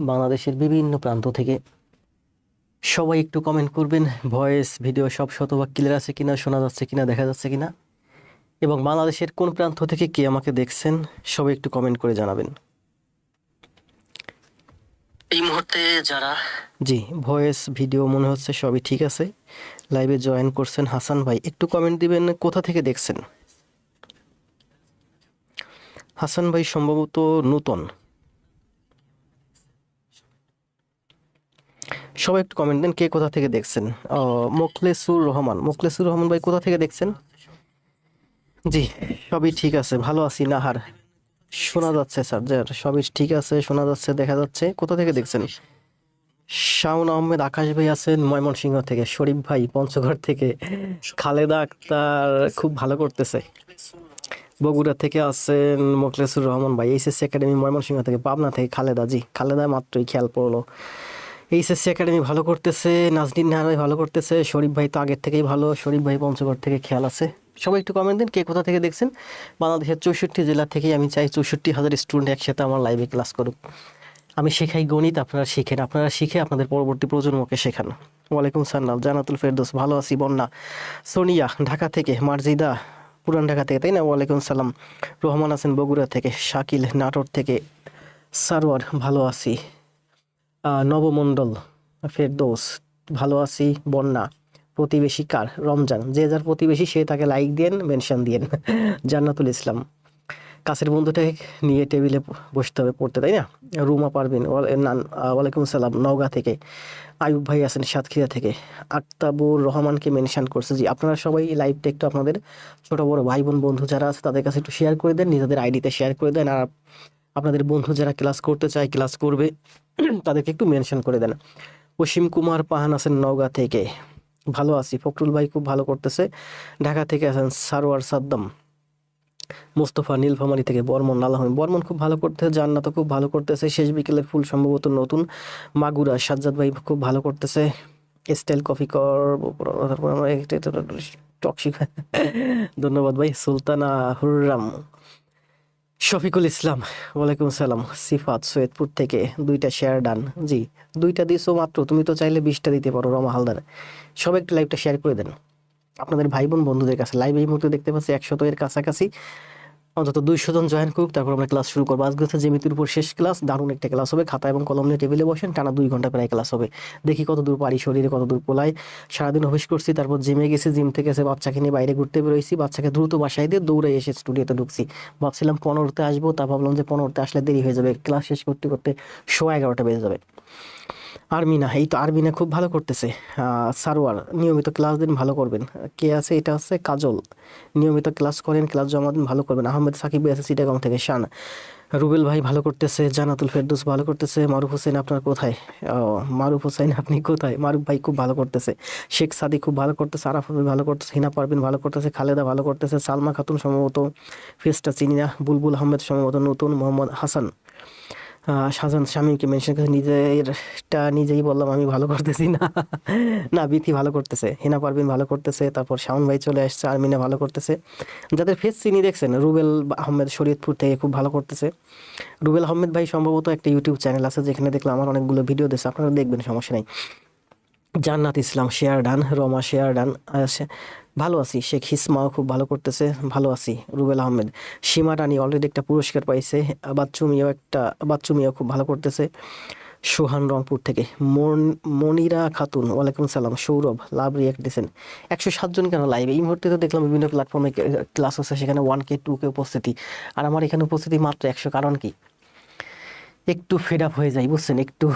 বাংলাদেশের বিভিন্ন প্রান্ত থেকে সবাই একটু কমেন্ট করবেন। ভয়েস ভিডিও সব শতভাগ ক্লিয়ার আছে কিনা, শোনা যাচ্ছে কিনা, দেখা যাচ্ছে কিনা, এবং বাংলাদেশের কোন প্রান্ত থেকে কে আমাকে দেখছেন সবাই একটু কমেন্ট করে জানাবেন। এই মুহূর্তে যারা জি ভয়েস ভিডিও মনে হচ্ছে সবই ঠিক আছে, লাইভে জয়েন করছেন। হাসান ভাই একটু কমেন্ট দিবেন কোথা থেকে দেখছেন। হাসান ভাই সম্ভবত নতুন, সবাই একটু কমেন্ট দেন কে কোথা থেকে দেখছেন। মোখলেসুর রহমান ভাই কোথা থেকে দেখছেন। জি সবই ঠিক আছে, ভালো আছি। নাহার শোনা যাচ্ছে স্যার, সবই ঠিক আছে, শোনা যাচ্ছে, দেখা যাচ্ছে। কোথা থেকে দেখছেন। শাওন আহমেদ আকাশ ভাই আছেন ময়মনসিংহ থেকে, শরীফ ভাই পঞ্চগড় থেকে, খালেদা আক্তার খুব ভালো করতেছে বগুড়া থেকে আছেন, মোখলেসুর রহমান ভাই এইচএসসি একাডেমি ময়মনসিংহ থেকে, পাবনা থেকে খালেদা, জি খালেদা মাত্রই খেয়াল পড়লো। এইচএসসি একাডেমি ভালো করতেছে, নাজনীন নাহার ভাই ভালো করতেছে, শরীফ ভাই তো আগের থেকেই ভালো, শরীফ ভাই পঞ্চগড় থেকে খেয়াল আছে। সবাই একটু কমেন্ট দিন কে কোথা থেকে দেখছেন। বাংলাদেশের 64 জেলা থেকেই আমি চাই 64,000 স্টুডেন্ট একসাথে আমার লাইভে ক্লাস করুক। আমি শেখাই গণিত, আপনারা শিখেন, আপনারা শিখে আপনাদের পরবর্তী প্রজন্মকে শেখান। ওয়ালাইকুম সালাম, জানাতুল ফেরদৌস ভালো আছি। বন্যা, সোনিয়া ঢাকা থেকে, মার্জিদা পুরান ঢাকা থেকে, তাই না? ওয়ালাইকুম সালাম। রহমান আছেন বগুড়া থেকে, শাকিল নাটোর থেকে, সারোয়ার ভালো আছি, নবমণ্ডল, ফেরদৌস ভালো আছি। বন্যা, প্রতিবেশী কার, রমজান, যে যার প্রতিবেশী সে তাকে লাইক দিয়েন, মেনশন দিয়েন। জান্নাতুল ইসলাম, কাছের বন্ধুটাকে নিয়ে টেবিলে বসতে হবে পড়তে, তাই না? রুমা পারভিন, ওয়ালাইকুম সালাম নওগাঁ থেকে। আয়ুব ভাই আছেন সাতক্ষীরা থেকে, আক্তাবুর রহমানকে মেনশন করছে। জি আপনারা সবাই লাইভটা একটু আপনাদের ছোট বড় ভাই বোন বন্ধু যারা আছে তাদের কাছে একটু শেয়ার করে দেন, নিজেদের আইডিতে শেয়ার করে দেন, আর আপনাদের বন্ধু যারা ক্লাস করতে চায়, ক্লাস করবে, তাদেরকে একটু মেনশন করে দেন। অসীম কুমার পাহান আছেন নওগাঁ থেকে, ভালো আছি। ফখরুল ভাই খুব ভালো করতেছে, ঢাকা থেকে আছেন সারোয়ার সাদ্দাম। মোস্তফা নীলফামারী থেকে, বর্মন আলহাম বর্মন খুব ভালো করতেছে, জান্নাত খুব ভালো করতেছে, শেষ বিকেলের ফুল সম্ভবত নতুন, মাগুরা সাজ্জাদ ভাই খুব ভালো করতেছে, স্টাইল কফি টক্সিক ধন্যবাদ ভাই। সুলতানা হুররাম, শফিকুল ইসলাম ওয়ালাইকুম সালাম, সিফাত সৈয়দপুর থেকে, 2টা শেয়ার ডান। জি 2টা দিছো মাত্র, তুমি তো চাইলে 20টা দিতে পারো। রমা হালদার, সবাই একটু লাইভটা শেয়ার করে দেন আপনাদের ভাই বোন বন্ধুদের কাছে। লাইভ এই মুহূর্তে দেখতে পাচ্ছি 100 এর কাছাকাছি, অন্তত 200 জন জয়েন করুক, তারপর আমরা ক্লাস শুরু করবো। আজকে হচ্ছে জ্যামিতির উপর শেষ ক্লাস, দারুণ একটা ক্লাস হবে। খাতা এবং কলম নিয়ে টেবিলে বসেন, টানা 2 ঘন্টা প্রায় ক্লাস হবে। দেখি কত দূর পারি, শরীরে কত দূর পোলাই। সারাদিন অফিস করছি, তারপর জিমে গেছি, জিম থেকে এসে বাচ্চাকে নিয়ে বাইরে ঘুরতে বেরোইছি, বাচ্চাকে দ্রুত বাসায় দিয়ে দৌড়ে এসে স্টুডিওতে ঢুকছি। ভাবছিলাম 15তে আসবো, তা ভাবলাম যে 15তে আসলে দেরি হয়ে যাবে, ক্লাস শেষ করতে করতে 11:15 বেজে যাবে। আরমিনা, এই তো আরমিনা খুব ভালো করতেছে। সারোয়ার, নিয়মিত ক্লাস দিন, ভালো করবেন। কে আছে, এটা হচ্ছে কাজল, নিয়মিত ক্লাস করেন, ক্লাস জমা দিন, ভালো করবেন। আহমেদ সাকিব ভাই আছে চিটাগাং থেকে, শান, রুবেল ভাই ভালো করতেছে, জানাতুল ফেরদৌস ভালো করতেছে, মারুফ হোসেন আপনার কোথায়, মারুফ হোসেন আপনি কোথায়, মারুফ ভাই খুব ভালো করতেছে, শেখ সাদি খুব ভালো করতেছে, আরাফাত ভাই ভালো করতেছে, হিনা পারভিন ভালো করতেছে, খালেদা ভালো করতেছে, সালমা খাতুন সম্ভবত ফেসটা চিনি না, বুলবুল আহমেদ সম্ভবত নতুন, মোহাম্মদ হাসান, শাহজাহান শামীমকে মেনশন করে নিজেরটা নিজেই বললাম আমি ভালো করতেছি না। না বিথি ভালো করতেছে, হেনা পারভিন ভালো করতেছে, তারপর শাওন ভাই চলে আসছে, আরমিনা ভালো করতেছে। যাদের ফেস চিনি দেখছেন, রুবেল আহমেদ শরীয়তপুর থেকে খুব ভালো করতেছে। রুবেল আহমেদ ভাই সম্ভবত একটা ইউটিউব চ্যানেল আছে যেখানে দেখলাম আমার অনেকগুলো ভিডিও দিচ্ছে, আপনারা দেখবেন, সমস্যা নাই। Jannat Islam share done, Roma share done, ভালো আছি। শেখ হিসমাও খুব ভালো করতেছে, ভালো আছি। রুবেল আহমেদ, সীমা রানী অলরেডি একটা পুরস্কার পাইছে, বাচ্চু মিয়াও খুব ভালো করতেছে। সোহান রংপুর থেকে, মনিরা খাতুন ওয়ালাইকুম সালাম, সৌরভ লাভ রিয়াক্ট দিয়েছেন। 107 জন কেন লাইভ এই মুহূর্তে? তো দেখলাম বিভিন্ন প্ল্যাটফর্মে ক্লাস হচ্ছে, সেখানে 1K 2K উপস্থিতি, আর আমার এখানে উপস্থিতি মাত্র 100। কারণ কি, একটু ফেড আপ হয়ে যাই বুঝছেন, একটু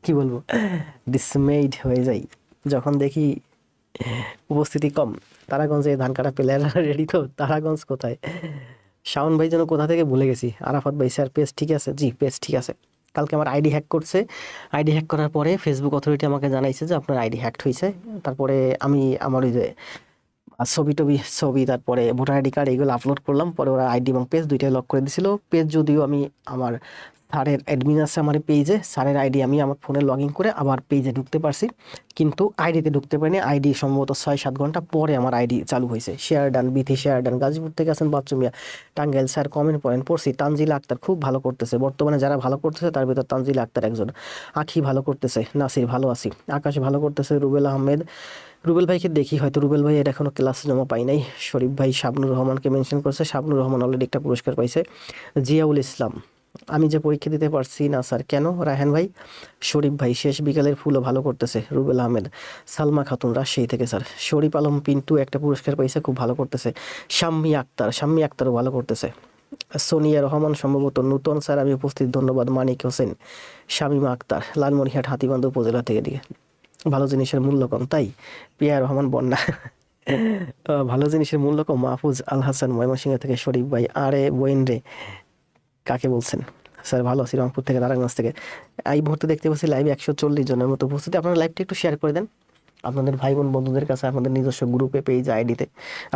কি বলবো, ডিসমেইড হয়ে যাই যখন দেখি উপস্থিতি কম। তারাগঞ্জে ধান কাটা প্লেয়ার রেডি তো, তারাগঞ্জ কোথায়? শাওন ভাই যেন কোথা থেকে ভুলে গেছি। আরাফাত ভাই স্যার পেজ ঠিক আছে? জি পেজ ঠিক আছে। কালকে আমার আইডি হ্যাক করছে, আইডি হ্যাক করার পরে ফেসবুক অথরিটি আমাকে জানাইছে যে আপনার আইডি হ্যাকড হয়েছে। তারপরে আমি আমার ওই যে ছবি তারপরে ভোটার আইডি কার্ড এগুলো আপলোড করলাম, পরে ওরা আইডি এবং পেজ দুইটাই লক করে দিছিল। পেজ যদিও আমি আমার স্যারের অ্যাডমিন আছে আমার পেজে, স্যারের আইডি আমি আমার ফোনে লগ ইন করে আবার পেজে ঢুকতে পারছি, কিন্তু আইডিতে ঢুকতে পারিনি। আইডি সম্ভবত 6-7 ঘন্টা পরে আমার আইডি চালু হয়েছে। Share done, Bithi share done, Gazipur থেকে আছেন বাচ্চু মিয়া, টাঙ্গাইল স্যার কমেন্ট পয়েন্ট পড়ছি। তানজিলা আক্তার খুব ভালো করতেছে, বর্তমানে যারা ভালো করতেছে তার ভিতর তানজিলা আক্তার একজন। আখি ভালো করতেছে, নাসির ভালো আছি, আকাশ ভালো করতেছে, রুবেল আহমেদ, রুবেল ভাইকে দেখি, হয়তো রুবেল ভাই এর এখনো ক্লাস জমা পাই নাই। শরীফ ভাই শাবনুর রহমানকে মেনশন করছে, শাবনুর রহমান অলরেডি একটা পুরস্কার পাইছে। জিয়াউল ইসলাম, আমি যে পরীক্ষা দিতে পারছি না স্যার কেন? রায়হান ভাই, শরীফ ভাই শেষ বিকালের ফুলও ভালো করতেছে, রুবেল আহমেদ, সালমা খাতুন রাজশাহী থেকে স্যার, শরীফ আলম পিন্টু একটা পুরস্কার পাইছে, খুব ভালো করতেছে। শাম্মী আক্তার, শাম্মী আক্তারও ভালো করতেছে। সোনিয়া রহমান সম্ভবত নূতন স্যার, আমি উপস্থিত, ধন্যবাদ। মানিক হোসেন, শামীমা আক্তার, লালমনিরহাট হাতীবান্ধব উপজেলা থেকে দিকে, ভালো জিনিসের মূল্য কম তাই। পিয়া রহমান বন্যা ভালো জিনিসের মূল্য কম। মাহফুজ আল হাসান ময়মনসিংহ থেকে, শরীফ ভাই, আরে বইন রে কাকে বলছেন? স্যার ভালো আছি রংপুর থেকে, নারায়ণগঞ্জ থেকে। এই মুহূর্তে দেখতে পাচ্ছি লাইভে 140 জনের মতো উপস্থিতি। আপনারা লাইভটা একটু শেয়ার করে দেন আপনাদের ভাই বোন বন্ধুদের কাছে, আপনাদের নিজস্ব গ্রুপে, পেজ, আইডিতে।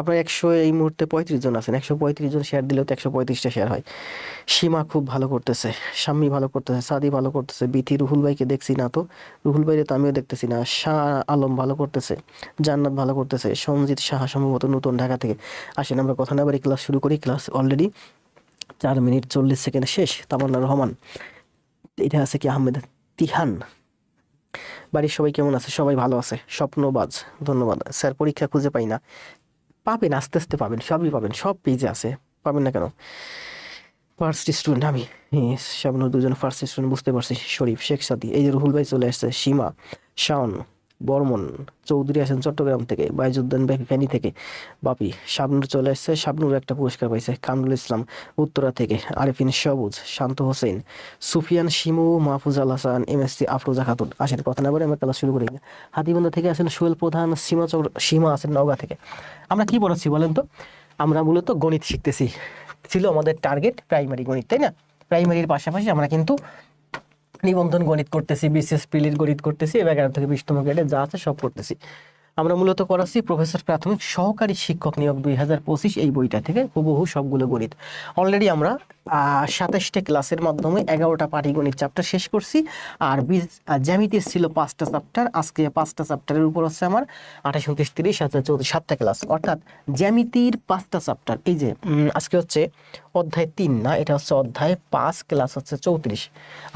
আপনার 100, এই মুহূর্তে 35 জন আছেন, 135 জন শেয়ার দিলেও তো 135টা শেয়ার হয়। সীমা খুব ভালো করতেছে, শাম্মী ভালো করতেছে, সাদি ভালো করতেছে, বিথি, রুহুল ভাইকে দেখছি না তো, রুহুল ভাইরে তো আমিও দেখতেছি না। শাহ আলম ভালো করতেছে, জান্নাত ভালো করতেছে, সঞ্জিত সাহা সম্ভবত নতুন, ঢাকা থেকে। আসেন আমরা কথা না বাড়ি ক্লাস শুরু করি। ক্লাস অলরেডি 4 মিনিট 40 সেকেন্ড শেষ। তামান্না রহমান, এটা আছে কি আহমেদ তিহান, বাড়ির সবাই কেমন আছে? সবাই ভালো আছে। স্বপ্নবাজ, ধন্যবাদ স্যার, পরীক্ষা খুঁজে পাই না। পাবেন, আস্তে আস্তে পাবেন, সবই পাবেন, সব পেজে আছে, পাবেন না কেন? ফার্স্ট স্টুডেন্ট আমি, শাবনুর, দুজন ফার্স্ট স্টুডেন্ট, বুঝতে পারছি। শরীফ, শেখ সাদি, এই যে রুহুল ভাই চলে আসছে, সীমা, শাওন, বর্মন, চৌধুরী আসেন চট্টগ্রাম থেকে, বাইজুদ্দিন ভাই ফেনী থেকে, বাপি, শাবনুর চলে আসছে, শাবনুর একটা পুরস্কার পাইছে। কামরুল ইসলাম উত্তরা থেকে, আরিফিন সবুজ, শান্ত হোসেন, সুফিয়ান, শিমু, মাহফুজ আল হাসান, এমএসসি আফরোজা খাতুন। আসেন কথা না বলে আমরা ক্লাস শুরু করি। হাতিবন্ধ থেকে আসেন সোহেল প্রধান, সীমা আছেন নওগাঁ থেকে। আমরা কি পড়াচ্ছি বলেন তো? আমরা মূলত গণিত শিখতেছি, ছিল আমাদের টার্গেট প্রাইমারি গণিত, তাই না? প্রাইমারির পাশাপাশি আমরা কিন্তু নিবন্ধন গণিত করতেছি, বিসিএস প্রিলির গণিত করতেছি, 11 থেকে 20তম গ্রেডে যা আছে সব করতেছি। আমরা মূলত করাচ্ছি প্রফেসর প্রাথমিক সহকারী শিক্ষক নিয়োগ 2025, এই বইটা থেকে হুবহু সবগুলো গণিত। অলরেডি আমরা 27টা ক্লাসের মাধ্যমে 11টা পাটিগণিত চ্যাপ্টার শেষ করছি। আর জ্যামিতির ছিল 5টা চ্যাপ্টার, আজকে 5টা চ্যাপ্টারের উপর হচ্ছে আমার 28, 29, 30, 7টা ক্লাস, অর্থাৎ জ্যামিতির 5টা চ্যাপ্টার। এই যে আজকে হচ্ছে অধ্যায় 3 না, এটা হচ্ছে অধ্যায় 5, ক্লাস হচ্ছে 34,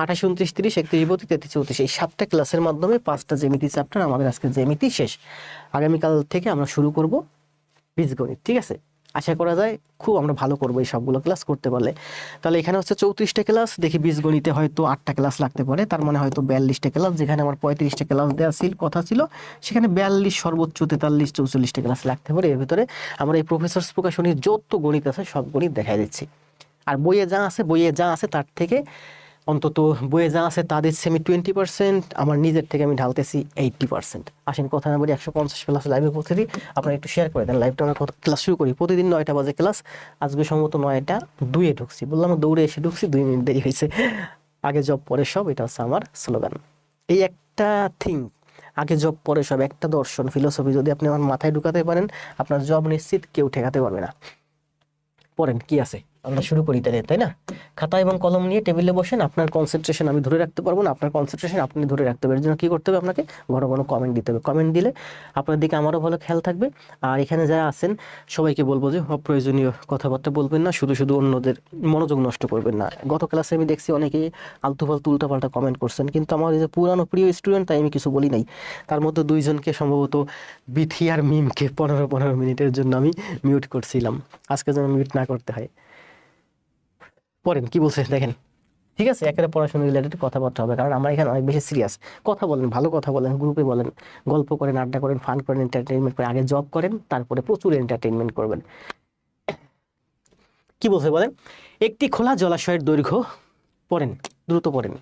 28, 29, 30, 31, 32, 33, 34, এই 7টা ক্লাসের মাধ্যমে 5টা জ্যামিতি চ্যাপ্টার আমাদের আজকে জ্যামিতি শেষ। আগামীকাল থেকে আমরা শুরু করব বীজগণিত, ঠিক আছে? আশা করা যায় খুব আমরা ভালো করবো এই সবগুলো ক্লাস করতে পারলে। তাহলে এখানে হচ্ছে 34টা ক্লাস, দেখি বীজগণিতে হয়তো 8টা ক্লাস লাগতে পারে, তার মানে হয়তো 42টা ক্লাস, যেখানে আমার 35টা ক্লাস দেওয়া কথা ছিল সেখানে 42, সর্বোচ্চ 43, 44টা ক্লাস লাগতে পারে। এর ভিতরে আমরা এই প্রফেসর প্রকাশনীর যত গণিত আছে সব গণিত দেখাই দিচ্ছি। আর বইয়ে যা আছে তার থেকে অন্তত, বইয়ে যা আছে তাদের সেমি 20%, আমার নিজের থেকে আমি ঢালতেছি 80%। আসেন কথা না বলি 150 প্লাস লাইভে পৌঁছে দিই। আপনারা একটু শেয়ার করে দেন লাইভটা। আমরা ক্লাস শুরু করি প্রতিদিন 9টা বাজে ক্লাস, আজকে সম্ভবত 9টা 2-এ ঢুকছি, বললাম দৌড়ে এসে ঢুকছি, 2 মিনিট দেরি হয়েছে। আগে জব পরে সব, এটা হচ্ছে আমার স্লোগান। এই একটা থিং, আগে জব পরে সব, একটা দর্শন, ফিলোসফি যদি আপনি আমার মাথায় ঢুকাতে পারেন, আপনার জব নিশ্চিত, কেউ ঠেকাতে পারবে না। পড়েন কি আছে, আমরা শুরু করি তাই না? খাতা এবং কলম নিয়ে টেবিলে বসেন। আপনার কনসেন্ট্রেশন আমি ধরে রাখতে পারবো না, আপনার কনসেন্ট্রেশন আপনি ধরে রাখতে হবে। এর জন্য কি করতে হবে? আপনাকে ঘন ঘন কমেন্ট দিতে হবে। কমেন্ট দিলে আপনার দিকে আমারও ভালো খেয়াল থাকবে। আর এখানে যারা আছেন সবাইকে বলবো যে অপ্রয়োজনীয় কথাবার্তা বলবেন না, শুধু শুধু অন্যদের মনোযোগ নষ্ট করবেন না। গত ক্লাসে আমি দেখছি অনেকেই আলতু ফালতু উল্টাপাল্টা কমেন্ট করছেন, কিন্তু আমার এই যে পুরানো প্রিয় স্টুডেন্ট, তাই আমি কিছু বলি নাই। তার মধ্যে 2 জনকে সম্ভবত বিথি আর মিমকে 15 মিনিটের জন্য আমি মিউট করছিলাম, আজকে যেন মিউট না করতে হয়। পড়েন কি বলছে দেখেন, ঠিক আছে? একেবারে পড়াশোনা রিলেটেড কথাবার্তা হবে, কারণ আমরা এখানে অনেক বেশি সিরিয়াস। কথা বলেন, ভালো কথা বলেন, গ্রুপে বলেন, গল্প করেন, আড্ডা করেন, ফান করেন, এন্টারটেইনমেন্ট করেন। আগে জব করেন, তারপরে প্রচুর এন্টারটেইনমেন্ট করবেন। কি বলছে বলেন? একটি খোলা জলাশয়ের দৈর্ঘ্য, পড়েন দ্রুত পড়েন।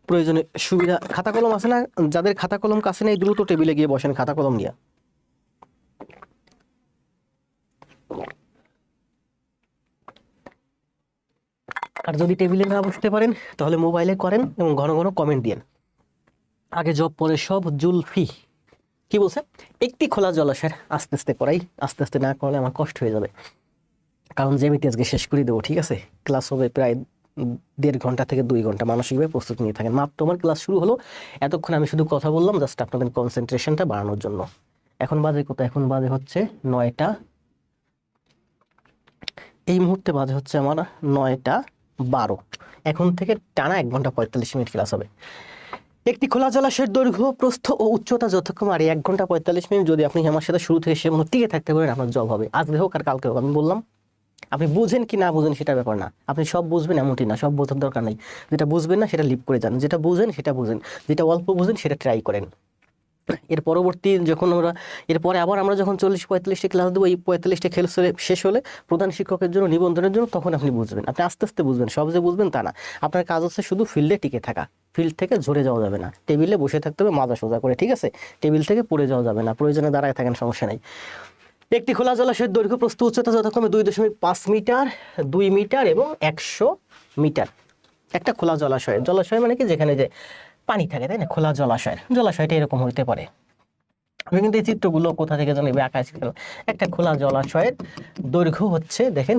প্রয়োজনে সুবিধা, খাতা কলম আছে না? যাদের খাতা কলম কাছে নেই দ্রুত টেবিলে গিয়ে বসেন খাতা কলম নিয়ে। আর যদি টেবিলে না বসতে পারেন তাহলে মোবাইলে করেন এবং ঘন ঘন কমেন্ট দিন। আগে জব পরে সব, জুলফি কি বলছে, একটি খোলা জলাশয়ের আস্তে আস্তে করাই, আস্তে আস্তে না করলে আমার কষ্ট হয়ে যাবে, কারণ জ্যামিতি আজকে শেষ করে দেবো, ঠিক আছে। ক্লাস হবে প্রায় 1.5 ঘন্টা থেকে 2 ঘন্টা, মানসিকভাবে প্রস্তুতি নিয়ে থাকেন। মাত্র আমার ক্লাস শুরু হলো, এতক্ষণ আমি শুধু কথা বললাম জাস্ট আপনাদের কনসেন্ট্রেশনটা বাড়ানোর জন্য। এখন বাজে কত, এখন বাজে হচ্ছে 9টা, এই মুহূর্তে বাজে হচ্ছে আমার 9টা 12। এখন থেকে টানা 1 ঘন্টা 45 মিনিট ক্লাস হবে। একটি খোলা জলাশয়ের দৈর্ঘ্য, প্রস্থ ও উচ্চতা যথাক্রমে, আর 1 ঘন্টা 45 মিনিট যদি আপনি আমার সাথে শুরু থেকে সে টিকে থাকতে পারেন, আপনার জব হবে, আজকে হোক আর কালকে হোক। আমি বললাম, আপনি বুঝেন কি না বুঝেন সেটা ব্যাপার না, আপনি সব বুঝবেন এমনটি না, সব বোঝার দরকার নেই। যেটা বুঝবেন না সেটা লিপ করে যান, যেটা বুঝেন সেটা বুঝেন, যেটা অল্প বুঝেন সেটা ট্রাই করেন। এর পরবর্তী যখন আমরা, এরপরে আবার আমরা যখন 40-45টা ক্লাস দেবো, এই 45টা খেল শেষ হলে প্রধান শিক্ষকের জন্য নিবন্ধনের জন্য, তখন আপনি বুঝবেন, আপনি আস্তে আস্তে বুঝবেন, সব যে বুঝবেন তা না। আপনার কাজ হচ্ছে শুধু ফিল্ডে টিকে থাকা, ফিল্ড থেকে ঝরে যাওয়া যাবে না, টেবিলে বসে থাকতে হবে মাজা সোজা করে, ঠিক আছে। টেবিল থেকে পড়ে যাওয়া যাবে না, প্রয়োজনে দাঁড়ায় থাকেন, সমস্যা নেই। একটি খোলা জলাশয়ের দৈর্ঘ্য, প্রস্থ, উচ্চতা যথাক্রমে 2.5 মিটার, 2 মিটার এবং 100 মিটার। একটা খোলা জলাশয়, জলাশয় মানে কি, যেখানে যে পানি থাকে, তাই না, খোলা জলাশয়, জলাশয়টা এরকম হইতে পারে। আমি কিন্তু এই চিত্রগুলো কোথা থেকে জানি আঁকা ছিল। একটা খোলা জলাশয়ের দৈর্ঘ্য হচ্ছে, দেখেন,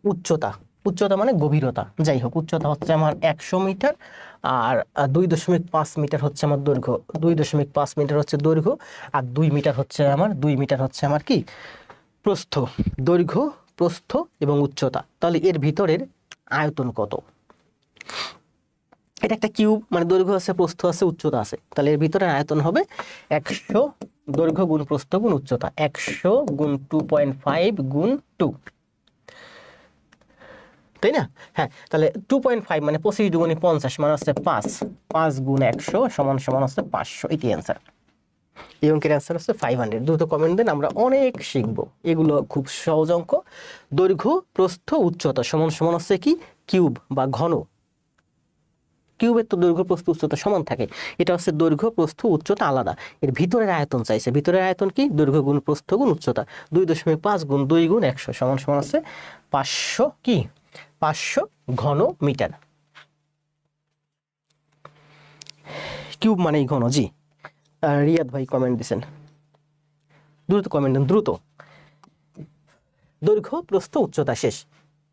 উচ্চতা, উচ্চতা মানে গভীরতা, যাই হোক, উচ্চতা হচ্ছে আমার 100 মিটার, আর 2.5 মিটার হচ্ছে আমার দৈর্ঘ্য, 2.5 মিটার হচ্ছে দৈর্ঘ্য, আর 2 মিটার হচ্ছে আমার, 2 মিটার হচ্ছে আমার কি, প্রস্থ। দৈর্ঘ্য, প্রস্থ এবং উচ্চতা, তাহলে এর ভিতরের আয়তন কত? এটা একটা কিউব, মানে দৈর্ঘ্য আছে, প্রস্থ আছে, উচ্চতা আছে, তাহলে এর ভিতরে আয়তন হবে 100 দৈর্ঘ্য গুণ প্রস্থ গুণ উচ্চতা, 100 গুণ 2.5 গুণ 2, তাই না? হ্যাঁ, তাহলে 2.5 মানে 25 দুগুণে 50, মানে হচ্ছে 5, 5 গুণ 100 সমান সমান হচ্ছে 500, এটি অ্যান্সার। এই অঙ্কের অ্যান্সার হচ্ছে 500। দ্রুত কমেন্ট দেন, আমরা অনেক শিখবো, এগুলো খুব সহজ অঙ্ক। দৈর্ঘ্য, প্রস্থ, উচ্চতা সমান সমান হচ্ছে কি, কিউব বা ঘন। কিউবের তো দৈর্ঘ্য, প্রস্থ, উচ্চতা সমান থাকে, এটা হচ্ছে দৈর্ঘ্য, প্রস্থ, উচ্চতা আলাদা। এর ভিতরের আয়তন চাইছে, ভিতরের আয়তন কি, দৈর্ঘ্য গুণ প্রস্থ গুণ উচ্চতা, 2.5 গুণ 2 গুণ 100 সমান সমান হচ্ছে 500 কি, 500 ঘন মিটার। কিউব মানেই ঘন, জি। রিয়াদ ভাই কমেন্ট দিছেন, দ্রুত কমেন্ট দেন, দ্রুত। দৈর্ঘ্য, প্রস্থ, উচ্চতা শেষ।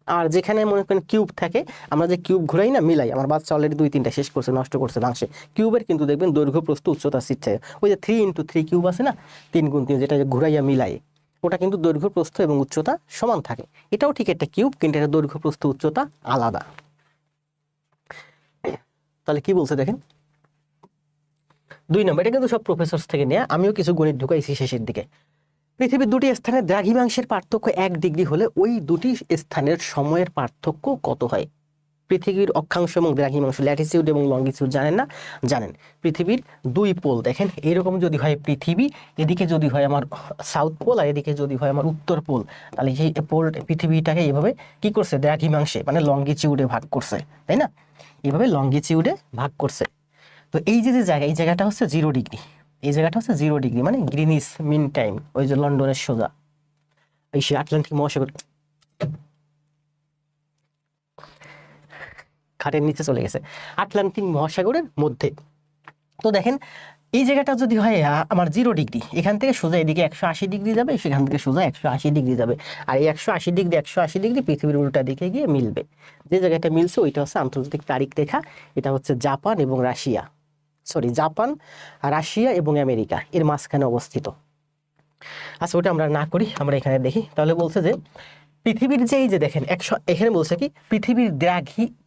আর যেখানে মনে করেন কিউব থাকে, আমরা যে কিউব ঘুরাই না, মিলাই, আমার বাচ্চা অলরেডি 2-3টা শেষ করছে, নষ্ট করছে, ভাঙছে। কিউবের কিন্তু দেখবেন দৈর্ঘ্য, প্রস্থ, উচ্চতা শিখছে, ওই যে 3x3 কিউব আছে না, 3 গুণ 3, যেটা ঘুরাইয়া মিলাই, ওটা কিন্তু দৈর্ঘ্য, প্রস্থ এবং উচ্চতা সমান থাকে। এটাও ঠিক একটা কিউব, কিন্তু এটা দৈর্ঘ্য, প্রস্থ, উচ্চতা আলাদা। তাহলে কি বলছে দেখেন, 2 নম্বর, এটা কিন্তু সব প্রফেসর থেকে নেয়া, আমিও কিছু গণিত ঢুকাইছি শেষের দিকে। পৃথিবীর 2টি স্থানের দ্রাঘিমাংশের পার্থক্য 1 ডিগ্রি হলে ওই 2টি স্থানের সময়ের পার্থক্য কত হয়? পৃথিবীর অক্ষাংশ এবং দ্রাঘিমাংশ, ল্যাটিটিউড এবং লঙ্গিটিউড জানেন না? জানেন। পৃথিবীর 2 পোল, দেখেন এরকম যদি হয় পৃথিবী, এদিকে যদি হয় আমার সাউথ পোল, আর এদিকে যদি হয় আমার উত্তর পোল, তাহলে সেই পোল পৃথিবীটাকে এইভাবে কি করছে, দ্রাঘিমাংশে মানে লঙ্গিটিউডে ভাগ করছে, তাই না? এইভাবে লঙ্গিটিউডে ভাগ করছে। তো এই যে জায়গা, এই জায়গাটা হচ্ছে 0 ডিগ্রি, এই জায়গাটা হচ্ছে 0 ডিগ্রি, মানে গ্রিনিচ মিন টাইম, ওই যে লন্ডনের সোজা, এই সে আটলান্টিক মহাসাগর, খাটের নিচে চলে গেছে, আটলান্টিক মহাসাগরের মধ্যে। তো দেখেন এই জায়গাটা যদি হয় আমার 0 ডিগ্রি, এখান থেকে সোজা এদিকে 180 ডিগ্রি যাবে, সেখান থেকে সোজা 180 ডিগ্রি যাবে, আর এই 180 ডিগ্রি 180 ডিগ্রি পৃথিবীর উল্টা দিকে গিয়ে মিলবে। যে জায়গাটা মিলছে ওইটা হচ্ছে আন্তর্জাতিক তারিখ রেখা, এটা হচ্ছে জাপান এবং রাশিয়া, জাপান, রাশিয়া এবং আমেরিকা এর মাঝখানে অবস্থিত। আচ্ছা, ওটা আমরা না করি, আমরা এখানে দেখি। তাহলে বলছে যে পৃথিবীর যে, এই যে দেখেন 100, এখানে বলছে কি,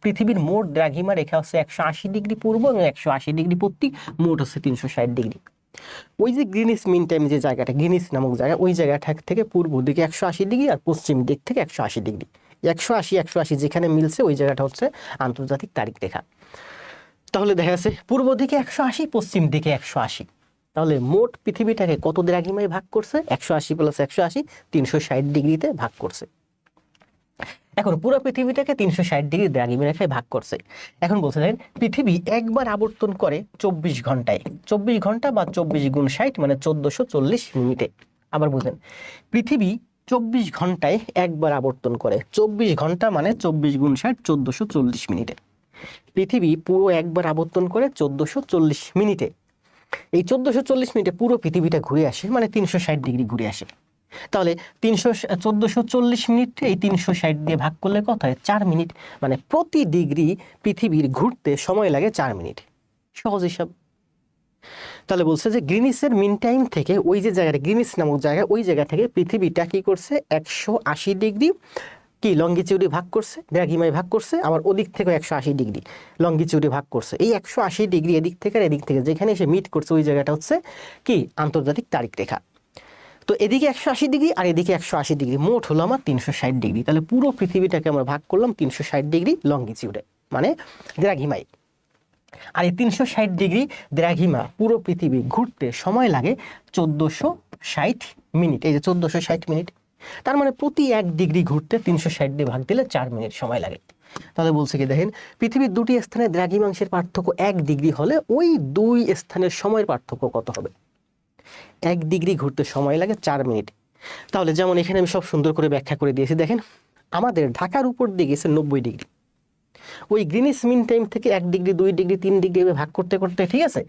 পৃথিবীর মোট দ্রাঘিমা রেখা হচ্ছে 180 ডিগ্রি পূর্ব এবং 180 ডিগ্রি পশ্চিম, মোট হচ্ছে 360 ডিগ্রি। ওই যে গ্রিনিচ মিন টাইম যে জায়গাটা, গ্রিনিচ নামক জায়গা, ওই জায়গাটা থেকে পূর্ব দিকে 180 ডিগ্রি আর পশ্চিম দিক থেকে 180 ডিগ্রি, 180 যেখানে মিলছে ওই জায়গাটা হচ্ছে আন্তর্জাতিক তারিখ রেখা। তাহলে দেখা যাচ্ছে পূর্ব দিকে 180, পশ্চিম দিকে 180, তাহলে মোট পৃথিবীটাকে কত দ্রাঘিমায় ভাগ করছে, 180 + 180 360 ডিগ্রিতে ভাগ করছে। এখন পুরো পৃথিবীটাকে 360 ডিগ্রি দ্রাঘিমা রেখায় ভাগ করছে। এখন বলছে দেখেন, পৃথিবী একবার আবর্তন করে 24 ঘন্টায়, 24 ঘন্টা বা 24 গুণ 60 মানে 1440 মিনিটে। আবার বুঝেন, পৃথিবী 24 ঘন্টায় একবার আবর্তন করে, 24 ঘন্টা মানে 24 গুণ 60 1440 মিনিটে। পৃথিবী পুরো একবার আবর্তন করে 1440 মিনিটে। এই 1440 মিনিটে পুরো পৃথিবীটা ঘুরে আসে, মানে 360 ডিগ্রি ঘুরে আসে। তাহলে 1440 মিনিট এই 360 দিয়ে ভাগ করলে কত হয়? 4 মিনিট। মানে প্রতি ডিগ্রি পৃথিবীর ঘুরতে সময় লাগে 4 মিনিট। সহজ হিসাব। তাহলে বলছে যে গ্রিনিসের মিন টাইম থেকে ওই যে জায়গাটা গ্রিনিস নামক জায়গা, ওই জায়গা থেকে পৃথিবীটা কি করছে 180 ডিগ্রি কি লঙ্গিটিউডে ভাগ করছে, দ্রাঘিমায় ভাগ করছে, আবার ওদিক থেকে 180 ডিগ্রি লঙ্গিটিউডে ভাগ করছে। এই 180 ডিগ্রি এদিক থেকে আর এদিক থেকে যেখানে এসে মিট করছে ওই জায়গাটা হচ্ছে কি আন্তর্জাতিক তারিখ রেখা। তো এদিকে 180 ডিগ্রি আর এদিকে 180 ডিগ্রি, মোট হলো আমার 360 ডিগ্রি। তাহলে পুরো পৃথিবীটাকে আমরা ভাগ করলাম 360 ডিগ্রি লঙ্গিটিউডে, মানে দ্রাঘিমায়। আর এই 360 ডিগ্রি দ্রাঘিমা পুরো পৃথিবী ঘুরতে সময় লাগে 1460 মিনিট। এই যে 1460 মিনিট, তার মানে প্রতি 1 ডিগ্রি ঘুরতে 360 দিয়ে ভাগ দিলে 4 মিনিট সময় লাগে। তাহলে বলছে কি দেখেন, পৃথিবীর দুটি স্থানের দ্রাঘিমাংশের পার্থক্য 1 ডিগ্রি হলে ওই দুই স্থানের সময়ের পার্থক্য কত হবে? 1 ডিগ্রি ঘুরতে সময় লাগে 4 মিনিট। তাহলে যেমন এখানে আমি সব সুন্দর করে ব্যাখ্যা করে দিয়েছি। দেখেন আমাদের ঢাকার উপর দিয়ে গেছে 90 ডিগ্রি। ওই গ্রিনিস মিন টাইম থেকে 1 ডিগ্রি 2 ডিগ্রি 3 ডিগ্রি ভাগ করতে করতে, ঠিক আছে,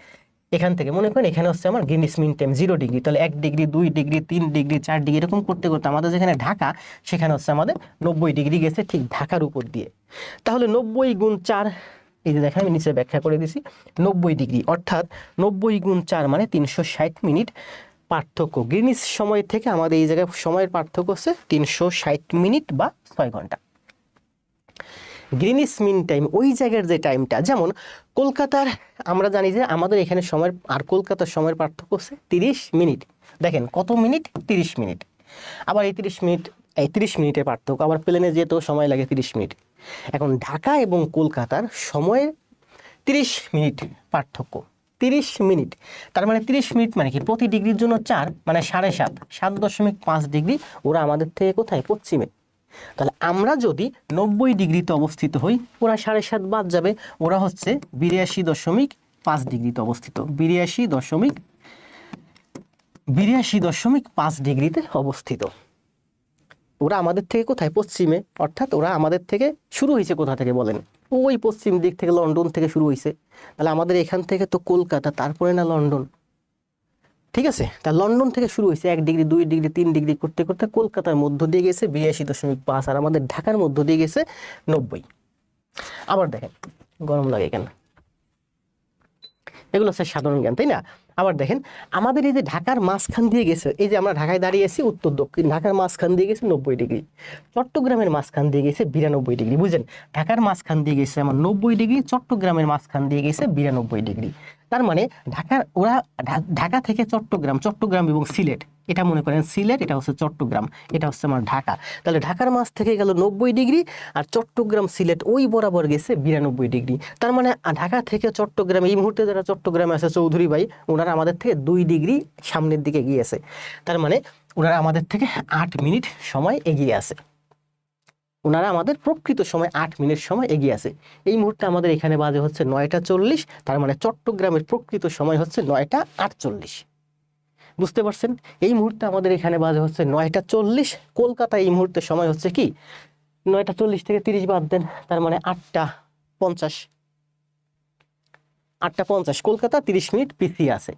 এখান থেকে মনে করেন এখানে হচ্ছে আমার গ্রিনিস মিন টাইম 0 ডিগ্রি। তাহলে 1 ডিগ্রি 2 ডিগ্রি 3 ডিগ্রি 4 ডিগ্রি এরকম করতে করতে আমাদের যেখানে ঢাকা, সেখানে হচ্ছে আমাদের 90 ডিগ্রি গেছে ঠিক ঢাকার উপর দিয়ে। তাহলে 90 গুণ 4, এই যে দেখেন আমি নিচে ব্যাখ্যা করে দিছি, 90 ডিগ্রি অর্থাৎ 90 গুণ 4 মানে 360 মিনিট পার্থক্য। গ্রিনিস সময় থেকে আমাদের এই জায়গায় সময়ের পার্থক্য হচ্ছে 360 মিনিট বা 6 ঘন্টা। গ্রিনিস মিন টাইম ওই জায়গার যে টাইমটা, যেমন কলকাতার আমরা জানি যে আমাদের এখানে সময়ের আর কলকাতার সময়ের পার্থক্য হচ্ছে 30 মিনিট। দেখেন কত মিনিট? 30 মিনিট। আবার এই 30 মিনিট, এই 30 মিনিটের পার্থক্য, আবার প্লেনে যেতেও সময় লাগে 30 মিনিট। এখন ঢাকা এবং কলকাতার সময়ের 30 মিনিট পার্থক্য, 30 মিনিট। তার মানে 30 মিনিট মানে কি প্রতি ডিগ্রির জন্য 4 মানে 7.5, 7.5 ডিগ্রি ওরা আমাদের থেকে কোথায়? পশ্চিমে। তাহলে আমরা যদি 90 ডিগ্রিতে অবস্থিত হই, ওরা 7.5 বাদ যাবে, ওরা হচ্ছে 82.5 ডিগ্রিতে অবস্থিত। 82.5 ডিগ্রিতে অবস্থিত। ওরা আমাদের থেকে কোথায়? পশ্চিমে। অর্থাৎ ওরা আমাদের থেকে শুরু হয়েছে কোথা থেকে বলেন? ওই পশ্চিম দিক থেকে, লন্ডন থেকে শুরু হয়েছে। তাহলে আমাদের এখান থেকে তো কলকাতা, তারপরে না লন্ডন, ঠিক আছে? তা লন্ডন থেকে শুরু হয়েছে 1 ডিগ্রি 2 ডিগ্রি 3 ডিগ্রি করতে করতে কলকাতার মধ্য দিয়ে গেছে 82.5, আর আমাদের ঢাকার মধ্য দিয়ে গেছে 90। আবার দেখেন গরম লাগে কেন, এগুলো হচ্ছে সাধারণ জ্ঞান, তাই না? আবার দেখেন আমাদের এই যে ঢাকার মাঝখান দিয়ে গেছে, এই যে আমরা ঢাকায় দাঁড়িয়ে আছি উত্তর দক্ষিণ, ঢাকার মাঝখান দিয়ে গেছে 90 ডিগ্রি। চট্টগ্রামের মাঝখান দিয়ে গেছে 92 ডিগ্রি। বুঝলেন, ঢাকার মাঝখান দিয়ে গেছে আমার 90 ডিগ্রি, চট্টগ্রামের মাঝখান দিয়ে গেছে 92 ডিগ্রি। তার মানে ওরা ঢাকা থেকে চট্টগ্রাম, চট্টগ্রাম এবং সিলেট, এটা মনে করেন সিলেট, এটা হচ্ছে চট্টগ্রাম, এটা হচ্ছে আমার ঢাকা। তাহলে ঢাকার মাঝ থেকে গেল 90 ডিগ্রি, আর চট্টগ্রাম সিলেট ওই বরাবর গেছে 92 ডিগ্রি। তার মানে ঢাকা থেকে চট্টগ্রাম, এই মুহূর্তে যারা চট্টগ্রামে আছে চৌধুরী ভাই, ওনারা আমাদের থেকে 2 ডিগ্রি সামনের দিকে এগিয়ে আছে। তার মানে ওনারা আমাদের থেকে 8 মিনিট সময় এগিয়ে আছে। ওনারা আমাদের প্রকৃত সময় 8 মিনিট সময় এগিয়ে আছে। এই মুহূর্তে আমাদের এখানে বাজে হচ্ছে 9টা 40, তার মানে চট্টগ্রামের প্রকৃত সময় হচ্ছে 9টা 48। বুঝতে পারছেন? এই মুহূর্তে আমাদের এখানে বাজে হচ্ছে 9টা 40, কলকাতা এই মুহূর্তে সময় হচ্ছে কি 9টা 40 থেকে 30 বাদ দেন, তার মানে 8টা 50। 8টা 50, কলকাতা 30 মিনিট পিছিয়ে আছে,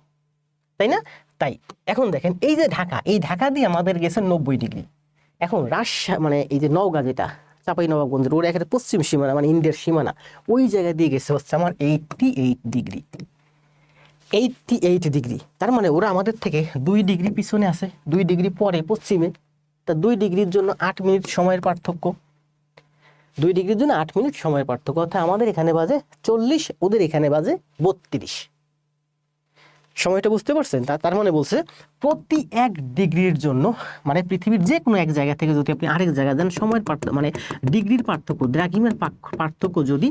তাই না? তাই এখন দেখেন এই যে ঢাকা, এই ঢাকা দিয়ে আমাদের গেছে 90 ডিগ্রি। এখন রাজশাহী মানে এই যে নওগাঁ, যেটা চাঁপাইনবাবগঞ্জের ওর একেবারে পশ্চিম সীমানা মানে ইন্ডিয়ার সীমানা, ওই জায়গা দিয়ে গেছে হচ্ছে আমার 88 ডিগ্রি। 88 ডিগ্রি, তার মানে ওরা আমাদের থেকে 2 ডিগ্রি পিছনে আছে, 2 ডিগ্রি পরে পশ্চিমে। তা 2 ডিগ্রির জন্য 8 মিনিট সময়ের পার্থক্য, 2 ডিগ্রির জন্য 8 মিনিট সময়ের পার্থক্য, অর্থাৎ আমাদের এখানে বাজে 40, ওদের এখানে বাজে 32। সময়টা বুঝতে পারছেন? তার মানে বলছে প্রতি 1 ডিগ্রির জন্য, মানে পৃথিবীর যে কোনো এক জায়গা থেকে যদি আপনি আরেক জায়গায় যান, সময়ের পার্থক্য মানে ডিগ্রির পার্থক্য, দ্রাঘিমের পার্থক্য যদি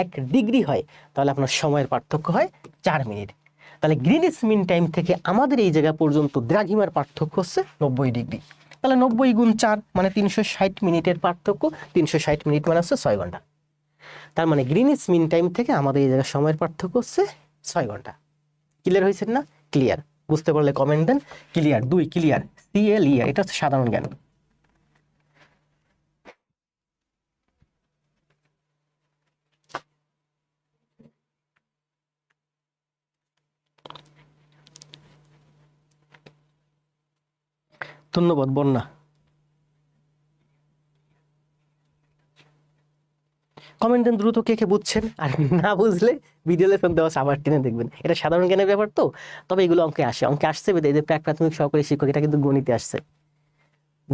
1 ডিগ্রি হয়, তাহলে আপনার সময়ের পার্থক্য হয় 4 মিনিট। তাহলে গ্রিনিচ মিন টাইম থেকে আমাদের এই জায়গা পর্যন্ত দ্রাঘিমার পার্থক্য হচ্ছে 90 ডিগ্রি। তাহলে 90 গুণ 4 মানে 360 মিনিটের পার্থক্য, 360 মিনিট মানে হচ্ছে 6 ঘন্টা। তার মানে গ্রিনিচ মিন টাইম থেকে আমাদের এই জায়গার সময়ের পার্থক্য হচ্ছে 6 ঘন্টা। ক্লিয়ার হয়েছে না? ক্লিয়ার। বুঝতে পারলে কমেন্ট দেন ক্লিয়ার। 2 ক্লিয়ার, CLER, এটা হচ্ছে সাধারণ জ্ঞান। ধন্যবাদ বন্যা। কমেন্ট দেন দ্রুত কে কে বুঝছেন, আর না বুঝলে ভিডিও লেসন দেওয়া আবার টেনে দেখবেন। এটা সাধারণ জ্ঞানের ব্যাপার তো, তবে এগুলো অঙ্কে আসে, অঙ্কে আসছে বেদে এই যে প্রাথমিক সহকারী শিক্ষক, এটা কিন্তু গণিতে আসছে,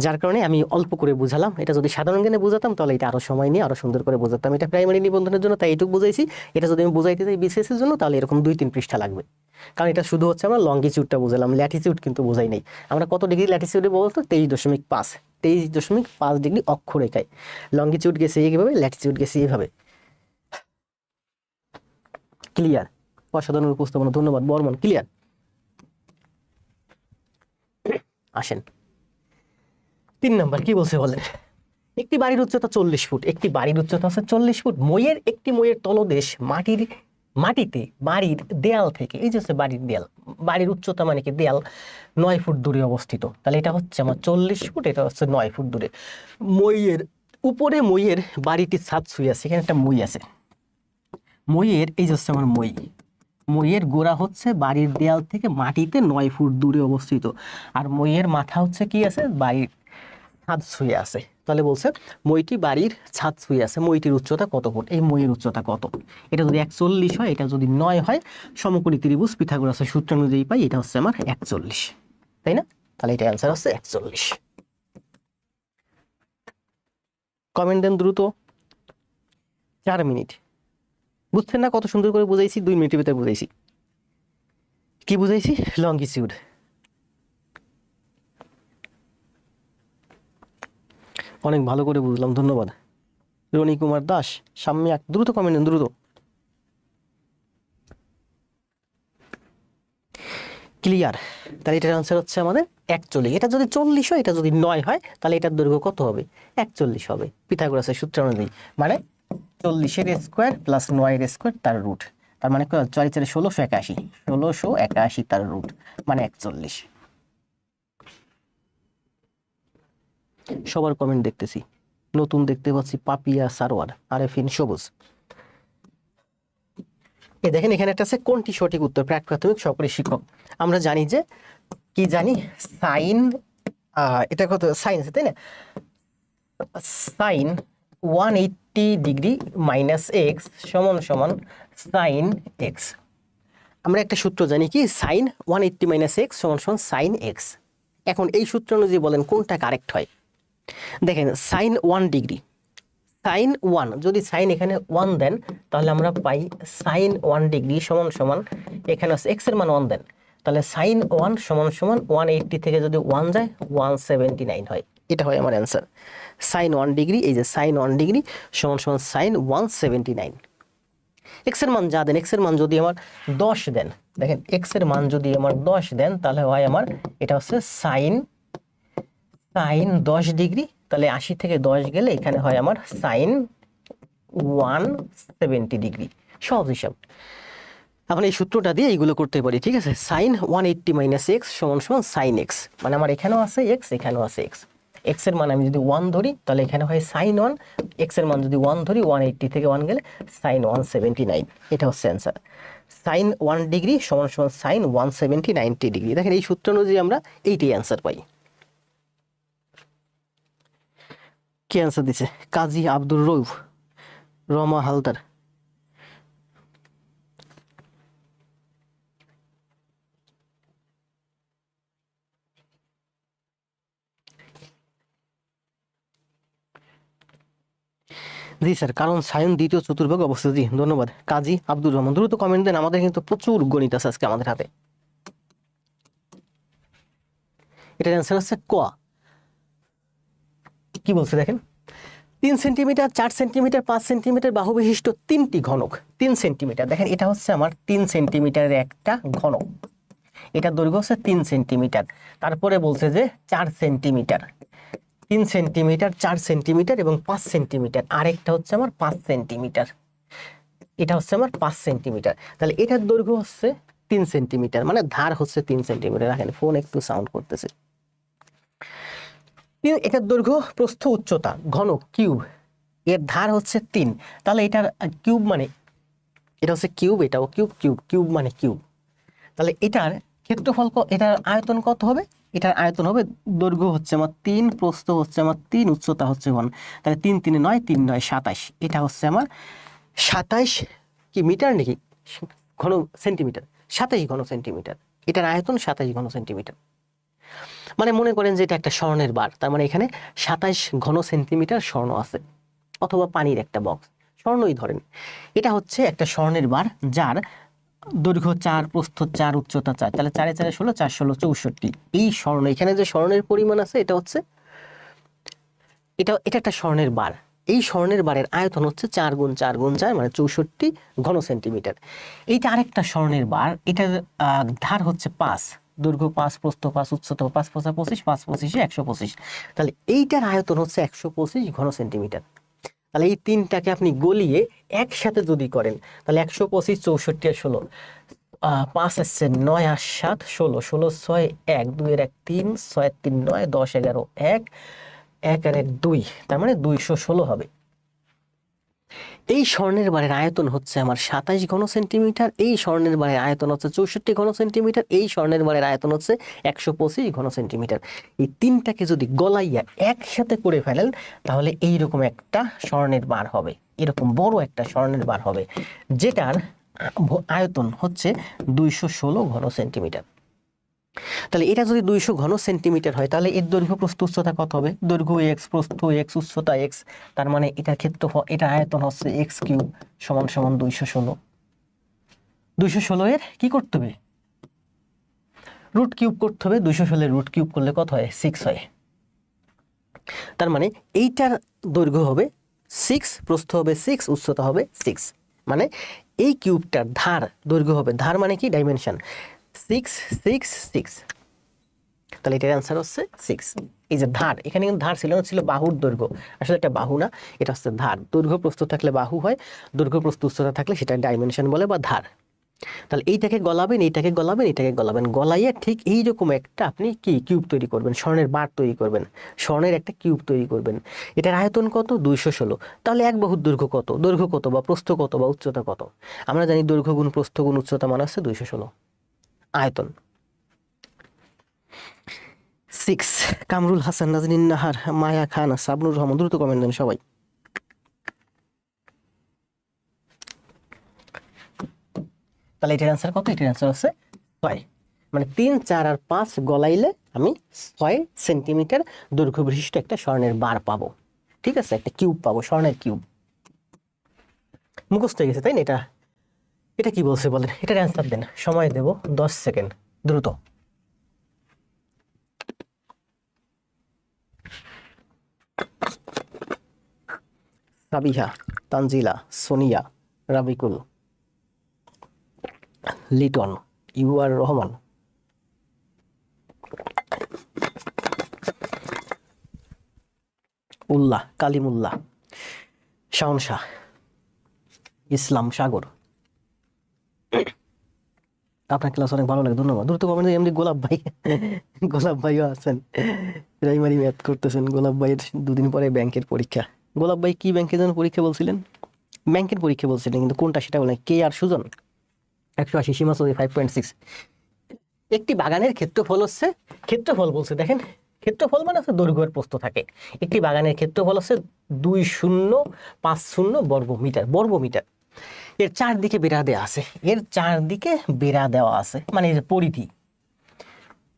যার কারণে আমি অল্প করে বুঝালাম। এটা যদি সাধারণ জ্ঞানে বুঝাতাম তাহলে এটা আরো সময় নিয়ে আরো সুন্দর করে বুঝাতাম। এটা প্রাইমারি নিবন্ধনের জন্য তাই এটুকু বুঝাইছি। এটা যদি আমি বুঝাইতে চাই বিসিএস এর জন্য তাহলে এরকম 2-3 পৃষ্ঠা লাগবে, কারণ এটা শুধু হচ্ছে আমরা লঙ্গিটিউডটা বুঝালাম, ল্যাটিটিউড কিন্তু বুঝাই নাই। আমরা কত ডিগ্রি ল্যাটিটিউডে বলতো 23.5, 23.5 ডিগ্রি অক্ষরেখায়। লঙ্গিটিউড গেছে এইভাবে, ল্যাটিটিউড গেছে এইভাবে। ক্লিয়ার? অসাধারণ উপস্থাপনা, ধন্যবাদ বর্মন। ক্লিয়ার? আসেন 3 নাম্বার কি বলছে বলেন। একটি বাড়ির উচ্চতা 40 ফুট, একটি বাড়ির উচ্চতা আছে 40 ফুট। একটি মইয়ের তলদেশ মাটিতে বাড়ির দেয়াল থেকে, এই যে বাড়ির দেয়াল, বাড়ির উচ্চতা মানে কি দেয়াল 9 ফুট দূরে অবস্থিত। তাহলে এটা হচ্ছে আমার 40 ফুট, এটা হচ্ছে 9 ফুট দূরে। উপরে মইয়ের বাড়িটির ছাদ ছুঁয়ে আছে, এখানে একটা মই আছে। মইয়ের এই যে হচ্ছে আমার মইয়ের গোড়া হচ্ছে বাড়ির দেয়াল থেকে মাটিতে 9 ফুট দূরে অবস্থিত, আর মইয়ের মাথা হচ্ছে কি আছে, বাড়ির ছাদ ছুঁয়ে আছে। তাহলে বলছে মইটি বাড়ির ছাদ ছুঁয়ে আছে, মইটির উচ্চতা কত ফুট, এই মইয়ের উচ্চতা কত। এটা যদি 41 হয়, এটা যদি 9 হয়, সমকোণী ত্রিভুজ পিথাগোরাসের সূত্র অনুযায়ী পাই এটা হচ্ছে আমার 41, তাই না? তাহলে এটা অ্যান্সার হচ্ছে 41। কমেন্ট দেন দ্রুত, 4 মিনিট। বুঝছেন না কত সুন্দর করে বুঝাইছি? 2 মিনিটের ভিতরে বুঝাইছি। কি বুঝাইছি? লঙ্গিটিউড। অনেক ভালো করে বুঝলাম, ধন্যবাদ। রনি কুমার দাস, সাম্যাক, দ্রুত কমেন্ট দেন, দ্রুত। ক্লিয়ার? তাহলে এটার আনসার হচ্ছে আমাদের 41। এটা যদি 40 হয়, এটা যদি 9 হয়, তাহলে এটার দৈর্ঘ্য কত হবে? 41 হবে পিথাগোরাসের সূত্র অনুযায়ী। মানে 40 এর স্কোয়ার প্লাস 9 এর স্কোয়ার তার রুট, তার মানে 4 4 1681, 1681 তার রুট, মানে 41। সবার কমেন্ট দেখতেছি, নতুন দেখতে পাচ্ছি পাপিয়া সারোয়ার, আরেফিন সবুজ। এই দেখেন এখানে একটা আছে, কোনটি সঠিক উত্তর? প্রাথমিক সহকারী শিক্ষক। আমরা জানি যে কি জানি, সাইন, এটা কত সাইন আছে তাই না, সাইন 180 ডিগ্রি মাইনাস এক্স সমান সমান সাইন এক্স। আমরা একটা সূত্র জানি কি, সাইন 180 মাইনাস এক্স সমান সমান সাইন এক্স। এখন এই সূত্র অনুযায়ী বলেন কোনটা কারেক্ট হয়। দেখেন সাইন 1 ডিগ্রি, সাইন 1, যদি সাইন এখানে 1 দেন তাহলে আমরা পাই সাইন 1 ডিগ্রি সমান সমান, এখানে আছে এক্স এর মান 1 দেন, তাহলে সাইন 1 সমান সমান 180 থেকে যদি 1 যায় 179 হয়। এটা হয় আমার অ্যান্সার। সাইন 1 ডিগ্রি, এই যে সাইন 1 ডিগ্রি সমান সমান সাইন 179। এক্স এর মান যা দেন, এক্স এর মান যদি আমার 10 দেন, দেখেন এক্স এর মান যদি আমার 10 দেন তাহলে হয় আমার এটা হচ্ছে সাইন 10 ডিগ্রি, তাহলে 80 থেকে 10 গেলে এখানে হয় আমার সাইন 170 ডিগ্রি। সহজ হিসাব। এখন এই সূত্রটা দিয়ে এইগুলো করতে পারি, ঠিক আছে? সাইন 180 মাইনাস এক্স সমান সমান সাইন এক্স, মানে আমার এখানেও আছে এক্স, এখানেও আছে এক্স। এক্স এর মান আমি যদি 1 ধরি তাহলে এখানে হয় সাইন 1, এক্স এর মান যদি 1 ধরি 180 থেকে 1 গেলে সাইন 179। এটা হচ্ছে অ্যান্সার। সাইন 1 ডিগ্রি সমান সমান সাইন 170 ডিগ্রি। দেখেন এই সূত্র অনুযায়ী আমরা এইটাই অ্যান্সার পাই। কে অ্যান্সার দিছে? কাজী আব্দুর রউফ, রমা হালদার। জি স্যার, কারণ সাইন দ্বিতীয় চতুর্ভাগে অবস্থিত। জি ধন্যবাদ কাজী আব্দুর রহমান। দ্রুত কমেন্ট দেন, আমাদের কিন্তু প্রচুর গণিত আছে আজকে আমাদের হাতে। এটার অ্যান্সার হচ্ছে ক। কি বলছে দেখেন, 3 সেন্টিমিটার, 4 সেন্টিমিটার, 5 সেন্টিমিটার বাহু বিশিষ্ট 3টি ঘনক। 3 সেন্টিমিটার, দেখেন এটা হচ্ছে আমার 3 সেন্টিমিটারের একটা ঘনক, এটা দৈর্ঘ্য হচ্ছে 3 সেন্টিমিটার। তারপরে বলছে যে 4 সেন্টিমিটার, 3 সেন্টিমিটার, 4 সেন্টিমিটার এবং 5 সেন্টিমিটার, আরেকটা হচ্ছে আমার 5 সেন্টিমিটার, এটা হচ্ছে আমার 5 সেন্টিমিটার। তাহলে এটার দৈর্ঘ্য হচ্ছে 3 সেন্টিমিটার, মানে ধার হচ্ছে 3 সেন্টিমিটার। দেখেন ফোন একটু সাউন্ড করতেছে। এটার দৈর্ঘ্য, প্রস্থ, উচ্চতা, ঘনক কিউব, এর ধার হচ্ছে 3। তাহলে এটার কিউব মানে এটা হচ্ছে কিউব, এটাও কিউব, কিউব কিউব মানে কিউব। তাহলে এটার ক্ষেত্রফল, এটার আয়তন কত হবে? এটার আয়তন হবে, দৈর্ঘ্য হচ্ছে আমার 3, প্রস্থ হচ্ছে আমার 3, উচ্চতা হচ্ছে 1, তাহলে 3 3 9, 3 9 27, এটা হচ্ছে আমার 27 কি মিটার নাকি ঘন সেন্টিমিটার, 27 ঘন সেন্টিমিটার, এটার আয়তন 27 ঘন সেন্টিমিটার। মানে মনে করেন যে এটা একটা স্বর্ণের বার, তার মানে এখানে 27 ঘন সেন্টিমিটার স্বর্ণ আছে, অথবা পানির একটা বক্স, স্বর্ণই ধরেন। এটা হচ্ছে একটা স্বর্ণের বার যার দৈর্ঘ্য 4, প্রস্থ 4, উচ্চতা 4, তাহলে 4 4 16, 4 16 64। এই স্বর্ণ, এখানে যে স্বর্ণের পরিমাণ আছে এটা হচ্ছে, এটা এটা একটা স্বর্ণের বার। এই স্বর্ণের বারের আয়তন হচ্ছে 4 গুণ 4 গুণ 4 মানে 64 ঘন সেন্টিমিটার। এইটা আরেকটা স্বর্ণের বার, এটার ধার হচ্ছে 5, দৈর্ঘ্য 5, প্রস্থ 5, উচ্চতা 5 5 25, 5 25 125, তাহলে এইটার আয়তন হচ্ছে 125 ঘন সেন্টিমিটার। তাহলে এই তিনটাকে আপনি গলিয়ে একসাথে যদি করেন তাহলে 125 64 আর 16, 5 আসছে 9 আর 7 16, 16 6 1 2 এর 1 3, 6 3 9, 10 11 1, 1 আর 1 2, তার মানে 216 হবে। এই স্বর্ণের বারের আয়তন হচ্ছে আমার 27 ঘন সেন্টিমিটার, এই স্বর্ণের বারের আয়তন হচ্ছে 64 ঘন সেন্টিমিটার, এই স্বর্ণের বারের আয়তন হচ্ছে 125 ঘন সেন্টিমিটার। এই তিনটাকে যদি গলাইয়া একসাথে করে ফেলেন তাহলে এইরকম একটা স্বর্ণের বার হবে, এরকম বড় একটা স্বর্ণের বার হবে, যেটার আয়তন হচ্ছে 216 ঘন সেন্টিমিটার। তাহলে এটা যদি 200 ঘন সেন্টিমিটার হয় তাহলে এর দৈর্ঘ্য প্রস্থ উচ্চতা কত হবে? দৈর্ঘ্য x, প্রস্থ x, উচ্চতা x, তার মানে এটা ক্ষেত্রফল, এটা আয়তন হচ্ছে x কিউব সমান সমান 216। 216 এর কি করতে হবে? রুট কিউব করতে হবে। 216 এর রুট কিউব করলে কত হয়? 6 হয়। তার মানে এইটার দৈর্ঘ্য হবে 6, প্রস্থ হবে 6, উচ্চতা হবে 6, মানে এই কিউবটার ধার দৈর্ঘ্য হবে, ধার মানে কি? ডাইমেনশন, 6 6 6, তাহলে এটার অ্যান্সার হচ্ছে 6। এই যে ধার, এখানে কিন্তু ধার ছিল না, ছিল বাহুর দৈর্ঘ্য, আসলে এটা বাহু না, এটা হচ্ছে ধার। দৈর্ঘ্য প্রস্থ থাকলে বাহু হয়, দৈর্ঘ্য প্রস্থ উচ্চতা থাকলে সেটা ডাইমেনশন বলে বা ধার। তাহলে এইটাকে গলাবেন, এইটাকে গলাবেন, এইটাকে গলাবেন, গলাইয়ে ঠিক এইরকম একটা আপনি কি কিউব তৈরি করবেন, স্বর্ণের বার তৈরি করবেন, স্বর্ণের একটা কিউব তৈরি করবেন। এটার আয়তন কত? 216। তাহলে এক বাহুর দৈর্ঘ্য কত, দৈর্ঘ্য কত বা প্রস্থ কত বা উচ্চতা কত? আমরা জানি দৈর্ঘ্য গুণ প্রস্থ গুণ উচ্চতা মানে হচ্ছে 216। আয়তন 6। কামরুল হাসান, নাজনীন নাহার, মায়া খান, সাবনুর রহমান, দ্রুত কমেন্ট দেন সবাই। তাহলে এটার অ্যান্সার কত? এটার অ্যান্সার হচ্ছে 6, মানে 3 4 আর 5 গলাইলে আমি 6 সেন্টিমিটার দৈর্ঘ্য বিশিষ্ট একটা স্বর্ণের বার পাবো। ঠিক আছে, একটা কিউব পাবো, স্বর্ণের কিউব। মুখস্থ হয়ে গেছে তাই না? এটা এটা কি বলছে বলেন, এটার অ্যান্সার দেন, সময় দেব 10 সেকেন্ড, দ্রুত। সাবিহা, তানজিলা, সোনিয়া, রাবিকুল, লিটন, ইউআর রহমান, উল্লাহ, কালিমুল্লাহ, শাওন শাহ, ইসলাম সাগর। আপনার ক্লাস অনেক ভালো লাগে, ধন্যবাদ। দ্রুত কমেন্টে এমনি গোলাপ ভাই, গোলাপ ভাইও আছেন, প্রাইমারি ম্যাথ করতেছেন। গোলাপ ভাইয়ের দুদিন পরে ব্যাংকের পরীক্ষা। গোলাপ ভাই কি ব্যাংকের জন্য পরীক্ষা বলছিলেন? ব্যাংকের পরীক্ষা বলছিলেন, কিন্তু কোনটা সেটা বলেন। কে আর সুজন 180, সীমা চৌধুরী 5.6। একটি বাগানের ক্ষেত্রফল হচ্ছে, ক্ষেত্রফল বলছে দেখেন, ক্ষেত্রফল মানে হচ্ছে দৈর্ঘ্যের প্রস্থ থাকে। একটি বাগানের ক্ষেত্রফল হচ্ছে 2050 বর্গ মিটার, বর্গ মিটার। এর চারদিকে বেড়া দেওয়া আছে, এর চারদিকে বেড়া দেওয়া আছে, মানে এর পরিধি।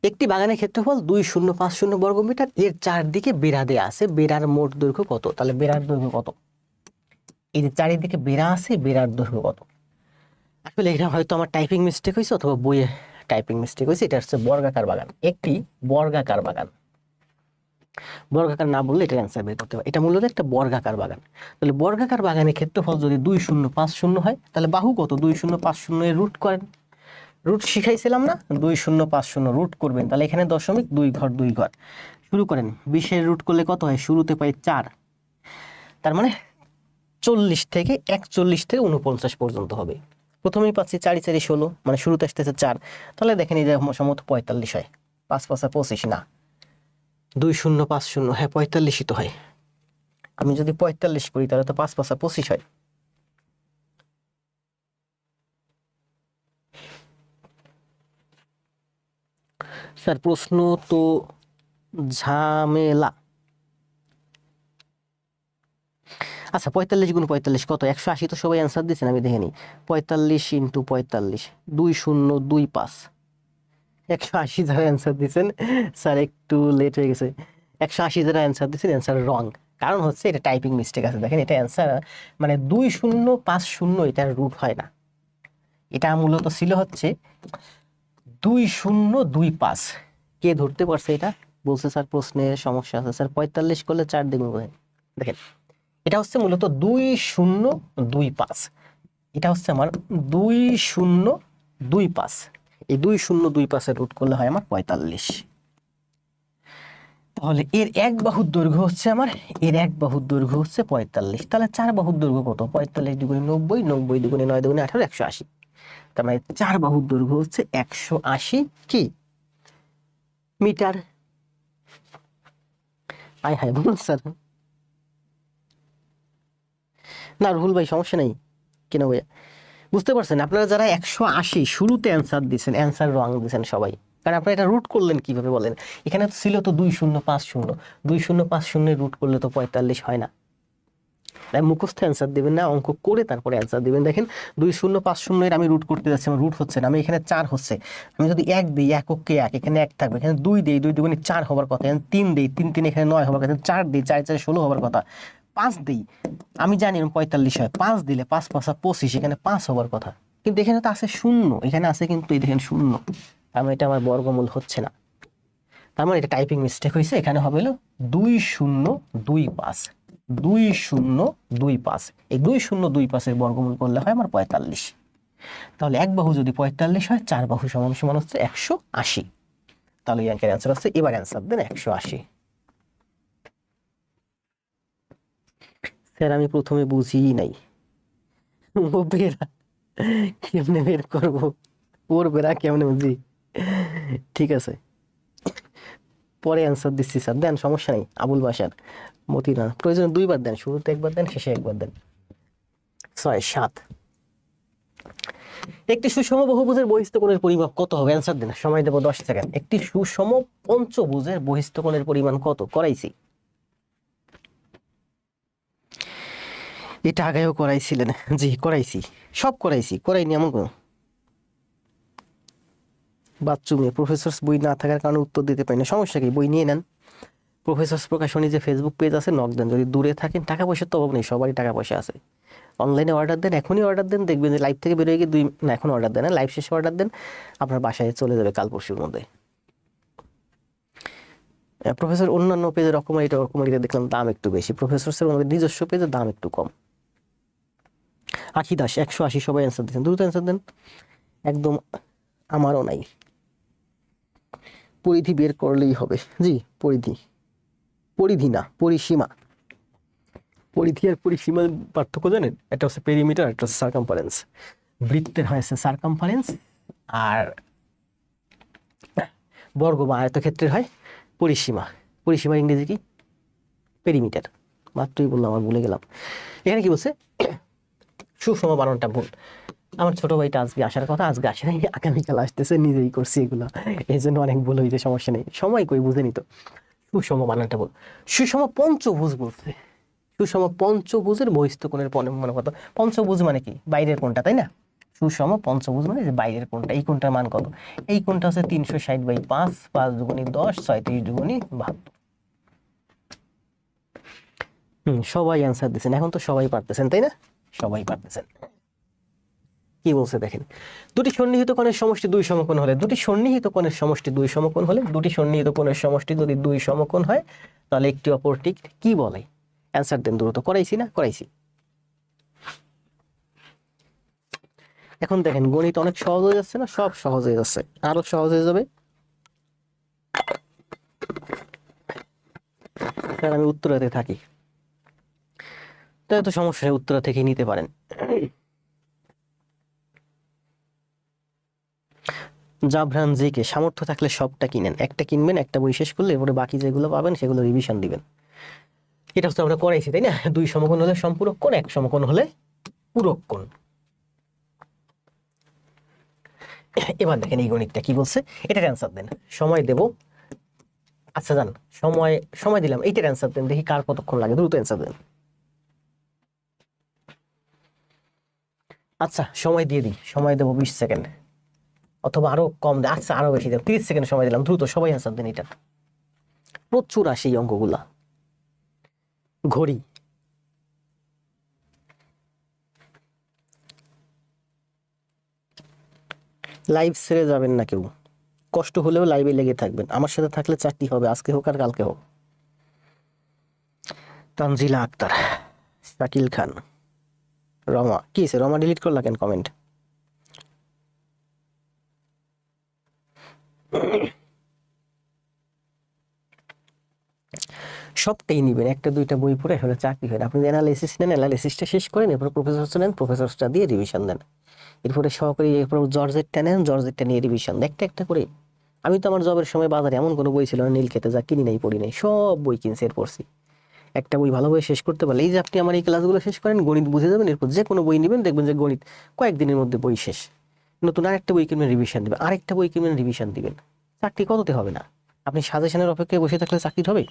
একটি বাগানের ক্ষেত্রফল 2050 বর্গ মিটার, এর চারদিকে বেড়া দেওয়া আছে, বেড়ার মোট দৈর্ঘ্য কত? তাহলে বেড়ার দৈর্ঘ্য কত? এই যে চারিদিকে বেড়া আছে, বেড়ার দৈর্ঘ্য কত? আসলে এটা হয়তো আমার টাইপিং মিস্টেক হয়েছে, অথবা বইয়ে টাইপিং মিস্টেক হয়েছে। এটা হচ্ছে বর্গাকার বাগান, একটি বর্গাকার বাগান। বর্গাকার না বললে এটা অ্যান্সার বের করতে হবে। এটা মূলত একটা বর্গাকার বাগান। তাহলে বর্গাকার বাগানের ক্ষেত্রফল যদি 2050 হয় তাহলে বাহু কত? 2050 এর রুট করেন, রুট শিখাইছিলাম না? 2050 রুট করবেন, তাহলে এখানে দশমিক 2 ঘর 2 ঘর শুরু করেন। 20 রুট করলে কত হয়? শুরুতে পাই 4, তার মানে 40 থেকে 41 থেকে 49 পর্যন্ত হবে। প্রথমেই পাচ্ছি 4 4 16, মানে শুরুতে আসতেছে 4, তাহলে দেখেন এই যে সম্ভবত 45 হয়। 5 5 25 না, 2050, হ্যাঁ 45ই তো হয়। আমি যদি 45 করি তাহলে তো 5 5 25 হয়। স্যার প্রশ্ন তো ঝামেলা। আচ্ছা 45 × 45 কত? 180 তো সবাই অ্যান্সার দিচ্ছেন, আমি দেখে নিই। 45 × 45 2025। 180 যারা অ্যান্সার দিচ্ছেন স্যার একটু লেট হয়ে গেছে। 180 যারা অ্যান্সার দিচ্ছেন অ্যান্সার রং। কারণ হচ্ছে এটা টাইপিং মিস্টেক আছে, দেখেন এটা অ্যান্সার মানে 2050 এটার রুট হয় না, এটা মূলত ছিল হচ্ছে 2025। কে ধরতে পারছে এটা? বলছে স্যার প্রশ্নের সমস্যা আছে স্যার, 45 করলে 4 দ্বিগুণ হয়। দেখেন এটা হচ্ছে মূলত 2025, এটা হচ্ছে আমার 2025। এই 2025 রুট করলে হয় আমার 45। তাহলে এর এক বাহুর দৈর্ঘ্য হচ্ছে আমার, এর এক বাহুর দৈর্ঘ্য হচ্ছে 45। তাহলে 4 বাহুর দৈর্ঘ্য কত? 45 দুগুণে 90, 90 দুগুণে 9 দুগুণে 18, 180। তার মানে 4 বাহুর দৈর্ঘ্য হচ্ছে 180 কি মিটার। আয় হায় বলুন স্যার। না রুহুল ভাই সমস্যা নেই, কেন ভাইয়া? বুঝতে পারছেন আপনারা যারা 180 শুরুতে অ্যান্সার দিচ্ছেন, অ্যান্সার রং দিচ্ছেন সবাই। কারণ আপনারা এটা রুট করলেন কিভাবে বলেন? এখানে তো ছিল তো 2050, 2050 রুট করলে তো 45 হয় না। তাই মুখস্থ অ্যান্সার দেবেন না, অঙ্ক করে তারপরে অ্যান্সার দেবেন। দেখেন 2050 আমি রুট করতে যাচ্ছি, আমার রুট হচ্ছে না, আমি এখানে 4 হচ্ছে। আমি যদি 1 দিই, এককে 1, এখানে 1 থাকবে। এখানে 2 দিই, 2 দুগুণে 4 হবার কথা। এখানে 3 দিই, 3 3 এখানে 9 হবার কথা। 4 দিই, 4 4 16 হবার কথা। 5 দিই, আমি জানি 45 হয়। 5 দিলে 5 5 25, এখানে 5 হবার কথা। কিন্তু এখানে তো আছে 0, এখানে আছে কিন্তু এই দেখেন 0। তার মানে এটা আমার বর্গমূল হচ্ছে না। তার মানে এটা টাইপিং মিস্টেক হয়েছে। এখানে হবে হলো 2025, 2025। এই 2025 এর বর্গমূল করলে হয় আমার 45। তাহলে এক বাহু যদি 45 হয়, 4 বাহু সমান সমান হচ্ছে 180। তাহলে এই অঙ্কের অ্যান্সার হচ্ছে, এবার অ্যান্সার দেন 180। স্যার আমি প্রথমে বুঝিই নাই। ও বেরা কেমনে বের করবো? ওর বেরা কেমনে বুঝি? ঠিক আছে পরে অ্যান্সার দিচ্ছি স্যার, দেন সমস্যা নেই। আবুল বাসার মতিনা, প্রয়োজনে 2 বার দেন, শুরুতে 1 বার দেন, শেষে 1 বার দেন। 6 7। একটি সুষম বহুভুজের বহিস্থ কোণের পরিমাপ কত হবে? অ্যান্সার দেন, সময় দেব 10 সেকেন্ড। একটি সুষম পঞ্চভুজের বহিস্থ কোণের পরিমাণ কত? করাইছি, এটা আগেও করাইছিলেন। জি করাইছি, সব করাইছি, করাইনি এমন কোনো বাচ্চুমে। প্রফেসর বই না থাকার কারণে উত্তর দিতে পারি না, সমস্যা কি? বই নিয়ে নেন। প্রফেসর প্রকাশনী যে ফেসবুক পেজ আছে, নক দেন। যদি দূরে থাকেন, টাকা পয়সার তো অভাব নেই, সবারই টাকা পয়সা আছে। অনলাইনে অর্ডার দেন, এখনই অর্ডার দেন, দেখবেন যে লাইভ থেকে বেরোয় গিয়ে না এখন অর্ডার দেন, লাইভ শেষে অর্ডার দেন, আপনার বাসায় চলে যাবে কাল পরশুর মধ্যে। প্রফেসর অন্যান্য পেজের রকমারিটা দেখলাম দাম একটু বেশি, প্রফেসর আমাদের নিজস্ব পেজের দাম একটু কম। আখি দাস 180 সবাই অ্যান্সার দিচ্ছেন, দ্রুত অ্যান্সার দেন। একদম আমারও নাই। পরিধি বের করলেই হবে। জি পরিধি, পরিধি না পরিসীমা। পরিধি আর পরিসীমার পার্থক্য জানেন? একটা হচ্ছে পেরিমিটার, একটা হচ্ছে সার্কামফারেন্স। বৃত্তের হয়েছে সার্কামফারেন্স, আর বর্গ বা আয়তক্ষেত্রের হয় পরিসীমা। পরিসীমার ইংরেজি কি? পেরিমিটার। মাত্রই বললাম, আমার ভুলে গেলাম। এখানে কি বলছে? সুষম বানানটা ভুল। আমার ছোট ভাইটা আজকে আসার কথা, আজকে আসে নাই, আগামীকাল আসতেছে, নিজেই করছি এগুলো, এই জন্য অনেক ভুল হয়েছে, সমস্যা নেই, সময় কই বুঝেনি তো। সুষম বানানটা ভুল, সুষম পঞ্চভুজ বলছে। সুষম পঞ্চভুজের বহিস্থ কোণের মানে কত? পঞ্চভুজ মানে কি? বাইরের কোণটা, তাই না? সুষম পঞ্চভুজ মানে যে বাইরের কোণটা, এই কোণটার মান কত? এই কোণটা হচ্ছে 360/5, 5 দুগুণী 10, 36 দুগুণী 72। সবাই অ্যান্সার দিচ্ছেন, এখন তো সবাই পারতেছেন, তাই না? সবাই পারতেছেন। কি বলছে দেখেন, দুটি সন্নিহিত কোণের সমষ্টি 2 সমকোণ হলে, দুটি সন্নিহিত কোণের সমষ্টি 2 সমকোণ হলে, দুটি সন্নিহিত কোণের সমষ্টি যদি 2 সমকোণ হয়, তাহলে একটি অপরটি কি বলে? অ্যান্সার দেন দ্রুত। করাইছি না? করাইছি। এখন দেখেন গণিত অনেক সহজ হয়ে যাচ্ছে না? সব সহজ হয়ে যাচ্ছে, আরো সহজ হয়ে যাবে। কারণ আমি উত্তরাতে থাকি, তাই তো সমস্যা নেই, উত্তরা থেকে নিতে পারেন। জাভরান কে সামর্থ্য থাকলে সবটা কিনেন, একটা কিনবেন, একটা বই শেষ করলে এরপরে বাকি যেগুলো পাবেন সেগুলো রিভিশন দিবেন। এটা হচ্ছে আমরা করাইছি, তাই না? 2 সমকোণ হলে সম্পূরক কোণ, 1 সমকোণ হলে পূরক কোণ। এবার দেখেন এই গণিতটা কি বলছে, এটার অ্যান্সার দেন। সময় দেব, আচ্ছা যান, সময় সময় দিলাম, এইটার অ্যান্সার দেন, দেখি কার কতক্ষণ লাগে, দ্রুত অ্যান্সার দেন। আচ্ছা সময় দিয়ে দিই, সময় দেবো 20 সেকেন্ড, অথবা আরো কম দেয়, আচ্ছা আরো বেশি দেব, 30 সেকেন্ড সময় দিলাম, দ্রুত সবাই অ্যান্সার দেন। এটা প্রচুর আসে এই অঙ্কগুলা। ঘড়ি, লাইভ ছেড়ে যাবেন না কেউ, কষ্ট হলেও লাইভে লেগে থাকবেন, আমার সাথে থাকলে চাকরি হবে, আজকে হোক আর কালকে হোক। তানজিলা আক্তার, শাকিল খান, রমা, কি হয়েছে রমা ডিলিট করলা কেন কমেন্ট? সবটাই নিবেন, একটা দুইটা বই পড়ে হলে চাকরি হয় না। আপনি অ্যানালাইসিস নেন, অ্যানালাইসিসটা শেষ করেন, এরপর প্রফেসরটা নেন, প্রফেসরটা দিয়ে রিভিশন দেন, এরপরে সহকারী, এরপর জর্জেটটা নেন, জর্জেটটা নিয়ে রিভিশন দেন, একটা একটা করে। আমি তো আমার জবের সময় বাজারে এমন কোনো বই ছিল না নীল খেতে যা কিনি নাই, পড়ি নাই, সব বই কিনছি এর পড়ছি। একটা বই ভালোভাবে শেষ করতে পারলে, এই যে আপনি আমার এই ক্লাসগুলো শেষ করেন, গণিত বুঝে যাবেন, এরপর যে কোনো বই নেবেন, দেখবেন যে গণিত কয়েকদিনের মধ্যে বই শেষ। নতুন আরেকটা বই কিনবেন, রিভিশন দিবেন, আরেকটা বই কিনবেন, রিভিশন দিবেন। চাকরি কততে হবে না, আপনি সাজেশনের অপেক্ষায় বসে থাকলে চাকরি হবে।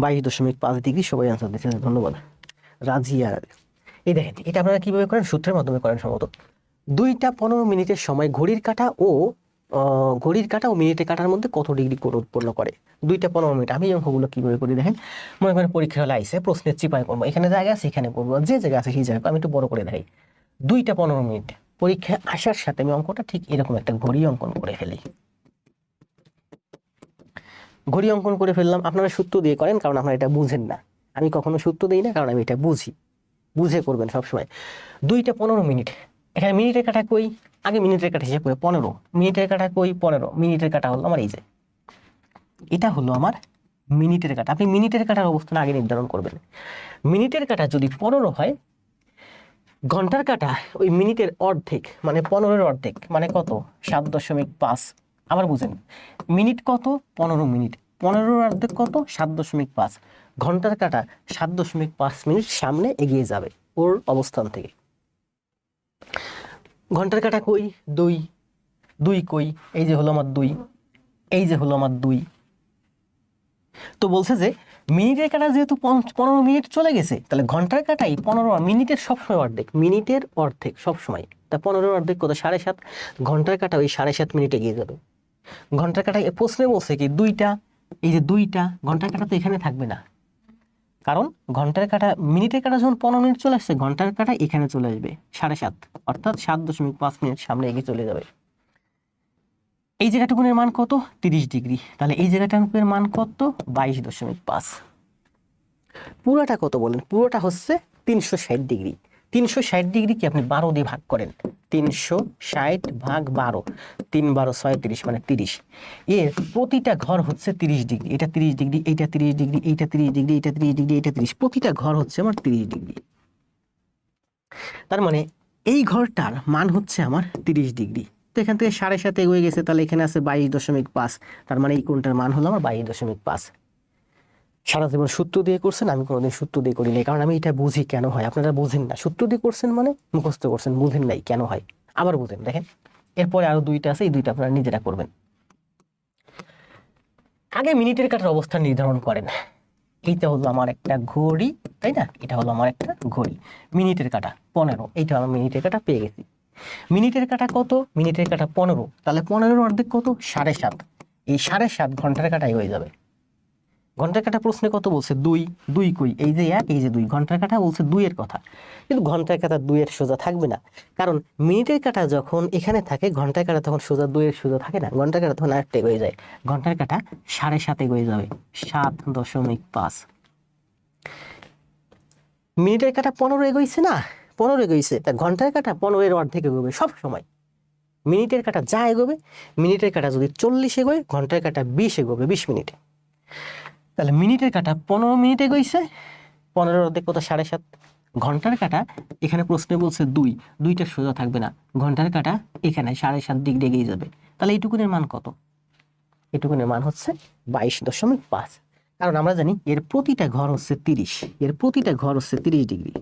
22.5 ডিগ্রি, সবাই আনসার দিচ্ছেন, ধন্যবাদ। রাজিয়া, এই দেখেন এটা আপনারা কিভাবে করেন, সূত্রের মাধ্যমে করেন সম্ভবত। 2টা 15 মিনিটের সময় ঘড়ির কাঁটা ও মিনিটের কাঁটার মধ্যে কত ডিগ্রি কোণ উৎপন্ন করে? 2টা 15 মিনিট। আমি এই অঙ্কগুলো কিভাবে করি দেখেন, মনে করেন পরীক্ষা হলে আইসে, প্রশ্নের চিপায় করবো, এখানে জায়গা আছে এখানে করবো, যে জায়গা আছে সেই জায়গা, আমি একটু বড় করে দেখাই। 2টা 15 মিনিট পরীক্ষায় আসার সাথে আমি অঙ্কটা ঠিক এরকম একটা ঘড়ি অঙ্কন করে ফেলি। ঘড়ি অঙ্কন করে ফেললাম, আপনারা সূত্র দিয়ে করেন, কারণ আপনারা এটা বুঝেন না। আমি কখনো সূত্র দিই না, কারণ আমি এটা বুঝি, বুঝে করবেন সবসময়। 2টা 15 মিনিট, এখানে মিনিটের কাটা কই, আগে মিনিটের কাটা হিসেবে 15, মিনিটের কাটা কই 15, মিনিটের কাটা হলো আমার এই যে, এটা হলো আমার মিনিটের কাটা। আপনি মিনিটের কাটার অবস্থান আগে নির্ধারণ করবেন। মিনিটের কাটা যদি 15 হয়, ঘন্টার কাটা ওই মিনিটের অর্ধেক, মানে 15-এর অর্ধেক, মানে কত, 7.5। আবার বুঝেন, মিনিট কত, 15 মিনিট, 15-এর অর্ধেক কত, 7.5। ঘন্টার কাটা 7.5 মিনিট সামনে এগিয়ে যাবে ওর অবস্থান থেকে। ঘন্টার কাটা কই, 2, 2 কই, এই যে হলো আমার 2, এই যে হলো আমার 2। তো বলছে যে মিনিটের কাটা যেহেতু 15 মিনিট চলে গেছে, তাহলে ঘন্টার কাটাই 15 মিনিটের সবসময় অর্ধেক, মিনিটের অর্ধেক সবসময়, তা 15-এর অর্ধেক কত, 7.5। ঘন্টার কাটা ওই 7.5 মিনিটে এগিয়ে যাবে। ঘন্টার কাটা প্রশ্নে বলছে কি 2টা, এই যে 2টা, ঘন্টার কাটা তো এখানে থাকবে না, কারণ ঘন্টার কাটা, মিনিটের কাটা যখন 15 মিনিট চলে আসছে, ঘন্টার কাটা এখানে চলে আসবে 7.5, অর্থাৎ 7.5 মিনিট সামনে এগিয়ে চলে যাবে। এই জায়গাটুকুনের মান কত, 30 ডিগ্রি, তাহলে এই জায়গাটুকুনের মান কত, 22.5। পুরোটা কত বলেন, পুরোটা হচ্ছে 360 ডিগ্রি। 360 ডিগ্রি কি আপনি 12 দিয়ে ভাগ করেন, 360 ভাগ 12, 3×12 = 36, মানে 30। এর প্রতিটা ঘর হচ্ছে 30 ডিগ্রি, এটা 30 ডিগ্রি, এইটা 30 ডিগ্রি, এইটা 30 ডিগ্রি, এইটা 30 ডিগ্রি, এইটা 30, প্রতিটা ঘর হচ্ছে আমার 30 ডিগ্রি। তার মানে এই ঘরটার মান হচ্ছে আমার 30 ডিগ্রি। তো এখান থেকে 7.5 এগিয়ে গেছে, তাহলে এখানে আছে 22.5, তার মানে এই কোণটার মান হলো আমার 22.5। সারা জীবন সূত্র দিয়ে করছেন, আমি কোনোদিন সূত্র দিয়ে করিনি, কারণ আমি এটা বুঝি কেন হয়, আপনারা বুঝেন না। সূত্র দিয়ে করছেন মানে মুখস্থ করছেন, বুঝেন নাই কেন হয়, আবার বুঝেন। দেখেন এরপরে আরো 2টা আছে, এই 2টা আপনারা নিজেরা করবেন। আগে মিনিটের কাটার অবস্থান নির্ধারণ করেন। এইটা হলো আমার একটা ঘড়ি, তাই না, এটা হলো আমার একটা ঘড়ি। মিনিটের কাটা 15, এইটা আমার মিনিটের কাটা পেয়ে গেছি। মিনিটের কাটা কত, মিনিটের কাটা 15, তাহলে 15-এর অর্ধেক কত, 7.5। এই 7.5 ঘন্টার কাটাই হয়ে যাবে। ঘন্টার কাটা প্রশ্নে কত বলছে, 2, 2 কই, এই যে 1, এই যে 2, ঘন্টার কাটা বলছে 2 এর কথা, কিন্তু ঘন্টার কাটা 2 এর সোজা থাকবে না, কারণ মিনিটের কাটা যখন এখানে থাকে, ঘন্টার কাটা তখন সোজা 2 এর সোজা থাকে না, ঘন্টার কাটা তখন আরেকটা হয়ে যায়, ঘন্টার কাটা 7.5 হয়ে যাবে, 7.5। মিনিটের কাটা 15 এগোইছে না, 15 এগোইছে, তা ঘন্টার কাটা 15-এর অর্ধেক এগোবে সব সময়। মিনিটের কাটা যা এগোবে, মিনিটের কাটা যদি 40 এগোয়, ঘন্টার কাটা 20 এগোবে 20 মিনিটে। তাহলে মিনিটের কাটা 15 মিনিটে গইছে, 15-এর অর্ধেক কত, 7.5। ঘন্টার কাটা এখানে প্রশ্নে বলছে 2, 2টা সোজা থাকবে না, ঘন্টার কাটা এখানে 7.5 ডিগ্রি এগিয়ে যাবে, তাহলে এইটুকুনের মান কত, এইটুকুনের মান হচ্ছে 22.5। কারণ আমরা জানি এর প্রতিটা ঘর হচ্ছে 30, এর প্রতিটা ঘর হচ্ছে 30 ডিগ্রি,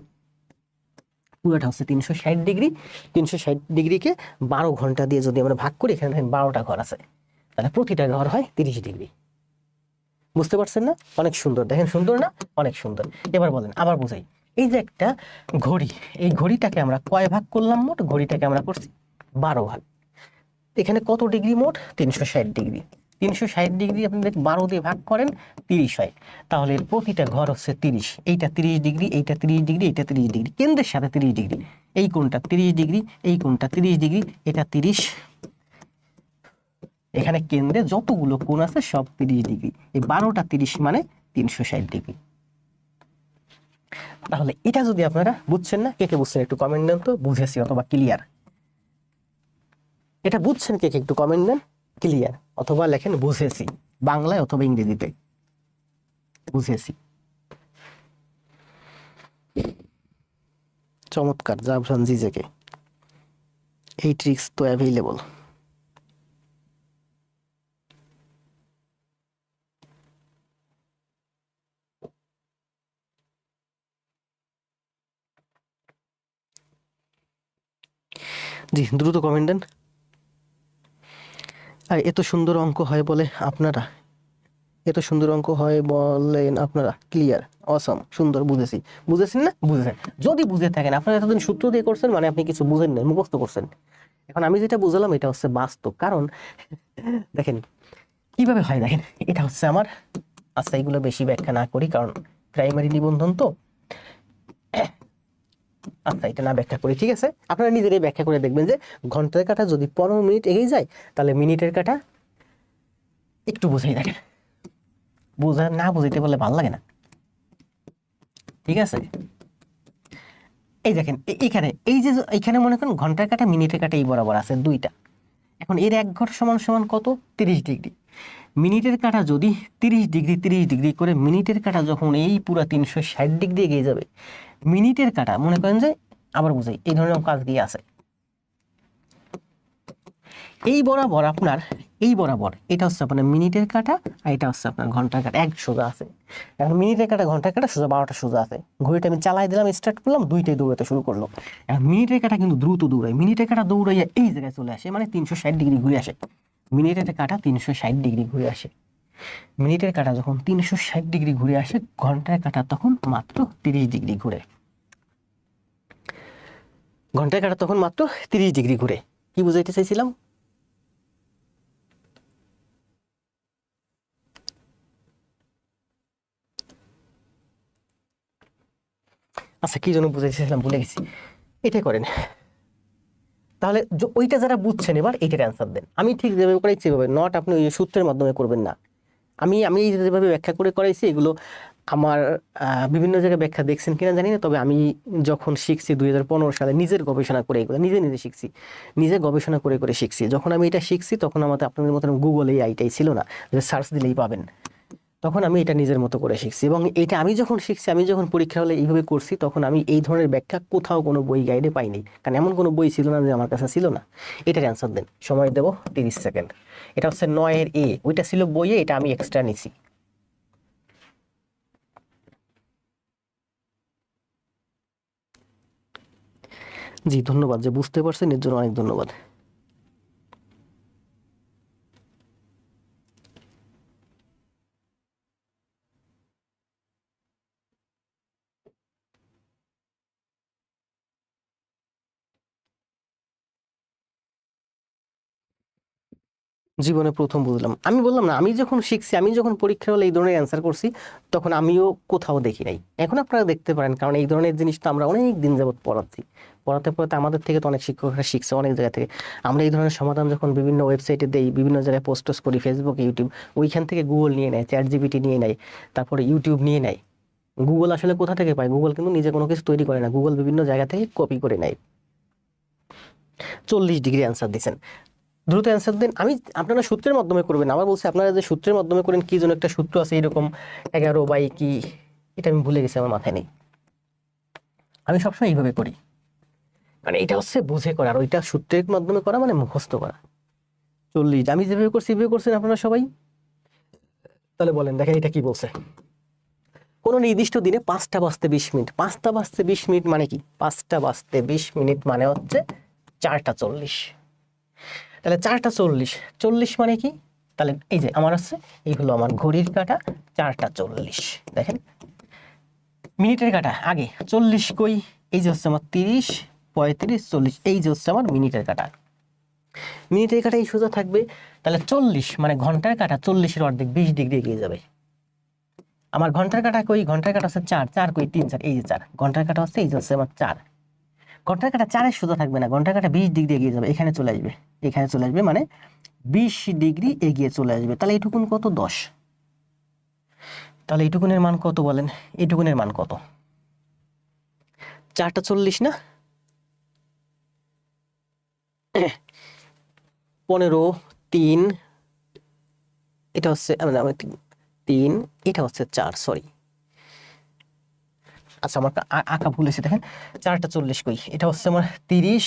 পুরোটা হচ্ছে 360 ডিগ্রি। 360 ডিগ্রিকে 12 ঘন্টা দিয়ে যদি আমরা ভাগ করি, এখানে দেখেন 12টা ঘর আছে, তাহলে প্রতিটা ঘর হয় 30 ডিগ্রি। বুঝতে পারছেন না? অনেক সুন্দর, দেখেন সুন্দর না? অনেক সুন্দর। এবার বলেন, আবার বোঝাই। এই যে একটা ঘড়ি, এই ঘড়িটাকে আমরা কয় ভাগ করলাম? মোট ঘড়িটাকে আমরা করছি 12 ভাগ। এখানে কত ডিগ্রি মোট? 360 ডিগ্রি। 360 ডিগ্রি আপনি 12 দিয়ে ভাগ করেন, 30 হয়। তাহলে এর প্রতিটা ঘর হচ্ছে 30। এইটা 30 ডিগ্রি, এইটা 30 ডিগ্রি, এইটা 30 ডিগ্রি, কেন্দ্রের সাথে 30 ডিগ্রি। এই কোণটা 30 ডিগ্রি, এই কোণটা 30 ডিগ্রি, এটা 30। এখানে কেন্দ্রে যতগুলো কোণ আছে সব 30 ডিগ্রি। এই 12টা 30 মানে 360 ডিগ্রি। তাহলে এটা যদি আপনারা বুঝছেন না, কে কে বুঝছেন একটু কমেন্ট দেন তো, বুঝেছি অথবা ক্লিয়ার। এটা বুঝছেন কে কে একটু কমেন্ট দেন, ক্লিয়ার অথবা লেখেন বুঝেছি, বাংলায় অথবা ইংরেজিতে বুঝেছি। চমৎকার, জাফরান জিজেকে, এই ট্রিক্স তো অ্যাভেলেবল। জি দ্রুত কমেন্ট দেন। আর এত সুন্দর অঙ্ক হয় বলে আপনারা, এত সুন্দর অঙ্ক হয় বলেন আপনারা, ক্লিয়ার, অসম, সুন্দর, বুঝেছি। বুঝেছেন না? বুঝেছেন। যদি বুঝে থাকেন, আপনারা এতদিন সূত্র দিয়ে করছেন মানে আপনি কিছু বুঝেন না, মুখস্থ করছেন। এখন আমি যেটা বুঝলাম এটা হচ্ছে বাস্তব। কারণ দেখেন কিভাবে হয়, দেখেন এটা হচ্ছে আমার, আচ্ছা এগুলো বেশি ব্যাখ্যা না করি কারণ প্রাইমারি নিবন্ধন তো, আচ্ছা এটা না ব্যাখ্যা করি, ঠিক আছে? আপনারা নিজেরাই ব্যাখ্যা করে দেখবেন যে ঘন্টার কাঁটা যদি 15 মিনিট এগিয়ে যায়, তাহলে মিনিটের কাঁটা একটু বুঝেই দেখেন, বোঝা না বুঝাইতে বললে ভালো লাগে না, ঠিক আছে? এই দেখেন এখানে, এই যে এখানে মনে করেন ঘন্টার কাঁটা মিনিটের কাঁটা এই বরাবর আছে দুইটা। এখন এর এক ঘর সমান সমান কত? 30 ডিগ্রি। মিনিটের কাঁটা যদি 30 ডিগ্রি 30 ডিগ্রি করে, মিনিটের কাঁটা যখন এই পুরো 360 ডিগ্রি এগিয়ে যাবে, মিনিটের কাঁটা মনে করেন যে, আবার বুঝাই, এই ধরনের কাজ দিয়ে আছে এই বরাবর আপনার, এই বরাবর এটা হচ্ছে আপনার মিনিটের কাঁটা, আর এটা হচ্ছে আপনার ঘন্টার কাঁটা, এক সোজা আছে। এখন মিনিটের কাঁটা ঘন্টার কাঁটা সোজা 12টা সোজা আছে। ঘড়িটা আমি চালাই দিলাম, স্টার্ট করলাম, দুইটাই দৌড়াতে শুরু করলো। এখন মিনিটের কাঁটা কিন্তু দ্রুত দৌড়ায়, মিনিটের কাঁটা দৌড়াইয়া এই জায়গায় চলে আসে, মানে 360 ডিগ্রি ঘুরে আসে। মিনিটের কাঁটা 360 ডিগ্রি ঘুরে আসে। মিনিটের কাঁটা যখন 360 ডিগ্রি ঘুরে আসে, ঘন্টার কাঁটা তখন মাত্র 30 ডিগ্রি ঘুরে। ঘন্টার কাঁটা তখন মাত্র 30 ডিগ্রি ঘুরে। কি বুঝাইতে চাইছিলাম? আচ্ছা কি জন্য বুঝাইছিলাম ভুলে গেছি, এটাই করেন। তাহলে ওইটা যারা বুঝছেন এবার এইটার অ্যান্সার দেন। আমি ঠিক যেভাবে করাইছি সেভাবে, নট আপনি ওই সূত্রের মাধ্যমে করবেন না। আমি যেভাবে ব্যাখ্যা করে করাইছি এগুলো আমার বিভিন্ন জায়গায় ব্যাখ্যা দেখছেন কিনা জানি না, তবে আমি যখন শিখছি 2015 সালে নিজের গবেষণা করে, এগুলো নিজে নিজে শিখছি, নিজে গবেষণা করে করে শিখছি। যখন আমি এটা শিখছি তখন আমাদের আপনাদের মতন গুগলে আইটাই ছিল না যে সার্চ দিলেই পাবেন, তখন আমি এটা নিজের মতো করে শিখছি। এবং এটা আমি যখন শিখছি, আমি যখন পরীক্ষা হলে এইভাবে করছি, তখন আমি এই ধরনের ব্যাখ্যা কোথাও কোনো বই গাইডে পাইনি, কারণ এমন কোনো বই ছিল না যে আমার কাছে ছিল না। এটার অ্যান্সার দেন, সময় দেবো 30 সেকেন্ড। এটা হচ্ছে 9-এর এ, ওইটা ছিল বইয়ে, এটা আমি এক্সট্রা নিছি। জি ধন্যবাদ, যে বুঝতে পারছেন এর জন্য অনেক ধন্যবাদ। জীবনে প্রথম বুঝলাম, আমি বললাম না, আমি যখন শিখছি, আমি যখন পরীক্ষা হলে এই ধরনের অ্যান্সার করছি, তখন আমিও কোথাও দেখি নাই। এখন আপনারা দেখতে পারেন, কারণ এই ধরনের জিনিস তো আমরা অনেক দিন যাবত পড়াচ্ছি, পড়াতে পড়াতে আমাদের থেকে তো অনেক শিক্ষকরা শিখছে অনেক জায়গা থেকে। আমরা এই ধরনের সমাধান যখন বিভিন্ন ওয়েবসাইটে দেই, বিভিন্ন জায়গায় পোস্ট করি, ফেসবুক, ইউটিউব, ওইখান থেকে গুগল নিয়ে নেয়, চ্যাট জিপিটি নিয়ে নেয়, তারপরে ইউটিউব নিয়ে নেয়। গুগল আসলে কোথা থেকে পায়? গুগল কিন্তু নিজে কোনো কিছু তৈরি করে না, গুগল বিভিন্ন জায়গা থেকে কপি করে নেয়। 40 ডিগ্রি অ্যান্সার দিচ্ছেন, দ্রুত অ্যান্সার দেন। আমি, আপনারা সূত্রের মাধ্যমে করবেন, আবার বলছি আপনারা যে সূত্রের মাধ্যমে করেন, কি যেন একটা সূত্র আছে এরকম 11 বাই কি, এটা আমি ভুলে গেছি, আমার মাথায় নেই। আমি সবসময় এইভাবে করি, মানে এটা হচ্ছে বুঝে করা, আর ওইটা সূত্রের মাধ্যমে করা মানে মুখস্থ করা। 40, আমি যেভাবে করছি এভাবে করছেন আপনারা সবাই? তাহলে বলেন, দেখেন এটা কি বলছে, কোনো নির্দিষ্ট দিনে 5টা বাজতে 20 মিনিট। 5টা বাজতে 20 মিনিট মানে কি? 5টা বাজতে 20 মিনিট মানে হচ্ছে 4টা 40। তাহলে 4টা 40, 40 মানে কি? তাহলে এই যে আমার হচ্ছে, এই হলো আমার ঘড়ির কাঁটা 4টা 40। দেখেন মিনিটের কাঁটা আগে 40 কই, এই যে হচ্ছে আমার 30, 35, 40, এই যে হচ্ছে আমার মিনিটের কাঁটা। মিনিটের কাঁটা এই সোজা থাকবে। তাহলে 40 মানে ঘন্টার কাঁটা 40-এর অর্ধেক 20 ডিগ্রি এগিয়ে যাবে। আমার ঘন্টার কাঁটা কই? ঘন্টার কাঁটা হচ্ছে 4, 4 কই 3, 4, এই যে 4। ঘন্টার কাঁটা হচ্ছে, এই যে হচ্ছে আমার 4। ঘন্টার কাঁটা 4-এর সোজা থাকবে না, ঘন্টার কাঁটা 20 ডিগ্রি এগিয়ে যাবে, এখানে চলে আসবে, এখানে চলে আসবে, মানে 20 ডিগ্রি এগিয়ে চলে আসবে। তাহলে এইটুকুন কত? 10। তাহলে এইটুকুনের মান কত বলেন? এইটুকুনের মান কত? 4টা 40 না? 15, 3, এটা হচ্ছে 3, এটা হচ্ছে 4, সরি আচ্ছা আমার আঁকা ভুল হয়েছে। দেখেন 4টা 40 কই, এটা হচ্ছে আমার 30,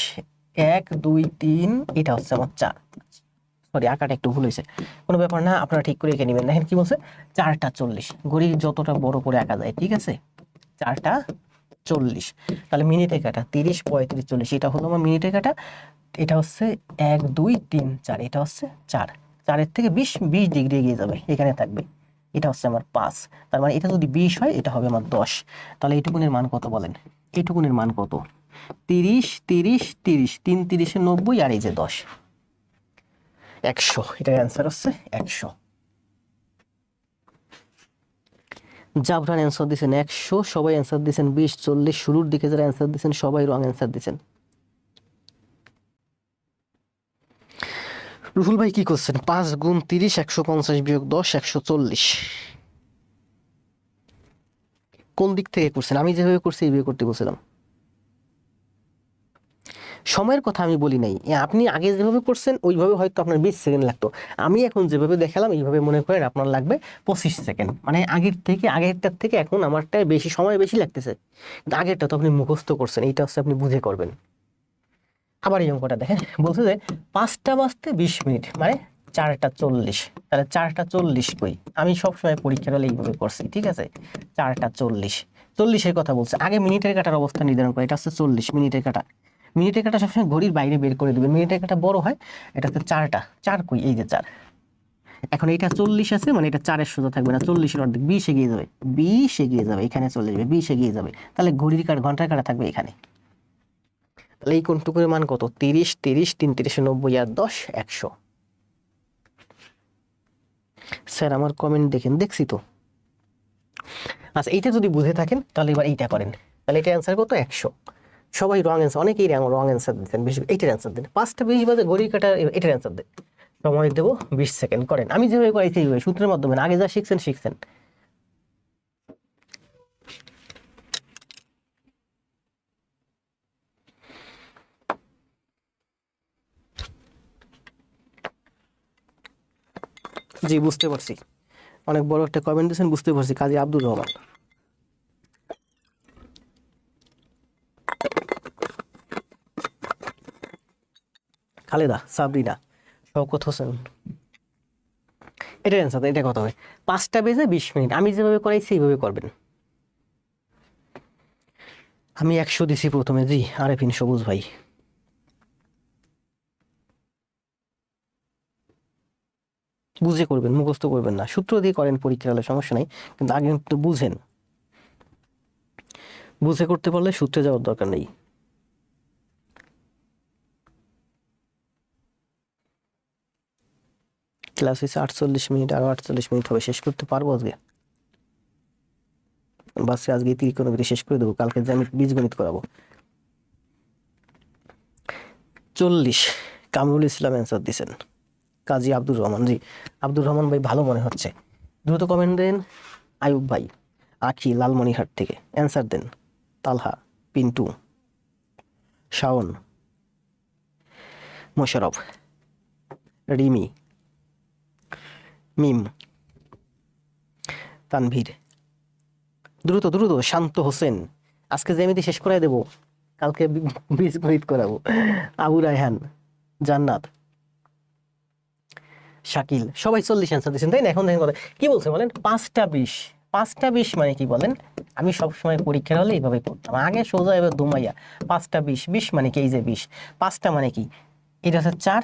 1, 2, 3, এটা হচ্ছে আমার 4। সরি আঁকাটা একটু ভুল হয়েছে, কোনো ব্যাপার না, আপনারা ঠিক করে এঁকে নেবেন। দেখেন কি বলছে? 4টা 40, ঘড়ি যতটা বড় করে আঁকা যায়, ঠিক আছে? 4টা 40, তাহলে মিনিটের কাঁটা 30, 35, 40, এটা হলো আমার মিনিটের কাঁটা। এটা হচ্ছে 1, 2, 3, 4, এটা হচ্ছে 4। 4-এর থেকে 20 ডিগ্রি এগিয়ে যাবে, এখানে থাকবে। এটা হচ্ছে আমার 5, তার মানে এটা যদি 20 হয়, এটা হবে আমার 10। তাহলে এইটুকুনের মান কত বলেন? এইটুকুনের মান কত? 30, 30, 30, 3 30 90, আর এই যে 10, 100। এটার অ্যান্সার হচ্ছে 100। জাবরান অ্যান্সার দিয়েছেন 100, সবাই অ্যান্সার দিয়েছেন 20, 40। শুরুর দিকে যারা অ্যান্সার দিয়েছেন সবাই রং অ্যান্সার দিয়েছেন। রুহুল ভাই কি করছেন? 5 গুণ 30, 150 বিয়োগ 10, 140। কোন দিক থেকে করছেন? আমি যেভাবে করছি এইভাবে করতে বলছিলাম। সময়ের কথা আমি বলি নাই, আপনি আগে যেভাবে করছেন ওইভাবে হয়তো আপনার 20 সেকেন্ড লাগতো। আমি এখন যেভাবে দেখালাম এইভাবে মনে করেন আপনার লাগবে 25 সেকেন্ড। মানে আগেরটার থেকে এখন আমারটায় বেশি সময় বেশি লাগতেছে, কিন্তু আগেরটা তো আপনি মুখস্থ করছেন, এইটা হচ্ছে আপনি বুঝে করবেন। আবার এই অঙ্কটা দেখেন, বলছে যে 5টা বাজতে 20 মিনিট মানে 4টা 40। তাহলে 4টা 40 কই? আমি সবসময় পরীক্ষার হলে এইভাবে করছি, ঠিক আছে? 4টা 40, 40-এর কথা বলছে। আগে মিনিটের কাটার অবস্থা নির্ধারণ করে, এটা হচ্ছে 40 মিনিটের কাটা। মিনিটের কাটা সবসময় ঘড়ির বাইরে বের করে দেবেন, মিনিটের কাটা বড় হয়। এটা হচ্ছে 4টা 4 কই? এই যে 4। এখন এটা 40 আছে, মানে এটা 4-এর সোজা থাকবে না, 40-এর অর্ধেক 20 এগিয়ে যাবে, 20 এগিয়ে যাবে, এখানে চলে যাবে, 20 এগিয়ে যাবে। তাহলে ঘন্টার কাটা থাকবে এখানে। তাহলে এই কোণটুকুর মান কত? 30, 30, 3 30 90, আর 10, 100। স্যার আমার কমেন্ট দেখেন, দেখছি তো। আচ্ছা এইটা যদি বুঝে থাকেন তাহলে এবার এইটা করেন। তাহলে এটা অ্যান্সার কত? 100। সবাই রং অ্যান্সার, অনেকেই রং অ্যান্সার দিচ্ছেন। বেশি এইটার অ্যান্সার দেন। 5টা 20 বাজে ঘড়ির কাটা, এটার অ্যান্সার দেন। সময় দেবো 20 সেকেন্ড। করেন, আমি যেভাবে করাইছি এইভাবে সূত্রের মাধ্যমে, আগে যা শিখছেন। জি বুঝতে পারছি, অনেক বড় একটা কমেন্ট দিয়েছেন, বুঝতে পারছি। কাজী আব্দুর রহমান, খালেদা, সাবরিনা, শওকত হোসেন, এটার অ্যান্সার এটা কত হবে? 5টা বেজে 20 মিনিট। আমি যেভাবে করাইছি এইভাবে করবেন। আমি 100 দিছি প্রথমে। জি আরেফিন সবুজ ভাই, বুঝে করবেন, মুখস্থ করবেন না। সূত্র দিয়ে করেন পরীক্ষা হলে সমস্যা নাই, কিন্তু আগে কিন্তু বুঝেন। বুঝে করতে পারলে সূত্রে যাওয়ার দরকার নেই। ক্লাস হয়েছে 48 মিনিট, আরো 48 মিনিট হবে, শেষ করতে পারবো আজকে? বাসে আজকে ত্রিকোণমিতি শেষ করে দেবো, কালকে যে আমি বীজগণিত করাবো। 40 কামরুল ইসলাম অ্যান্সার দিছেন। কাজী আব্দুর রহমান, জি আব্দুর রহমান ভাই ভালো মনে হচ্ছে, দ্রুত কমেন্ট দেন। আয়ুব ভাই, আখি লালমনিরহাট থেকে অ্যান্সার দেন। তালহা, পিন্টু, শাওন, মোশারফ, রিমি, মিম, তানভীর, দ্রুত দ্রুত। শান্ত হোসেন, আজকে জ্যামিতি শেষ করাই দেবো, কালকে বীজগণিত করাবো। আবু রায়হান, জান্নাত, শাকিল, সবাই 40 অ্যান্সার দিচ্ছেন, তাই না? এখন দেখেন কথা কি বলছে বলেন? 5টা 20, 5টা 20 মানে কি বলেন? আমি সবসময় পরীক্ষার হলে এইভাবে করতাম, আগে সোজা এবার দুমাইয়া 5টা 20, 20 মানে কি? এই যে 20, 5টা মানে কি? এটা হচ্ছে 4,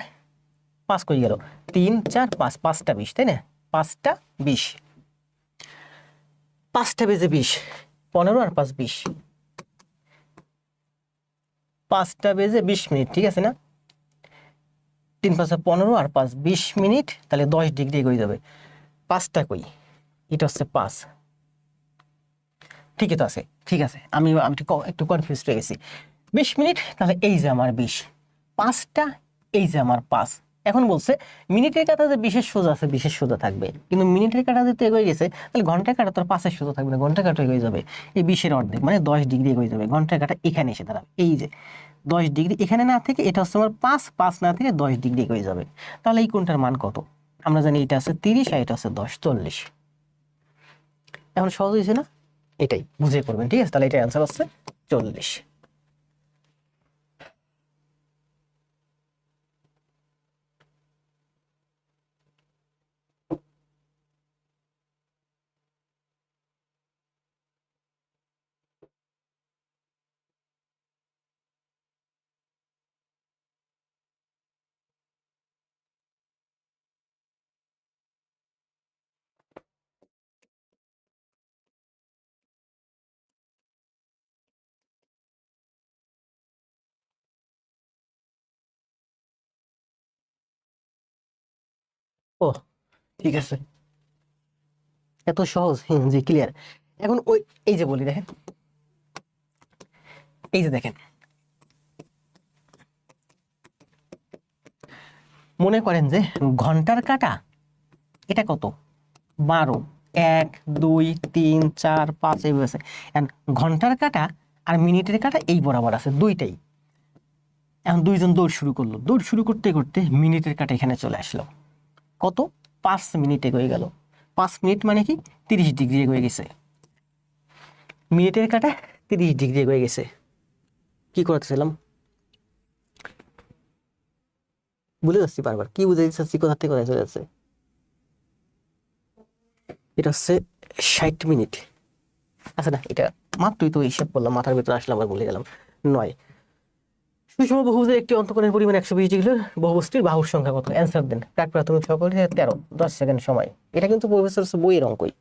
5 কই গেল? 3 4 5, 5টা 20, তাই না? 5টা 20, 5টা বেজে 20, 15 আর 5 20, 5টা বেজে 20 মিনিট, ঠিক আছে না? 3 5 15 আর 5 20 মিনিট, তাহলে 10 ডিগ্রি হয়ে যাবে। 5টা কই? এটা হচ্ছে 5, ঠিকই তো আছে, ঠিক আছে। আমি আমি একটু কনফিউজ হয়ে গেছি। 20 মিনিট, তাহলে এই যে আমার 20, 5টা, এই যে আমার 5। এখন বলছে মিনিটের কাঁটা যে 20-এর সোজা আছে, 20-এর সোজা থাকবে, কিন্তু মিনিটের কাঁটা যেতে এগিয়ে গেছে, তাহলে ঘন্টার কাঁটা তোর 5-এর সোজা থাকবে না, ঘন্টার কাঁটা এগিয়ে যাবে এই 20-এর অর্ধেক, মানে 10 ডিগ্রি এগিয়ে যাবে। ঘন্টার কাঁটা এখানে এসে দাঁড়াবে, এই যে 10 ডিগ্রি এখানে না থেকে এটা হচ্ছে আমার 5, 5 না থেকে 10 ডিগ্রি এগিয়ে যাবে। তাহলে এই কোণটার মান কত? আমরা জানি এটা আছে 30 আর এটা আছে 10, 40। এখন সহজ হয়েছে না? এটাই বুঝে করবেন, ঠিক আছে? তাহলে এটার অ্যান্সার হচ্ছে 40। ও ঠিক আছে, এত সহজ? জি ক্লিয়ার। এখন ওই এই যে বলি, দেখেন এই যে দেখেন, মনে করেন যে ঘন্টার কাঁটা এটা কত? 12, 1 2 3 4 5 এইভাবে আছে। ঘন্টার কাঁটা আর মিনিটের কাঁটা এই বরাবর আছে দুইটাই। এখন দুইজন দৌড় শুরু করলো, দৌড় শুরু করতে করতে মিনিটের কাঁটা এখানে চলে আসলো, কত? 5 মিনিটে হয়ে গেল। 5 মিনিট মানে কি? 30 ডিগ্রি হয়ে গেছে। মিনিটের কাঁটা 30 ডিগ্রি হয়ে গেছে। কি করতেছিলাম? ভুলে যাচ্ছি বারবার, কি বুঝে যাচ্ছি, কোথা থেকে কোথায় চলে যাচ্ছে। এটা হচ্ছে 60 মিনিট। আচ্ছা না, এটা মাত্রই তো হিসাব করলাম, মাথার ভিতরে আসলে আবার ভুলে গেলাম। 9। সুষম বহুভুজের একটি অন্তকোণের পরিমাণ 120 ডিগ্রি, বহুভুজটির বাহুর সংখ্যা কত? অ্যান্সার দেন। প্রাক প্রাথমিক সহকারী 13, 10 সেকেন্ড সময়। এটা কিন্তু প্রফেসর বইয়ের অঙ্কই।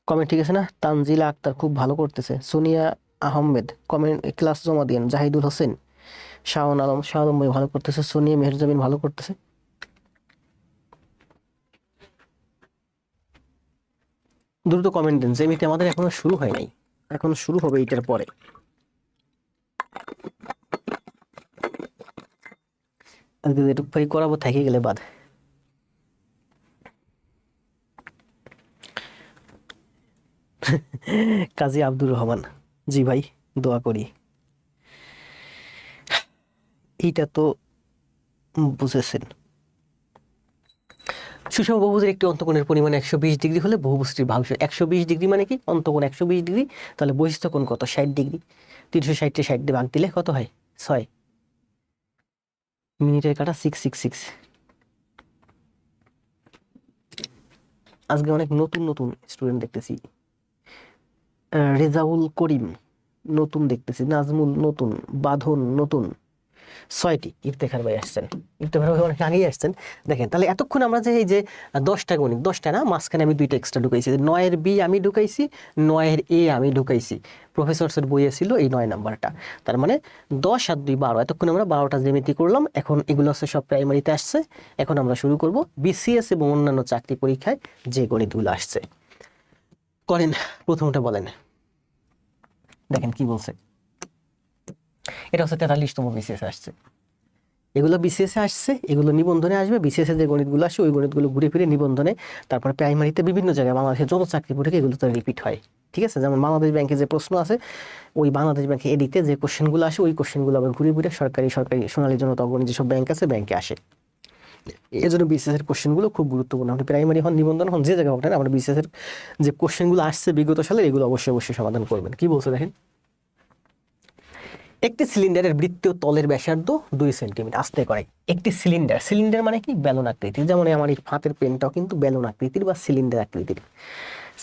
কমেন্ট ঠিক আছে না? তানজিলা আক্তার খুব ভালো করতেছে। সোনিয়া আহমেদ কমেন্ট ক্লাস জমা দিয়েন। জাহিদুল হোসেন, শাওন আলম, শাহ আলম ভাই ভালো করতেছে। সোনিয়া মেহরজাবিন ভালো করতেছে। দ্রুত কমেন্ট দেন, যে এমনিতে আমাদের এখনো শুরু হয় নাই, এখনো শুরু হবে এটার পরে। এটুক ভাই করাবো, থেকে গেলে বাদ। কাজী আব্দুর রহমান, জি ভাই দোয়া করি। এইটা তো বুঝেছেন। সুষম বহুভুজের একটি অন্তকোণের পরিমাণ 120 ডিগ্রি হলে বহুভুজটির বাহু 120 ডিগ্রি মানে কি? অন্তকোণ 120 ডিগ্রি, তাহলে বহিস্থ কোণ কত? 60 ডিগ্রি। 360 60 দিয়ে ভাগ দিলে কত হয়? 6। মিনিটের কাটা 666। আজকে অনেক নতুন নতুন স্টুডেন্ট দেখতেছি। রেজাউল করিম নতুন দেখতেছি, নাজমুল নতুন, বাঁধন নতুন। 6টি। ইফতেখার ভাই আসছেন, ইফতেখার ভাই অনেক আগেই আসছেন। দেখেন তাহলে এতক্ষণ আমরা যে এই যে 10টা গণিত, 10টা না, মাঝখানে আমি 2টা এক্সট্রা ঢুকাইছি। 9-এর বি আমি ঢুকাইছি, 9-এর এ আমি ঢুকাইছি। প্রফেসরসের বইয়ে ছিল এই 9 নাম্বারটা। তার মানে 10 আর 2 12। এতক্ষণ আমরা 12টা জ্যামিতি করলাম। এখন এগুলো হচ্ছে সব প্রাইমারিতে আসছে। এখন আমরা শুরু করব বিসিএস এবং অন্যান্য চাকরি পরীক্ষায় যে গণিতগুলো আসছে। করেন, প্রথমটা বলেন। দেখেন কি বলছে। এটা হচ্ছে 43তম বিসিএস আসছে। এগুলো বিসিএসে আসছে, এগুলো নিবন্ধনে আসবে। বিসিএসে যে গণিতগুলো আসে ওই গণিতগুলো ঘুরে ফিরে নিবন্ধনে, তারপরে প্রাইমারিতে বিভিন্ন জায়গায় বাংলাদেশের যত চাকরি পরীক্ষা এগুলো তো রিপিট হয়। ঠিক আছে? যেমন বাংলাদেশ ব্যাংকে যে প্রশ্ন আছে, ওই বাংলাদেশ ব্যাংকে এডিতে যে কোশ্চেনগুলো আসে ওই কোশ্চেনগুলো আবার ঘুরে ফিরে সরকারি সোনালী জনতা অগ্রণী যেসব ব্যাংক আছে ব্যাংকে আসে। এই জন্য বিসিএস এর কোশ্চেনগুলো খুব গুরুত্বপূর্ণ। আপনি প্রাইমারি হন, নিবন্ধন হন, যে জায়গায় হোক না, আমরা বিসিএস এর যে কোশ্চেনগুলো আসছে বিগত সালে এগুলো অবশ্যই অবশ্যই সমাধান করবেন। কি বলছে দেখেন, একটি সিলিন্ডারের বৃত্তীয় তলের ব্যাসার্ধ 2 সেন্টিমিটার। আস্তে করে, একটি সিলিন্ডার, সিলিন্ডার মানে কি বেলুন আকৃতির, যেমন আমার এই হাতের পেনটাও কিন্তু বেলুন আকৃতির বা সিলিন্ডার আকৃতির।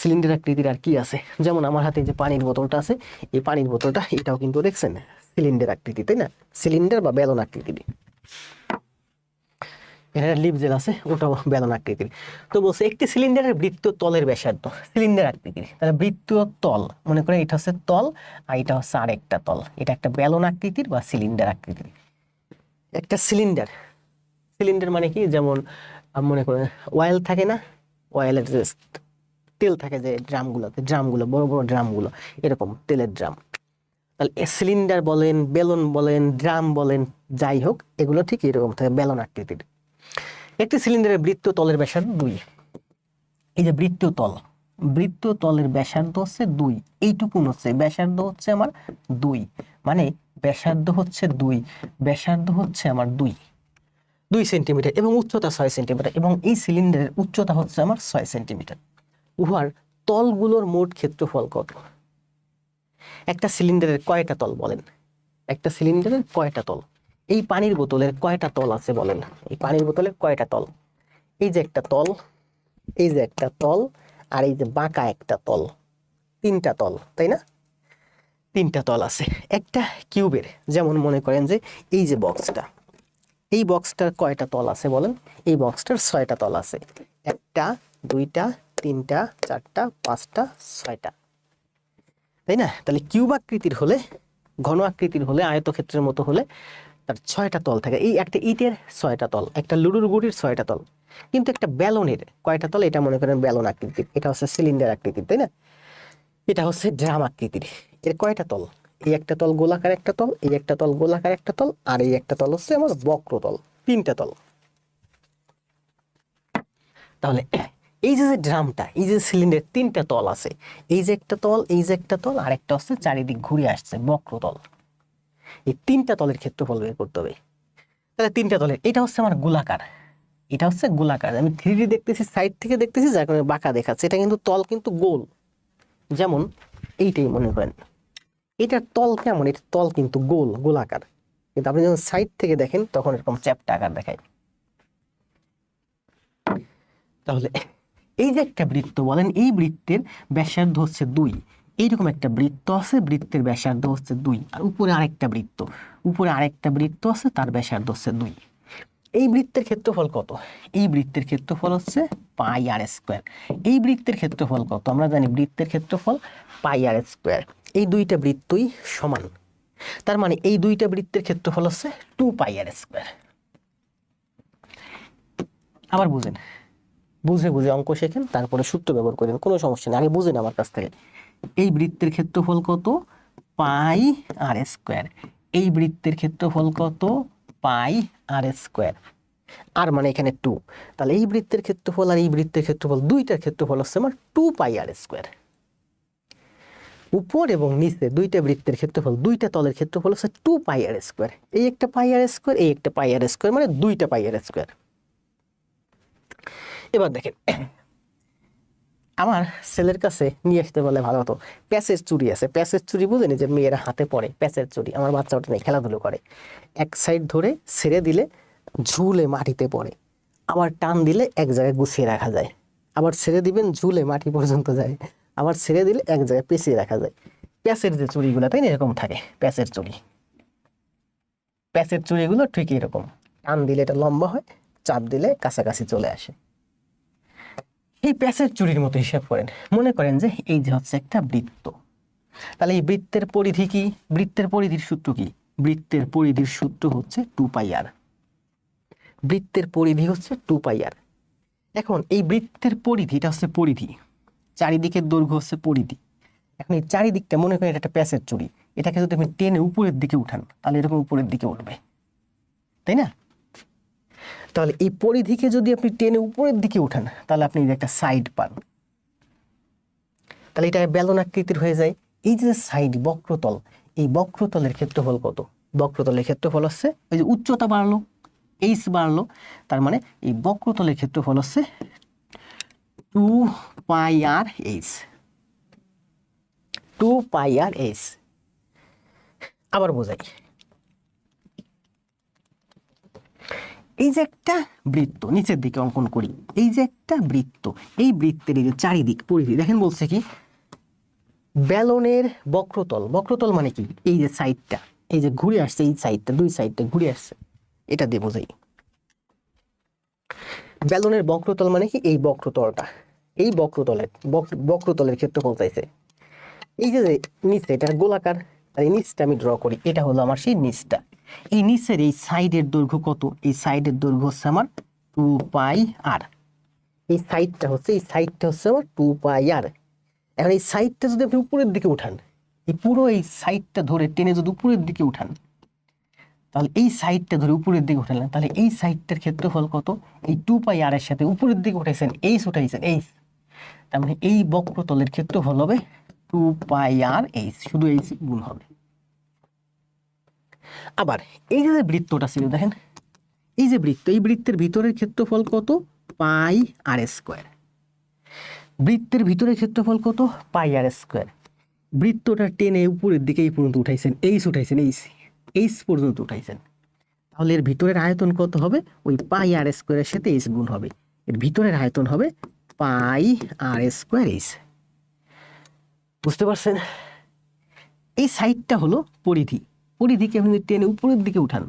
সিলিন্ডার আকৃতির আর কি আছে, যেমন আমার হাতে যে পানির বোতলটা আছে, এই পানির বোতলটা এটাও কিন্তু দেখছেন সিলিন্ডার আকৃতি, তাই না? সিলিন্ডার বা বেলুন আকৃতির। এখানে লিপ জেল আছে, ওটাও বেলুন আকৃতির। তো বলছে একটি সিলিন্ডারের বৃত্তীয় তলের ব্যাসার্ধ, সিলিন্ডার আকৃতির, তাহলে বৃত্তীয় তল মনে করেন এটা হচ্ছে তল আর এটা হচ্ছে আরেকটা তল, এটা একটা বেলুন আকৃতির বা সিলিন্ডার আকৃতির। একটা সিলিন্ডার, সিলিন্ডার মানে কি, যেমন মনে করেন অয়েল থাকে না, অয়েলের যে তেল থাকে যে ড্রামগুলোতে, ড্রামগুলো বড় বড় ড্রামগুলো, এরকম তেলের ড্রাম। তাহলে সিলিন্ডার বলেন, বেলুন বলেন, ড্রাম বলেন, যাই হোক এগুলো ঠিক এরকম থাকে, বেলুন আকৃতির। একটি সিলিন্ডারের বৃত্তীয় তলের ব্যাসার্ধ 2। এই যে বৃত্তীয় তল, বৃত্তীয় তলের ব্যাসার্ধ হচ্ছে 2, এইটুকুন হচ্ছে ব্যাসার্ধ হচ্ছে আমার 2, মানে ব্যাসার্ধ হচ্ছে 2, ব্যাসার্ধ হচ্ছে আমার 2 সেন্টিমিটার এবং উচ্চতা 6 সেন্টিমিটার, এবং এই সিলিন্ডারের উচ্চতা হচ্ছে আমার 6 সেন্টিমিটার। উহার তলগুলোর মোট ক্ষেত্রফল কত? একটা সিলিন্ডারের কয়টা তল বলেন? একটা সিলিন্ডারের কয়টা তল? এই পানির বোতলের কয়টা তল আছে বলেন? এই পানির বোতলের কয়টা তল? এই যে একটা তল, এই যে একটা তল, আর এই যে বাঁকা একটা তল, 3টা তল, তাই না? 3টা তল আছে একটা কিউবের। যেমন মনে করেন যে এই যে বক্সটা, এই বক্সটার কয়টা তল আছে বলেন? এই বক্সটার 6টা তল আছে, 1টা 2টা 3টা 4টা 5টা 6টা, তাই না? তাহলে কিউব আকৃতির হলে, ঘন আকৃতির হলে, আয়তক্ষেত্রের মতো হলে তার 6টা তল থাকে। এই একটা ইটের 6টা তল, একটা লুডুর গুটির 6টা তল, কিন্তু একটা ব্যালনের কয়টা তল? এটা মনে করেন ব্যালন আকৃতির, এটা হচ্ছে সিলিন্ডার আকৃতির, তাই না? এটা হচ্ছে ড্রাম আকৃতির। এর কয়টা তল? এই একটা তল গোলাকার একটা তল, এই একটা তল গোলাকার একটা তল, আর এই একটা তল হচ্ছে আমার বক্রতল, 3টা তল। তাহলে এই যে ড্রামটা, এই যে সিলিন্ডার 3টা তল আছে, এই যে একটা তল, এই যে একটা তল, আর একটা হচ্ছে চারিদিক ঘুরে আসছে বক্রতল। এই 3টা তলের ক্ষেত্রফল বের করতে হবে। তাহলে 3টা তলের, এটা হচ্ছে আমার গোলাকার, এটা হচ্ছে গোলাকার, আমি 3D দেখতেছি, সাইড থেকে দেখতেছি, যার কারণে বাঁকা দেখাচ্ছে। এটা কিন্তু তল কিন্তু গোল, যেমন এইটাই মনে করেন, এটার তল কেমন? এটার তল কিন্তু গোল, গোলাকার, কিন্তু আপনি যখন সাইড থেকে দেখেন তখন এরকম চ্যাপ্টা আকার দেখায়। তাহলে এই যে একটা বৃত্ত বলেন, এই বৃত্তের ব্যাসার্ধ হচ্ছে 2, এইরকম একটা বৃত্ত আছে, বৃত্তের ব্যাসার্ধ হচ্ছে 2, আর উপরে আরেকটা বৃত্ত, উপরে আরেকটা বৃত্ত আছে, তার ব্যাসার্ধ হচ্ছে 2। এই বৃত্তের ক্ষেত্রফল কত? এই বৃত্তের ক্ষেত্রফল হচ্ছে পাই আর স্কোয়ার। এই বৃত্তের ক্ষেত্রফল কত? আমরা জানি বৃত্তের ক্ষেত্রফল পাই আর স্কোয়ার। এই দুইটা বৃত্তই সমান, তার মানে এই দুইটা বৃত্তের ক্ষেত্রফল হচ্ছে 2 পাই আর স্কোয়ার। আবার বুঝেন, বুঝে বুঝে অঙ্ক শেখেন, তারপরে সূত্র ব্যবহার করেন, কোনো সমস্যা নেই, আগে বুঝেন আমার কাছ থেকে। এই বৃত্তের ক্ষেত্রফল কত? পাই আর স্কোয়ার। এই বৃত্তের ক্ষেত্রফল কত? পাই আর স্কোয়ার, আর মানে এখানে 2। তাহলে এই বৃত্তের ক্ষেত্রফল আর এই বৃত্তের ক্ষেত্রফল, দুইটার ক্ষেত্রফল হচ্ছে আমার 2 পাই আর স্কোয়ার। উপর এবং নিচে দুইটা বৃত্তের ক্ষেত্রফল, দুইটা তলের ক্ষেত্রফল হচ্ছে 2 পাই আর স্কোয়ার। এই একটা পাই আর স্কোয়ার, এই একটা পাই আর স্কোয়ার, মানে দুইটা পাই আর স্কোয়ার। এবার দেখেন, আমার ছেলের কাছে নিয়ে আসতে বলে ভালো হতো, প্যাঁচের চুড়ি আছে। প্যাঁচের চুড়ি বুঝেন, যে মেয়েরা হাতে পরে প্যাঁচের চুড়ি। আমার বাচ্চা ওটা নিয়ে খেলাধুলো করে, এক সাইড ধরে ছেড়ে দিলে ঝুলে মাটিতে পড়ে, আবার টান দিলে এক জায়গায় গুছিয়ে রাখা যায়, আবার ছেড়ে দিবেন ঝুলে মাটি পর্যন্ত যায়, আবার ছেড়ে দিলে এক জায়গায় পেঁচিয়ে রাখা যায়। প্যাঁচের যে চুড়িগুলো, তাই না, এরকম থাকে প্যাঁচের চুড়ি। প্যাঁচের চুড়িগুলো ঠিক এরকম, টান দিলে এটা লম্বা হয়, চাপ দিলে কাছাকাছি চলে আসে। এই প্যাঁচের চুড়ির মতো হিসাব করেন, মনে করেন যে এই যে হচ্ছে একটা বৃত্ত। তাহলে এই বৃত্তের পরিধি কি? বৃত্তের পরিধির সূত্র কি? বৃত্তের পরিধির সূত্র হচ্ছে 2 পাই আর। বৃত্তের পরিধি হচ্ছে 2 পাই আর। এখন এই বৃত্তের পরিধিটা হচ্ছে পরিধি, চারিদিকের দৈর্ঘ্য হচ্ছে পরিধি। এখন এই চারিদিকটা মনে করেন এটা একটা প্যাঁচের চুড়ি, এটাকে যদি আপনি টেনে উপরের দিকে উঠান তাহলে এরকম উপরের দিকে উঠবে, তাই না? তাহলে এই পরিধিকে যদি আপনি টেনে উপরের দিকে উঠান তাহলে আপনি একটা সাইড পান, তাহলে এটা বেলন আকৃতির হয়ে যায়। এই যে সাইড বক্রতল, এই বক্রতলের ক্ষেত্রফল কত? বক্রতলের ক্ষেত্রফল হচ্ছে, ওই যে উচ্চতা বাড়লো, এইচ বাড়লো, তার মানে এই বক্রতলের ক্ষেত্রফল হচ্ছে 2πr/h। 2πr/h। আবার বোঝাই, এই যে একটা বৃত্ত নিচের দিকে অঙ্কন করি, এই যে একটা বৃত্ত, এই বৃত্তের এই যে চারিদিক পরিধি দেখেন, বলছে কি ব্যালনের বক্রতল, বক্রতল মানে কি এই যে সাইডটা, এই যে ঘুরে আসছে, এই সাইডটা দুই সাইডটা ঘুরে আসছে, এটা দিয়ে বোঝাই। ব্যালনের বক্রতল মানে কি এই বক্রতলটা, এই বক্রতলের ক্ষেত্রফল চাইছে। এই যে নিচে এটা গোলাকার, আর এই নিচটা আমি ড্র করি, এটা হলো আমার সেই নিচটা। এই নিচের এই সাইডের দৈর্ঘ্য কত? এই সাইডের দৈর্ঘ্য হচ্ছে আমার 2πr। এই সাইডটা হচ্ছে আমার 2πr। এখন এই সাইডটা যদি আপনি উপরের দিকে উঠান, এই পুরো এই সাইডটা ধরে টেনে যদি উপরের দিকে উঠান, তাহলে এই সাইডটা ধরে উপরের দিকে উঠালেন, তাহলে এই সাইডটার ক্ষেত্রফল কত? এই 2πr এর সাথে উপরের দিকে উঠাইছেন এইচ, উঠাইছেন এইচ, তার মানে এই বক্রতলের ক্ষেত্রফল হবে 2πr/h, শুধু এইচ গুণ হবে। আবার এই যে বৃত্তটা ছিল দেখেন, এই যে বৃত্ত, এই বৃত্তের ভিতরের ক্ষেত্রফল কত? πr²। বৃত্তের ভিতরের ক্ষেত্রফল কত? πr²। বৃত্তটা টেনে উপরের দিকে এই পর্যন্ত উঠাইছেন, এইচ উঠাইছেন, এইচ পর্যন্ত উঠাইছেন, তাহলে এর ভিতরের আয়তন কত হবে? ওই πr² এর সাথে এইচ গুণ হবে, এর ভিতরের আয়তন হবে πr²h। বুঝতে পারছেন? এই সাইডটা হলো পরিধি, পরিধিকে আপনি টেনে উপরের দিকে উঠান,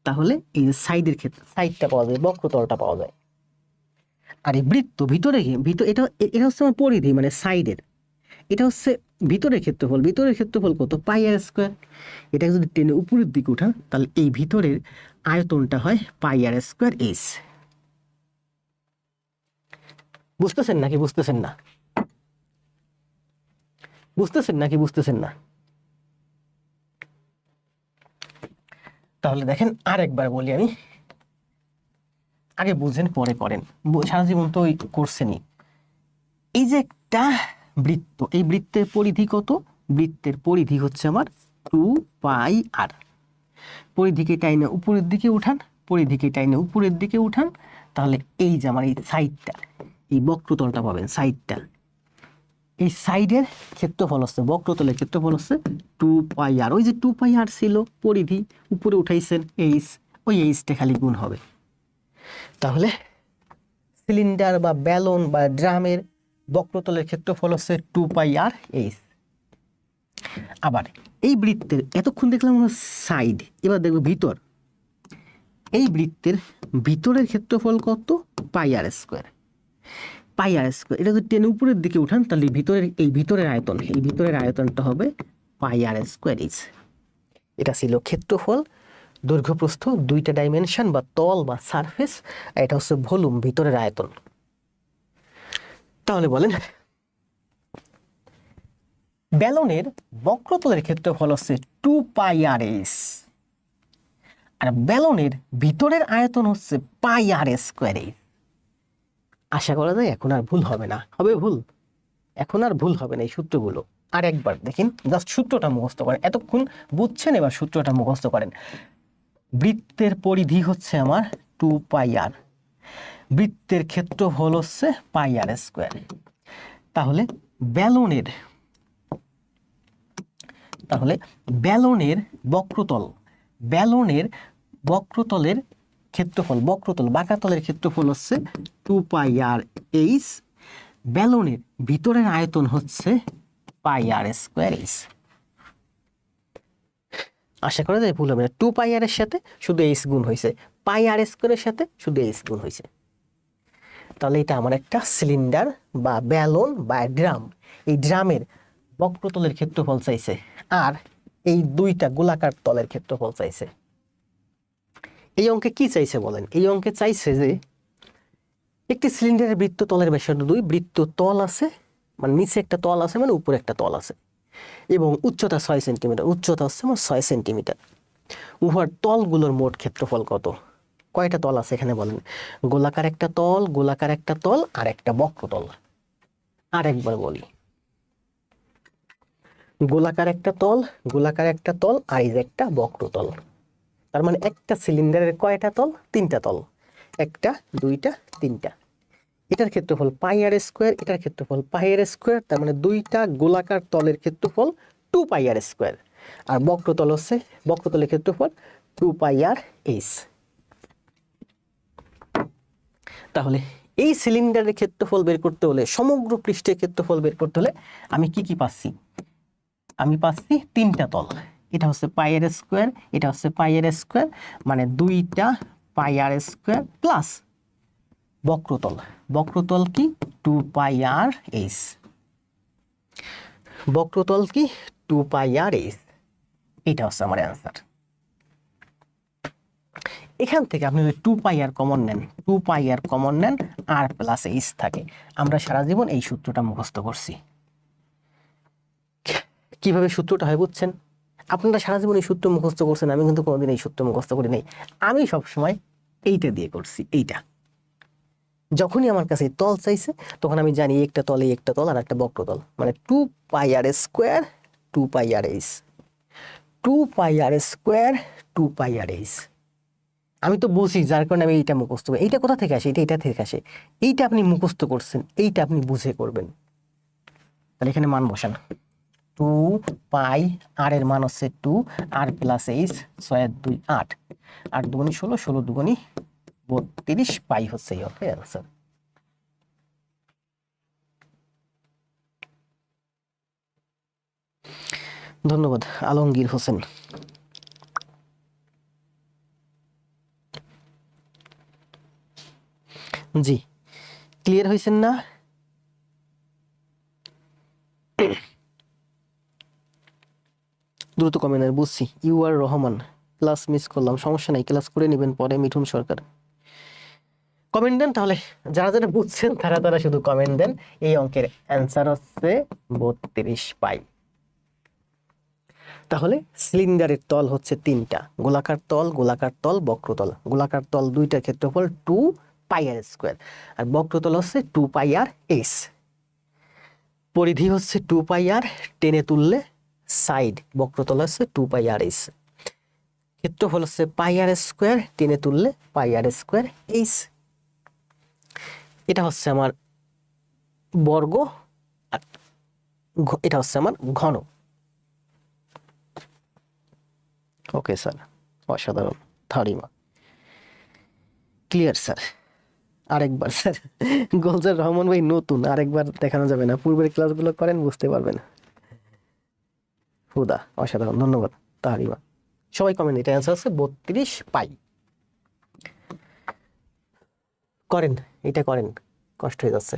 তাহলে এই যে সাইডের ক্ষেত্রে সাইডটা পাওয়া যায়, বক্রতলটা পাওয়া যায়। আর এই বৃত্ত ভিতরে এটা এটা হচ্ছে আমার পরিধি মানে সাইডের, এটা হচ্ছে ভিতরের ক্ষেত্রফল, ভিতরের ক্ষেত্রফল কত? πr²। এটাকে যদি টেনে উপরের দিকে উঠান, তাহলে এই ভিতরের আয়তনটা হয় πr²h। বুঝতেছেন নাকি বুঝতেছেন না? বুঝতেছেন নাকি বুঝতেছেন না? তাহলে দেখেন আরেকবার বলি আমি, আগে বুঝেন পরে করেন, সারা জীবন তো ওই করছেনই। এই যে একটা বৃত্ত, এই বৃত্তের পরিধি কত? বৃত্তের পরিধি হচ্ছে আমার 2πr। পরিধিকে টাইনে উপরের দিকে উঠান, পরিধিকে টাইনে উপরের দিকে উঠান, তাহলে এই যে আমার এই সাইডটা, এই বক্রতলটা পাবেন, সাইডটা, এই সাইডের ক্ষেত্রফল হচ্ছে, বক্রতলের ক্ষেত্রফল হচ্ছে 2πr। ওই যে 2πr ছিল পরিধি, উপরে উঠাইছেন এইচ, ওই এইচটা খালি গুণ হবে। তাহলে সিলিন্ডার বা ব্যালন বা ড্রামের বক্রতলের ক্ষেত্রফল হচ্ছে 2πr/h। আবার এই বৃত্তের এতক্ষণ দেখলাম আমরা সাইড, এবার দেখবো ভিতর। এই বৃত্তের ভিতরের ক্ষেত্রফল কত? πr²। πr², এটা যদি টেনে উপরের দিকে উঠান, তাহলে এই ভিতরের আয়তনটা হবে πr²h। এটা ছিল ক্ষেত্রফল, দৈর্ঘ্য প্রস্থ, দুইটা ডাইমেনশন বা তল বা সারফেস, এটা হচ্ছে ভলিউম, ভিতরের আয়তন। তাহলে বলেন ব্যালনের বক্রতলের ক্ষেত্রফল হচ্ছে 2πr/h, আর ব্যালনের ভিতরের আয়তন হচ্ছে πr²। আশা করা যায় এখন আর ভুল হবে না, হবে ভুল? এখন আর ভুল হবে না এই সূত্রগুলো। আর একবার দেখেন, জাস্ট সূত্রটা মুখস্থ করেন, এতক্ষণ বুঝছেন, এবার সূত্রটা মুখস্থ করেন। বৃত্তের পরিধি হচ্ছে আমার 2πr, বৃত্তের ক্ষেত্রফল হচ্ছে πr²। তাহলে ব্যালনের বক্রতলের ক্ষেত্রফল, বাঁকাতলের ক্ষেত্রফল হচ্ছে 2πr/h। ব্যালনের ভিতরের আয়তন হচ্ছে πr²h। আশা করা যায় ভুল হবে না। 2πr এর সাথে শুধু h গুণ হয়েছে, πr² এর সাথে শুধু h গুণ হয়েছে। তাহলে এটা আমার একটা সিলিন্ডার বা ব্যালন বা ড্রাম, এই ড্রামের বক্রতলের ক্ষেত্রফল চাইছে, আর এই দুইটা গোলাকার তলের ক্ষেত্রফল চাইছে। এই অঙ্কে কি চাইছে বলেন? এই অঙ্কে চাইছে যে একটি সিলিন্ডারের বৃত্ত তলের ব্যাসার্ধ 2, বৃত্ত তল আছে মানে নিচে একটা তল আছে মানে উপরে একটা তল আছে, এবং উচ্চতা 6 সেন্টিমিটার, উচ্চতা হচ্ছে আমার 6 সেন্টিমিটার। উহার তলগুলোর মোট ক্ষেত্রফল কত? কয়টা তল আছে এখানে বলেন? গোলাকার একটা তল আর একটা বক্রতল। আর একবার বলি, গোলাকার একটা তল আর এই যে একটা বক্রতল। তার মানে একটা সিলিন্ডারের কয়টা তল? তিনটা তল, একটা দুইটা তিনটা। এটার ক্ষেত্রফল পাই আর স্কোয়ার, এটার ক্ষেত্রফল পাই আর স্কোয়ার, তার মানে দুইটা গোলাকার তলের ক্ষেত্রফল 2 পাই আর স্কোয়ার। আর বক্রতল হচ্ছে, বক্রতলের ক্ষেত্রফল 2 পাই আর এইচ। তাহলে এই সিলিন্ডারের ক্ষেত্রফল বের করতে হলে, সমগ্র পৃষ্ঠের ক্ষেত্রফল বের করতে হলে আমি কি কি পাচ্ছি? আমি পাচ্ছি তিনটা তল, এটা হচ্ছে পাই আর স্কোয়ার, এটা হচ্ছে পাই আর স্কোয়ার, মানে দুইটা পাই আর স্কোয়ার প্লাস বক্রতল, বক্রতল কি 2 পাই আর এইচ, বক্রতল কি 2 পাই আর এইচ। এটা হচ্ছে আমার অ্যান্সার। এখান থেকে আপনি যদি 2 পাই আর কমন নেন, 2 পাই আর কমন নেন, আর প্লাস এইচ থাকে। আমরা সারা জীবন এই সূত্রটা মুখস্থ করছি। কিভাবে সূত্রটা হয় বুঝছেন? আপনারা সারা জীবন এই সূত্র মুখস্থ করছেন, আমি কিন্তু কোনোদিন এই সূত্র মুখস্থ করি নাই। আমি সবসময় এইটা দিয়ে করছি। এইটা যখনই আমার কাছে তল চাইছে, তখন আমি জানি একটা তলে একটা তল আর একটা বক্রতল, মানে 2 পাই আর স্কোয়ার 2 পাই আর এইচ, 2 পাই আর স্কোয়ার 2 পাই আর এইচ। আমি তো বুঝি, যার কারণে আমি এইটা মুখস্থ করি। এইটা কোথা থেকে আসে? এটা থেকে আসে। এইটা আপনি মুখস্থ করছেন, এইটা আপনি বুঝে করবেন। তাহলে এখানে মান বসান, 2 পাই আর এর মান হচ্ছে 2 আর প্লাস এইচ, 6 আর 2 8, 8 দুগুণী 16, 16 দুগুণী 32 পাই হচ্ছে এই অঙ্কের অ্যান্সার। ধন্যবাদ আলমগীর হোসেন। জি, ক্লিয়ার হয়েছেন না? দ্রুত কমেন্ট। বুঝছি, you are Rahman. Class miss করলাম, সমস্যা নাই, ক্লাস করে নেবেন পরে। মিঠুন সরকার, কমেন্ট দেন তাহলে। যারা যারা বুঝছেন তারা তারা শুধু কমেন্ট দেন। এই অঙ্কের অ্যান্সার হচ্ছে 32 পাই। তাহলে সিলিন্ডারের তল হচ্ছে তিনটা, গোলাকার তল, গোলাকার তল, বক্রতল। গোলাকার তল দুইটার ক্ষেত্রফল 2 পাই আর স্কোয়ার, আর বক্রতল হচ্ছে 2 পাই আর এইচ। পরিধি হচ্ছে 2 পাই আর, টেনে তুললে সাইড, বক্রতল হচ্ছে 2 পাই আর এইচ। ক্ষেত্রফল হচ্ছে পাই আর স্কোয়ার, টেনে তুললে পাই আর স্কোয়ার এইচ। এটা হচ্ছে আমার বর্গ, আর এটা হচ্ছে আমার ঘন। ওকে স্যার, অসাধারণ, থারিমা ক্লিয়ার স্যার। আরেকবার স্যার, গোলজার রহমান ভাই নতুন, আরেকবার দেখানো যাবে না? পূর্বের ক্লাসগুলো করেন, বুঝতে পারবেন। হুদা, অসাধারণ, ধন্যবাদ তাহারিমা। সবাই কমেন্ট, এটা অ্যান্সার হচ্ছে 32 পাই। করেন, এটা করেন, কষ্ট হয়ে যাচ্ছে।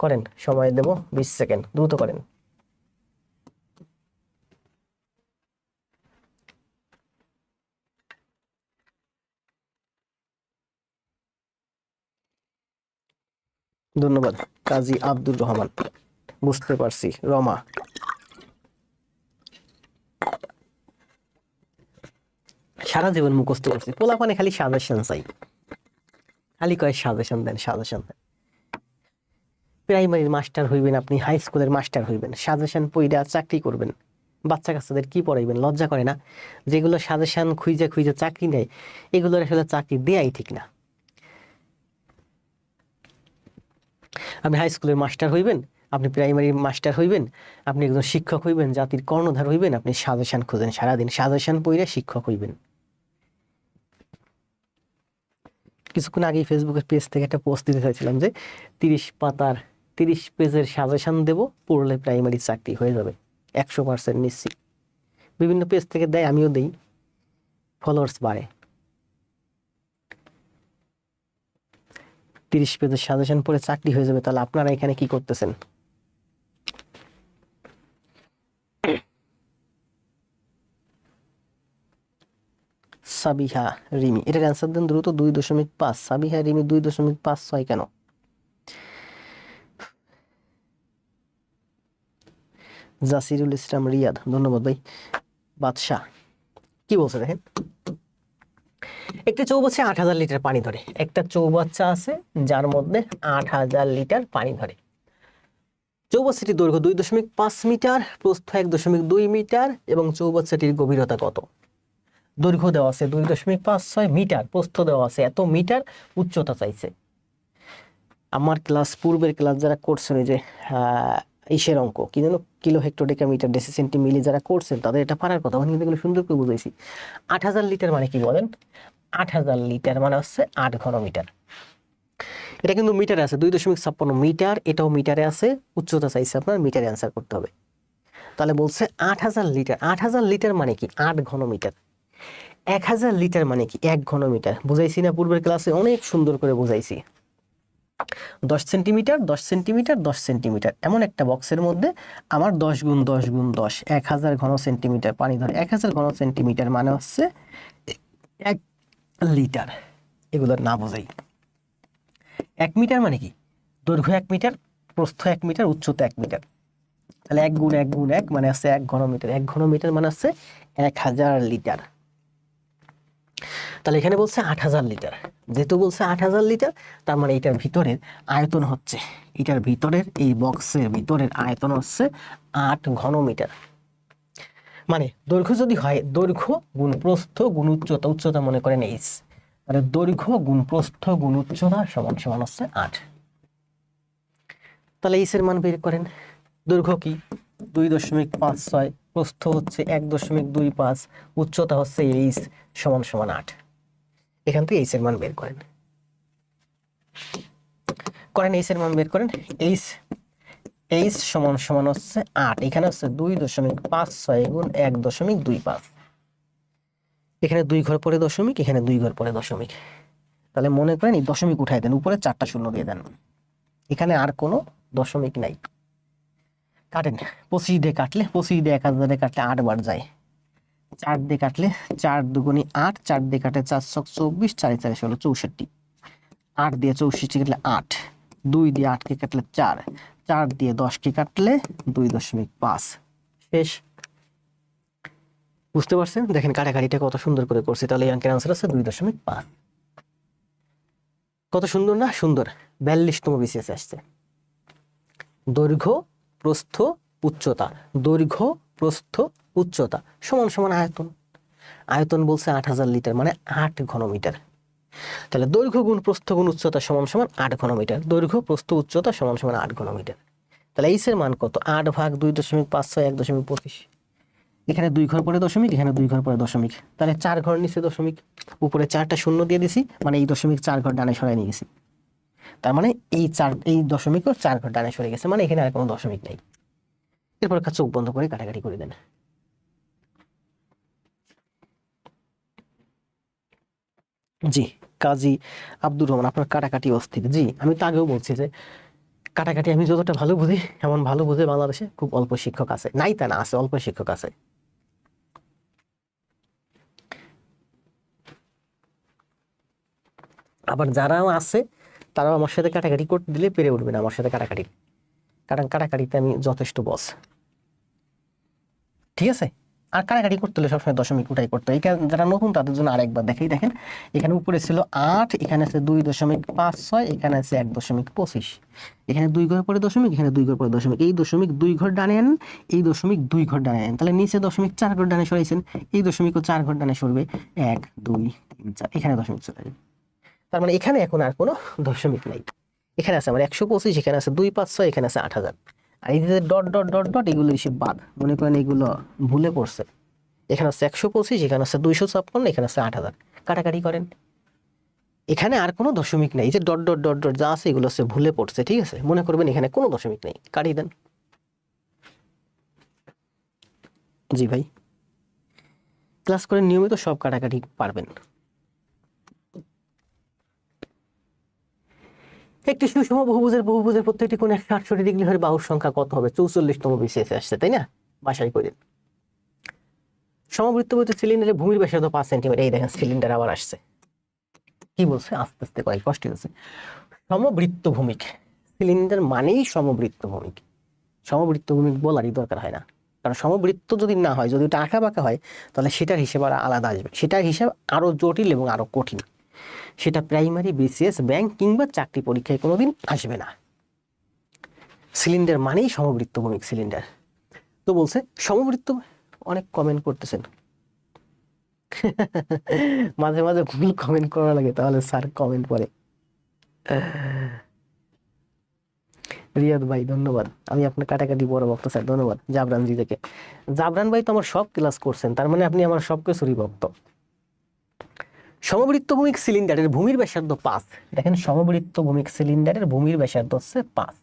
করেন, সময় দেব 20 সেকেন্ড, দ্রুত করেন। ধন্যবাদ কাজী আব্দুর রহমান, বুঝতে পারছি। রমা, সারা জীবন মুখস্থ করছি, পোলাপানে খালি সাজেশন চাই, খালি কয় সাজেশন দেন, সাজেশন দেন। প্রাইমারির মাস্টার হইবেন আপনি, হাই স্কুলের মাস্টার হইবেন, সাজেশন পইরা চাকরি করবেন, বাচ্চা কাচ্চাদের কি পড়াইবেন? লজ্জা করে না? যেগুলো সাজেশন খুঁজে খুঁজে চাকরি নেয়, এগুলোর আসলে চাকরি দেয়াই ঠিক না। আপনি হাই স্কুলের মাস্টার হইবেন, আপনি প্রাইমারির মাস্টার হইবেন, আপনি একজন শিক্ষক হইবেন, জাতির কর্ণধার হইবেন, আপনি সাজেশন খুঁজেন সারাদিন, সাজেশন পইরা শিক্ষক হইবেন। কিছুক্ষণ আগেই ফেসবুকের পেজ থেকে একটা পোস্ট দিতে চাইছিলাম যে 30 পাতার 30 পেজের সাজেশন দেব, পড়লে প্রাইমারি চাকরি হয়ে যাবে, 100% নিশ্চিত। বিভিন্ন পেজ থেকে দেয়, আমিও দেই, ফলোয়ার্স বাড়ে। 30 পেজের সাজেশন পড়ে চাকরি হয়ে যাবে, তাহলে আপনারা এখানে কি করতেছেন? সাবিহা রিমি, এটার অ্যান্সার দেন দ্রুত। 2.5। সাবিহা রিমি 2.56 কেন? জাসিরুল ইসলাম রিয়াদ, ধন্যবাদ ভাই। বাদশাহ কি বলছে দেখেন, একটি চৌবাচ্চা 8,000 লিটার পানি ধরে। একটা চৌবাচ্চা আছে যার মধ্যে 8,000 লিটার পানি ধরে। চৌবাচ্চাটির দৈর্ঘ্য 2.5 মিটার, প্রস্থ 1.2 মিটার এবং চৌবাচ্চাটির গভীরতা কত? দৈর্ঘ্য দেওয়া আছে 2.56 মিটার, প্রস্থ দেওয়া আছে এত মিটার, উচ্চতা চাইছে। আমার ক্লাস, পূর্বের ক্লাস যারা করছেন, ওই যে ইসের অঙ্ক কি যেন, কিলো হেক্টোডেকা মিটার ডেসি সেন্টিমিলি যারা করছেন তাদের এটা পারার কথা। আমি কিন্তু এগুলো সুন্দর করে বুঝাইছি। 8,000 লিটার মানে কি বলেন? 8,000 লিটার মানে হচ্ছে 8 ঘন মিটার। এটা কিন্তু মিটারে আছে, 2.56 মিটার, এটাও মিটারে আছে, উচ্চতা চাইছে আপনার মিটারে, অ্যান্সার করতে হবে। তাহলে বলছে 8,000 লিটার, 8,000 লিটার মানে কি 8 ঘন মিটার। 1,000 লিটার মানে কি 1 ঘন মিটার। বুঝাইছি না পূর্বের ক্লাসে? অনেক সুন্দর করে বুঝাইছি। 10 সেন্টিমিটার 10 সেন্টিমিটার 10 সেন্টিমিটার, এমন একটা বক্সের মধ্যে আমার 10 গুণ 10 গুণ 10, 1,000 ঘন সেন্টিমিটার পানি ধরে। 1,000 ঘন সেন্টিমিটার মানে হচ্ছে 1 লিটার। এগুলোর না বোঝাই। 1 মিটার মানে কি? দৈর্ঘ্য 1 মিটার, প্রস্থ 1 মিটার, উচ্চতা 1 মিটার। তাহলে 1 গুণ 1 গুণ 1 মানে হচ্ছে 1 ঘন মিটার। 1 ঘন মিটার মানে হচ্ছে 1,000 লিটার। তাহলে এখানে বলছে 8,000 লিটার। যেহেতু বলছে 8,000 লিটার, তার মানে এটার ভিতরের আয়তন হচ্ছে, এটার ভিতরের এই বক্সের ভিতরের আয়তন হচ্ছে 8 ঘন মিটার। মানে দৈর্ঘ্য যদি হয় দৈর্ঘ্য গুণ প্রস্থ গুণ উচ্চতা, উচ্চতা মনে করেন এইচ, তাহলে দৈর্ঘ্য গুণ প্রস্থ গুণ উচ্চতা সমান সমান হচ্ছে 8। তাহলে এইচ এর মান বের করেন। দৈর্ঘ্য কি? 2.56, প্রস্থ হচ্ছে 1.25, উচ্চতা হচ্ছে এইচ সমান সমান 8। এখান থেকে এইচ এর মান বের করেন। এইচ এর মান বের করেন। এইচ সমান সমান হচ্ছে 8, এখানে হচ্ছে 2.56 গুণ 1.25। এখানে 2 ঘর পরে দশমিক, এখানে 2 ঘর পরে দশমিক। তাহলে মনে করেন এই দশমিক উঠাই দেন, উপরে 4টা শূন্য দিয়ে দেন। এখানে আর কোনো দশমিক নাই। কাটেন, 25 দিয়ে কাটলে, 25 দিয়ে 1,000 দিয়ে কাটলে 8 বার যায়। 4 দিয়ে কাটলে 4 দুগুণী 8, 4 দিয়ে কাটলে 4 ছক 24, 4 4 16 64। 8 দিয়ে 64 কাটলে 8, 2 দিয়ে 8 কে কাটলে 4, 4 দিয়ে 10 কে কাটলে 2.5। শেষ। বুঝতে পারছেন? দেখেন কাটাকাটিটা কত সুন্দর করে করছি। তাহলে এই অঙ্কের আনসার আছে 2.5। কত সুন্দর না? সুন্দর। 42তম বিসিএস আসছে। দৈর্ঘ্য প্রস্থ উচ্চতা, দৈর্ঘ্য প্রস্থ উচ্চতা সমান সমান আয়তন। আয়তন বলছে 8,000 লিটার মানে 8 ঘন মিটার। তাহলে দৈর্ঘ্য গুণ প্রস্থ গুণ উচ্চতা সমান সমান 8 ঘন মিটার। দৈর্ঘ্য প্রস্থ উচ্চতা সমান সমান 8 ঘন মিটার। তাহলে এইচ এর মান কত? 8 ভাগ 2.56 1.25। এখানে 2 ঘর পরে দশমিক, এখানে 2 ঘর পরে দশমিক। তাহলে 4 ঘর নিচে দশমিক, উপরে 4টা শূন্য দিয়ে দিছি, মানে এই দশমিক 4 ঘর ডানে সরাই নিয়ে গেছি। তার মানে এই দশমিকও 4 ঘর ডানে সরে গেছে, মানে এখানে আর কোনো দশমিক নাই। এরপর চোখ বন্ধ করে কাটাকাটি করে দেন। জি, কাজী আব্দুর রহমান, আপনার কাটাকাটি অস্থির। জি, আমি তো আগেও বলছি যে কাটাকাটি আমি যতটা ভালো বুঝি, এমন ভালো বুঝে বাংলাদেশে খুব অল্প শিক্ষক আছে। নাই তা না, আছে, অল্প শিক্ষক আছে। আবার যারাও আছে তারাও আমার সাথে কাটাকাটি করতে দিলে পেরে উঠবে না আমার সাথে কাটাকাটি, কারণ কাটাকাটিতে আমি যথেষ্ট বস। ঠিক আছে? আর কাটাকাটি করতে হলে সবসময় দশমিক উঠাই করতে হয়। এখানে যারা নতুন তাদের জন্য আরেকবার দেখাই। দেখেন এখানে উপরে ছিল 8, এখানে আছে 2.56, এখানে আছে 1.25। এখানে 2 ঘর পরে দশমিক, এখানে 2 ঘর পরে দশমিক। এই দশমিক 2 ঘর ডানে আনেন, এই দশমিক 2 ঘর ডানে আনেন। তাহলে নিচে দশমিক 4 ঘর ডানে সরাইছেন, এই দশমিকও 4 ঘর ডানে সরবে। 1 2 3 4, এখানে দশমিক চলে যাবে। তার মানে এখানে এখন আর কোনো দশমিক নাই। এখানে আছে আমার 125, এখানে আছে 256, এখানে আছে 8,000। আর এই যে ডট ডট ডট ডট, এগুলো হিসেব বাদ, মনে করেন এগুলো ভুলে পড়ছে। এখানে আছে 125, এখানে আছে 256, এখানে আছে 8,000। কাটাকাটি করেন, এখানে আর কোনো দশমিক নেই। এই যে ডট ডট ডট ডট যা আছে এগুলো হচ্ছে ভুলে পড়ছে। ঠিক আছে? মনে করবেন এখানে কোনো দশমিক নেই, কাটিয়ে দেন। জি ভাই, ক্লাস করে নিয়মিত সব কাটাকাটি পারবেন। একটি সুষম বহুভুজের প্রত্যেকটি কোণ 168 ডিগ্রি হলে বাহুর সংখ্যা কত হবে? 44তম বিসিএস আসছে, তাই না? বাসায় করে দিন। সমবৃত্ত সিলিন্ডারের ভূমির ব্যাসার্ধ 5 সেন্টিমিটার। এই দেখেন সিলিন্ডার আবার আসছে। কি বলছে? আস্তে আস্তে কয় কষ্ট হচ্ছে। সমবৃত্ত ভূমিক, সিলিন্ডার মানেই সমবৃত্ত ভূমিক। সমবৃত্ত ভূমিক বলারই দরকার হয় না, কারণ সমবৃত্ত যদি না হয়, যদি ওটা আঁকা বাঁকা হয়, তাহলে সেটার হিসেব আর আলাদা আসবে। সেটার হিসাব আরো জটিল এবং আরো কঠিন। সেটা প্রাইমারি, বিসিএস, ব্যাংক কিংবা চাকরি পরীক্ষায় কোনোদিন আসবে না। সিলিন্ডার মানেই সমবৃত্ত ভূমিক সিলিন্ডার। তো বলছে সমবৃত্ত, অনেক কমেন্ট করতেছেন। মাঝে মাঝে ভুল কমেন্ট করা লাগে, তাহলে স্যার কমেন্ট পড়ে। রিয়াদ ভাই ধন্যবাদ, আমি আপনার কাটাকাটি বড় ভক্ত স্যার, ধন্যবাদ। জাবরান জি থেকে, জাবরান ভাই তো আমার সব ক্লাস করছেন, তার মানে আপনি আমার সব কিছুরই ভক্ত। সমবৃত্তভূমিক সিলিন্ডারের ভূমির ব্যাসার্ধ 5। দেখেন সমবৃত্তভূমিক সিলিন্ডারের ভূমির ব্যাসার্ধ হচ্ছে 5।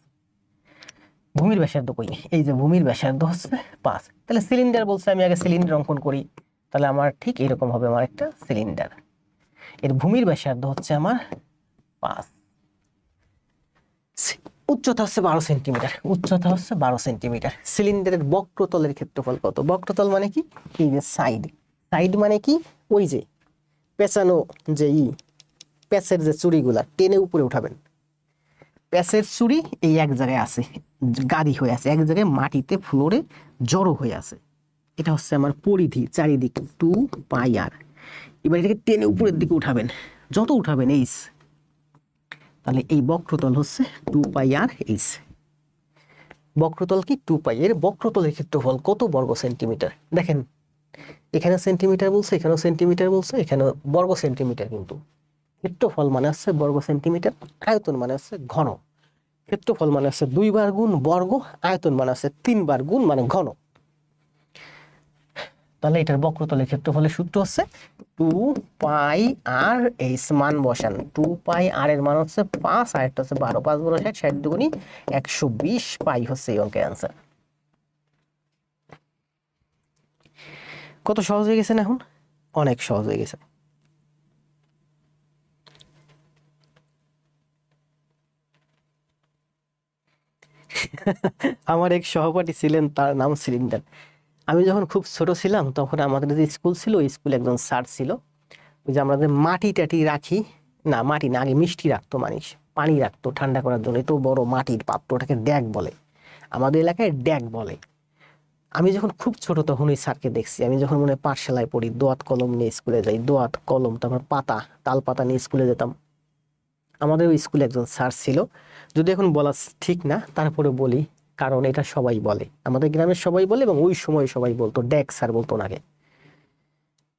ভূমির ব্যাসার্ধ কই, এই যে ভূমির ব্যাসার্ধ হচ্ছে 5। তাহলে সিলিন্ডার বলছে, আমি আগে সিলিন্ডার অঙ্কন করি, তাহলে আমার ঠিক এরকম হবে আমার একটা সিলিন্ডার, এর ভূমির ব্যাসার্ধ হচ্ছে আমার 5, উচ্চতা হচ্ছে 12 সেন্টিমিটার, উচ্চতা হচ্ছে 12 সেন্টিমিটার। সিলিন্ডারের বক্রতলের ক্ষেত্রফল কত? বক্রতল মানে কি, এই যে সাইড, সাইড মানে কি, ওই যে পেঁচানো যে প্যাচের যে চুড়িগুলা টেনে উপরে উঠাবেন, প্যাচের চুড়ি এই এক জায়গায় আছে, গাড়ি হয়ে আছে এক জায়গায়, মাটিতে ফ্লোরে জড়ো হয়ে আছে, এটা হচ্ছে আমার পরিধি চারিদিকে 2πr। এবার এটাকে টেনে উপরের দিকে উঠাবেন, যত উঠাবেন এইচ, তাহলে এই বক্রতল হচ্ছে 2πr/h। বক্রতল কি 2π, এর বক্রতলের ক্ষেত্রফল কত বর্গ সেন্টিমিটার? দেখেন এখানে সেন্টিমিটার বলছে, এখানেও সেন্টিমিটার বলছে, এখানেও বর্গ সেন্টিমিটার, কিন্তু ক্ষেত্রফল মানে হচ্ছে বর্গ সেন্টিমিটার, আয়তন মানে হচ্ছে ঘন। ক্ষেত্রফল মানে হচ্ছে 2 বার গুণ বর্গ, আয়তন মানে হচ্ছে 3 বার গুণ মানে ঘন। তাহলে এটার বক্রতলের ক্ষেত্রফলের সূত্র হচ্ছে 2πr/h। মান বসান, 2πr এর মান হচ্ছে 5, আর একটা হচ্ছে 12, 5 12 60, 60 দুগুণী 120 পাই হচ্ছে এই অঙ্কের অ্যান্সার। কত সহজ হয়ে গেছে না এখন? অনেক সহজ হয়ে গেছে। আমার এক সহপাঠী ছিলেন, তার নাম সিলিন্ডার। আমি যখন খুব ছোট ছিলাম তখন আমাদের যে স্কুল ছিল, ওই স্কুলে একজন স্যার ছিল, ওই যে আমরা যে মাটি টাটি রাখি, না মাটি না, আগে মিষ্টি রাখতো মানুষ, পানি রাখতো ঠান্ডা করার জন্য, তো বড় মাটির পাত্র, ওটাকে ড্যাগ বলে, আমাদের এলাকায় ড্যাগ বলে। আমি যখন খুব ছোট তখন ওই স্যারকে দেখছি, আমি যখন মনে হয় পাঠশালায় পড়ি, দোয়াত কলম নিয়ে স্কুলে যাই, দোয়াত কলম তারপর পাতা, তাল পাতা নিয়ে স্কুলে যেতাম। আমাদের ওই স্কুলে একজন স্যার ছিল, যদি এখন বলা ঠিক না তারপরে বলি, কারণ এটা সবাই বলে, আমাদের গ্রামের সবাই বলে, এবং ওই সময় সবাই বলতো, ড্যাগ স্যার বলতো ওনাকে।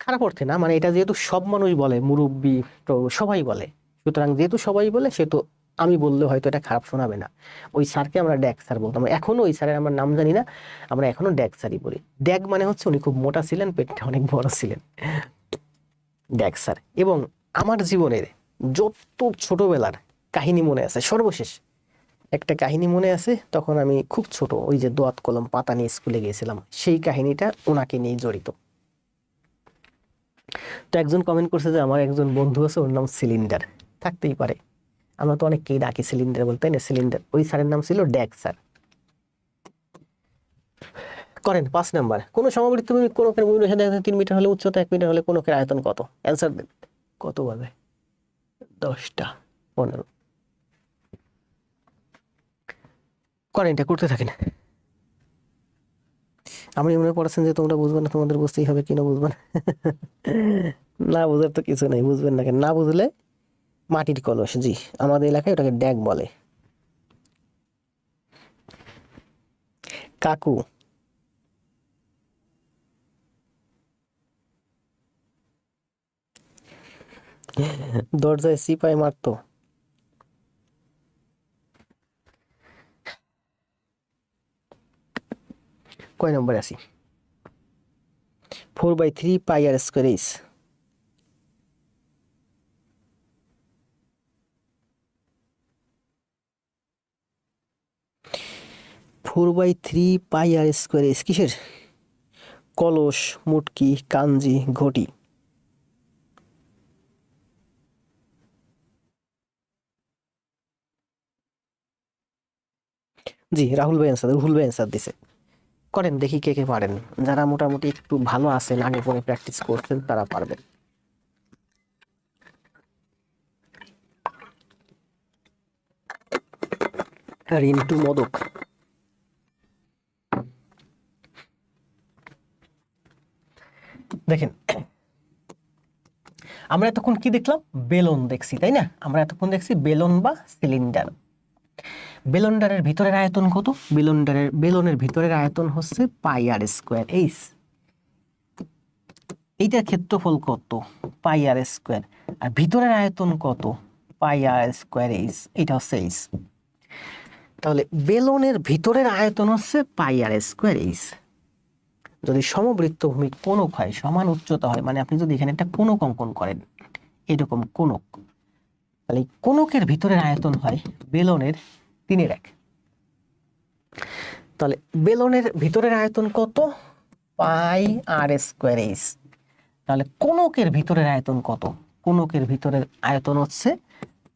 খারাপ অর্থে না, মানে এটা যেহেতু সব মানুষ বলে, মুরব্বি তো সবাই বলে, সুতরাং যেহেতু সবাই বলে সেহেতু আমি বললে হয়তো এটা খারাপ শোনাবে না। ওই স্যারকে আমরা ড্যাগ স্যার বলতাম, এখনো ওই স্যারের আমার নাম জানি না, আমরা এখনো ড্যাগ স্যারই বলি। ড্যাগ মানে হচ্ছে উনি খুব মোটা ছিলেন, পেটটা অনেক বড় ছিলেন, ড্যাগ স্যার। এবং আমার জীবনের যত ছোটবেলার কাহিনী মনে আছে, সর্বশেষ একটা কাহিনী মনে আছে, তখন আমি খুব ছোট, ওই যে দোয়াত কলম পাতা নিয়ে স্কুলে গিয়েছিলাম, সেই কাহিনীটা ওনাকে নিয়ে জড়িত। তো একজন কমেন্ট করছে যে আমার একজন বন্ধু আছে, ওর নাম সিলিন্ডার, থাকতেই পারে, আমরা তো অনেককেই ডাকি সিলিন্ডার বলতে, না সিলিন্ডার, ওই স্যারের নাম ছিল ড্যাগ স্যার। করেন 5 নাম্বার, কোন সমবৃত্তভূমি কোনকের ভূমি ব্যাসার্ধ 3 মিটার হলে উচ্চতা 1 মিটার হলে কোনকের আয়তন কত? অ্যান্সার দেন। কত বাজে? 10টা 15। করেন, এটা করতে থাকেন। আপনি মনে পড়েছেন যে তোমরা বুঝবে না, তোমাদের বুঝতেই হবে, কিনা বুঝবে না? না বুঝার তো কিছু নাই, বুঝবেন না কেন? না বুঝলে মাটির কলস, জি আমাদের এলাকায় ওটাকে ড্যাগ বলে। কাকু, দরজায় সিপাই মারতো। কয় নম্বরে আছি? 4/3πr². 4/3πr², কিসের? কলস, মুটকি, কাঞ্জি, ঘটি। জি রাহুল ভাই অ্যান্সার, রাহুল ভাই অ্যান্সার দিছে। করেন দেখি কে কে পারেন, যারা মোটামুটি একটু ভালো আছেন, আগে পরে প্র্যাকটিস করছেন, তারা পারবেন। রিন্টু মোদক, দেখেন আমরা এতক্ষণ কি দেখলাম? বেলুন দেখছি, তাই না? আমরা এতক্ষণ দেখছি বেলুন বা সিলিন্ডার। বেলুনডারের ভিতরের আয়তন কত? বেলুনের ভিতরের আয়তন হচ্ছে πr². এইটার ক্ষেত্রফল কত, পাই আর স্কোয়ার, আর ভিতরের আয়তন কত, পাই আর স্কোয়ার এইচ, এটা হচ্ছে এইচ। তাহলে বেলনের ভিতরের আয়তন হচ্ছে পাই আর স্কোয়ার এইচ। যদি সমবৃত্ত ভূমির কোণক হয়, সমান উচ্চতা হয়, মানে আপনি যদি এখানে একটা কোণক অঙ্কন করেন, এরকম কোণক, তাহলে এই কোণকের ভিতরের আয়তন হয় বেলনের 3/1। তাহলে বেলনের ভিতরের আয়তন কত, পাই আর স্কোয়ার এইচ। তাহলে কোণকের ভিতরের আয়তন কত, কোণকের ভিতরের আয়তন হচ্ছে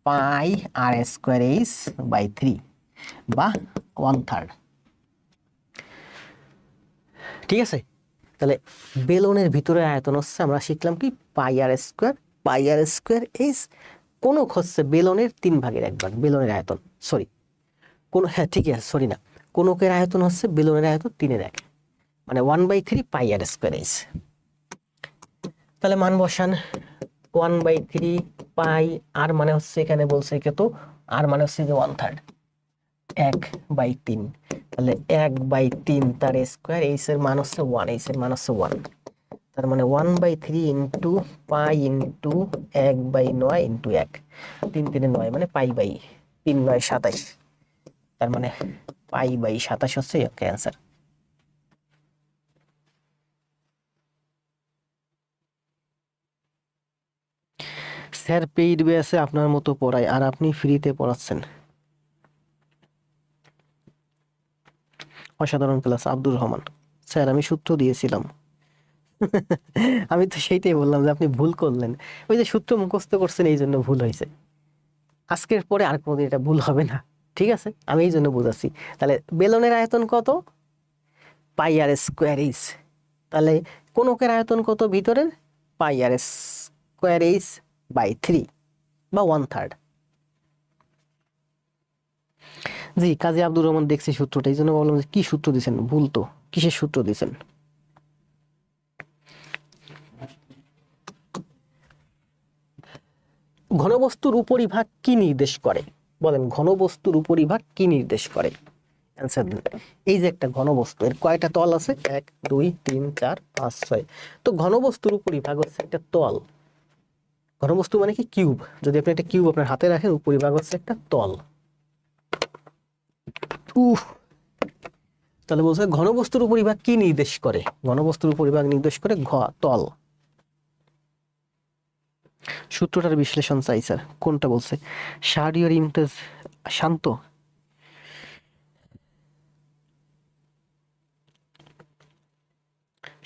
পাই আর স্কোয়ার এইচ বাই 3 বা 1/3। ঠিক আছে, তাহলে বেলনের ভিতরের আয়তন হচ্ছে, আমরা শিখলাম কি, পাই আর স্কোয়ার, পাই আর স্কোয়ার এইচ। কোণক হচ্ছে বেলনের 3/1 বেলনের আয়তন, সরি কোন, হ্যাঁ ঠিকই আছে, সরি না, কোণকের আয়তন হচ্ছে বেলনের আয়তন 3/1, মানে 1/3 পাই আর স্কোয়ার এইচ। তাহলে মান বসান, 1/3 পাই, আর মানে হচ্ছে এখানে বলছে কত, আর মানে হচ্ছে যে 1/3, 1/3, তাহলে 1/3 তার স্কোয়ার, এইচ এর মান হচ্ছে 1, এইচ এর মান হচ্ছে 1, তার মানে 1/3 ইন্টু পাই ইন্টু 1/9 ইন্টু 1, 3 3 9, মানে পাই বাই 3 9 27, তার মানে পাই বাই 27 হচ্ছে অ্যান্সার। স্যার পেইড বেসে আপনার মতো পড়ায় আর আপনি ফ্রিতে পড়াচ্ছেন, অসাধারণ ক্লাস। আব্দুর রহমান, স্যার আমি সূত্র দিয়েছিলাম। আমি তো সেইটাই বললাম যে আপনি ভুল করলেন, ওই যে সূত্র মুখস্থ করছেন এই জন্য ভুল হয়েছে, আজকের পরে আর কোনোদিন এটা ভুল হবে না, ঠিক আছে, আমি এই জন্য বুঝাচ্ছি। তাহলে বেলনের আয়তন কত, পাই আর স্কোয়ার এইচ। তাহলে কোণকের আয়তন কত ভিতরের, পাই আর স্কোয়ার এইচ বাই 3 বা 1/3। জি, কাজী আব্দুর রহমান দেখছি সূত্রটা, এই জন্য বললাম যে কি সূত্র দিছেন, ভুল তো, কিসের সূত্র দিছেন। ঘনবস্তুর উপরিভাগ কি নির্দেশ করে, বলেন ঘনবস্তুর উপরিভাগ কি নির্দেশ করে, অ্যান্সার দিন। এই যে একটা ঘনবস্তু, এর কয়টা তল আছে, 1 2 3 4 5 6, তো ঘনবস্তুর উপরিভাগ হচ্ছে একটা তল। ঘনবস্তু মানে কি, কিউব, যদি আপনি একটা কিউব আপনার হাতে রাখেন, উপরিভাগ হচ্ছে একটা তল। উফ, তাহলে বলছে ঘনবস্তুর উপরিভাগ কি নির্দেশ করে, ঘনবস্তুর উপরিভাগ নির্দেশ করে তল। সূত্রটার বিশ্লেষণ চাই স্যার, কোনটা বলছে, শাহরিয়ার ইমতাজ শান্ত,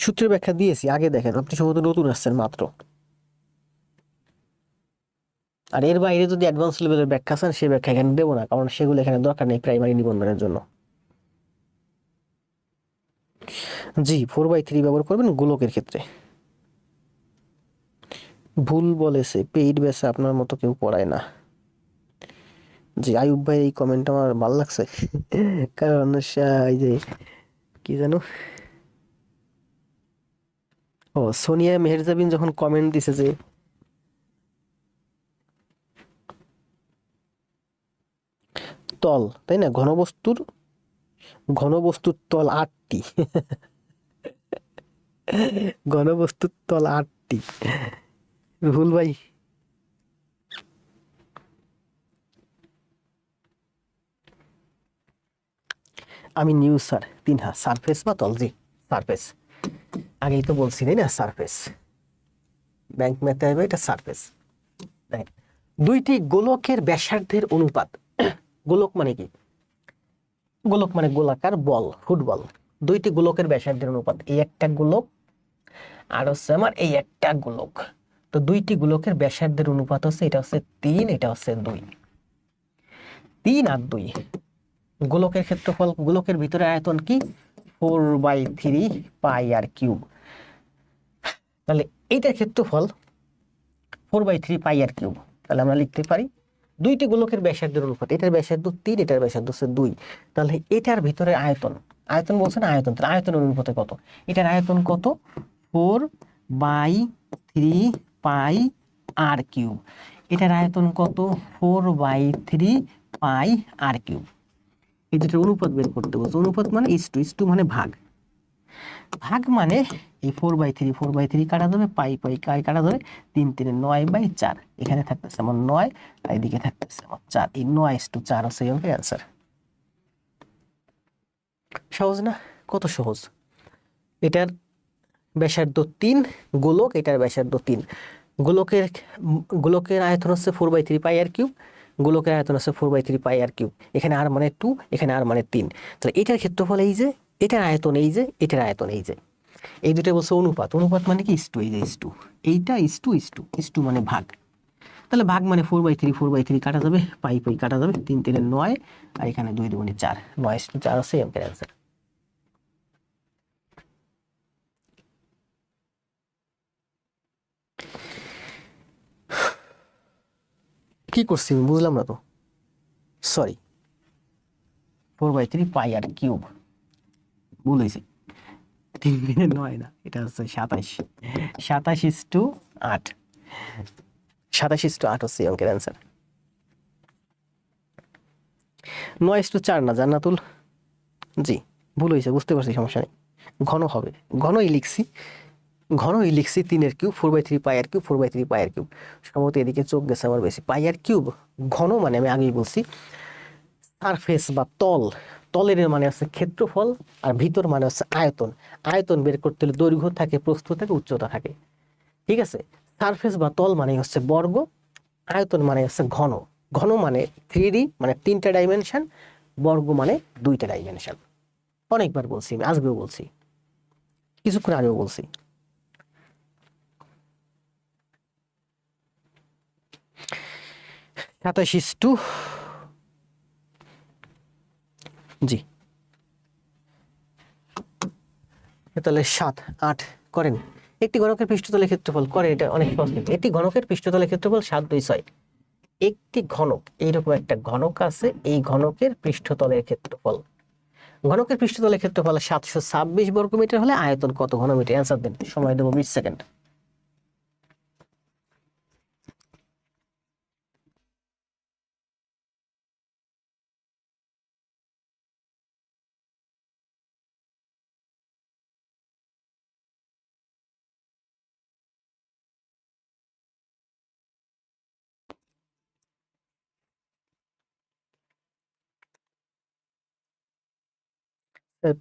সূত্রের ব্যাখ্যা দিয়েছি আগে, দেখেন আপনি সম্ভবত নতুন আসছেন মাত্র, আর এর বাইরে যদি অ্যাডভান্স লেভেলের ব্যাখ্যা চান সে ব্যাখ্যা এখানে দেবো না, কারণ সেগুলো এখানে দরকার নেই প্রাইমারি নিবন্ধনের জন্য। জি, 4/3 ব্যবহার করবেন গোলকের ক্ষেত্রে। ভুল বলেছে, পেইড বেসে আপনার মতো কেউ পড়ায় না। জি, আয়ুব ভাই এই কমেন্ট আমার ভালো লাগছে, কারণ এই যে কি জানো, ও সোনিয়া মেহেরজাবিন যখন কমেন্ট দিছে যে তল, তাই না, ঘনবস্তুর তল 8টি, ঘনবস্তুর তল 8টি। রুহুল ভাই, আমি নিউ স্যার, 3 সারফেস বা তল, জি সারফেস, আগেই তো বলছি তাই না, সারফেস, ব্যাংক ম্যাথে হবে এটা সারফেস। দেখেন, দুইটি গোলকের ব্যাসার্ধের অনুপাত, গোলক মানে কি, গোলক মানে গোলাকার বল, ফুটবল, দুইটি গোলকের ব্যাসার্ধের অনুপাত, এই একটা গোলক আর হচ্ছে আমার এই একটা গোলক, তো দুইটি গোলকের ব্যাসার্ধের অনুপাত হচ্ছে, এটা হচ্ছে 3, এটা হচ্ছে 2, 3 আর 2। গোলকের ক্ষেত্রফল, গোলকের ভিতরে আয়তন কি, 4/3 পাই আর কিউব। তাহলে এইটার ক্ষেত্রফল 4/3 পাই আর কিউব, তাহলে আমরা লিখতে পারি দুইটি গোলকের ব্যাসার্ধের অনুপাত, এটার ব্যাসার্ধ 3, এটার ব্যাসার্ধ হচ্ছে 2, তাহলে এটার ভিতরে আয়তন, আয়তন বলছে না, আয়তন, তাহলে আয়তনের অনুপাতে কত, এটার আয়তন কত, 4/3 পাই আর কিউব, এটার আয়তন কত, 4/3 পাই আর কিউব। এই দুটোর অনুপাত বের করতে বলছে, অনুপাত মানে ইস টু মানে ভাগ, ভাগ মানে এই 4/3 কাটা যাবে, পাই পাই কাটা যাবে, 3 3 9/4, এখানে থাকতেছে আমার 9 আর এদিকে থাকতেছে আমার 4, এই 9:4 হচ্ছে এই অঙ্কের অ্যান্সার। সহজ না? কত সহজ। এটার ব্যাসার্ধ 3, গোলক এটার ব্যাসার্ধ 3, গোলকের গোলকের আয়তন হচ্ছে 4/3 πr কিউব, গোলকের আয়তন হচ্ছে 4/3 πr কিউব, এখানে আর মানে 2, এখানে আর মানে 3, তাহলে এটার ক্ষেত্রফল এই যে, এটার আয়তন এই যে, এটার আয়তন এই যে, এই দুটো বলছে অনুপাত। অনুপাত মানে কি? ইস্টু, এই যে ইস্টু, এইটা ইস্টু ইস্টু ইস্টু মানে ভাগ। তাহলে ভাগ মানে 4/3 কাটা যাবে, পাই পাই কাটা যাবে, 3 3 9 আর এখানে 2 2 4, 9:4 হচ্ছে এই অঙ্কের অ্যান্সার। কি করছি আমি বুঝলাম না তো, সরি, 4/3 πr কিউব ভুল হয়েছে, 3 3 9 না, এটা হচ্ছে 27, 27:8, 27:8 হচ্ছে এই অঙ্কের অ্যান্সার। 9:4 না জান্নাতুল, জি ভুল হয়েছে, বুঝতে পারছি, সমস্যা নেই, ঘন হবে, ঘনই লিখছি, ঘনই লিখছি, 3 cube, 4/3 πr cube, 4/3 πr cube, সম্ভবত এদিকে চোখ গেছে আমার বেশি। πr কিউব ঘন মানে আমি আগেই বলছি সারফেস বা তল, তলের মানে হচ্ছে ক্ষেত্রফল, আর ভিতর মানে হচ্ছে আয়তন। আয়তন বের করতে হলে দৈর্ঘ্য থাকে, প্রস্থ থাকে, উচ্চতা থাকে, ঠিক আছে। সারফেস বা তল মানে হচ্ছে বর্গ, আয়তন মানে হচ্ছে ঘন, ঘন মানে 3D মানে 3টা ডাইমেনশন, বর্গ মানে 2টা ডাইমেনশন। অনেকবার বলছি আমি, আজকেও বলছি, কিছুক্ষণ আগেও বলছি। জি তাহলে 7 8 করেন। একটি ঘনকের পৃষ্ঠতলের ক্ষেত্রফল করে, এটা অনেক সহজ। একটি ঘনকের পৃষ্ঠতলের ক্ষেত্রফল 7 2 6। একটি ঘনক, এইরকম একটা ঘনক আছে, এই ঘনকের পৃষ্ঠতলের ক্ষেত্রফল, ঘনকের পৃষ্ঠতলের ক্ষেত্রফল 726 বর্গমিটার হলে আয়তন কত ঘনমিটার? অ্যান্সার দেন, সময় দেবো 20 সেকেন্ড।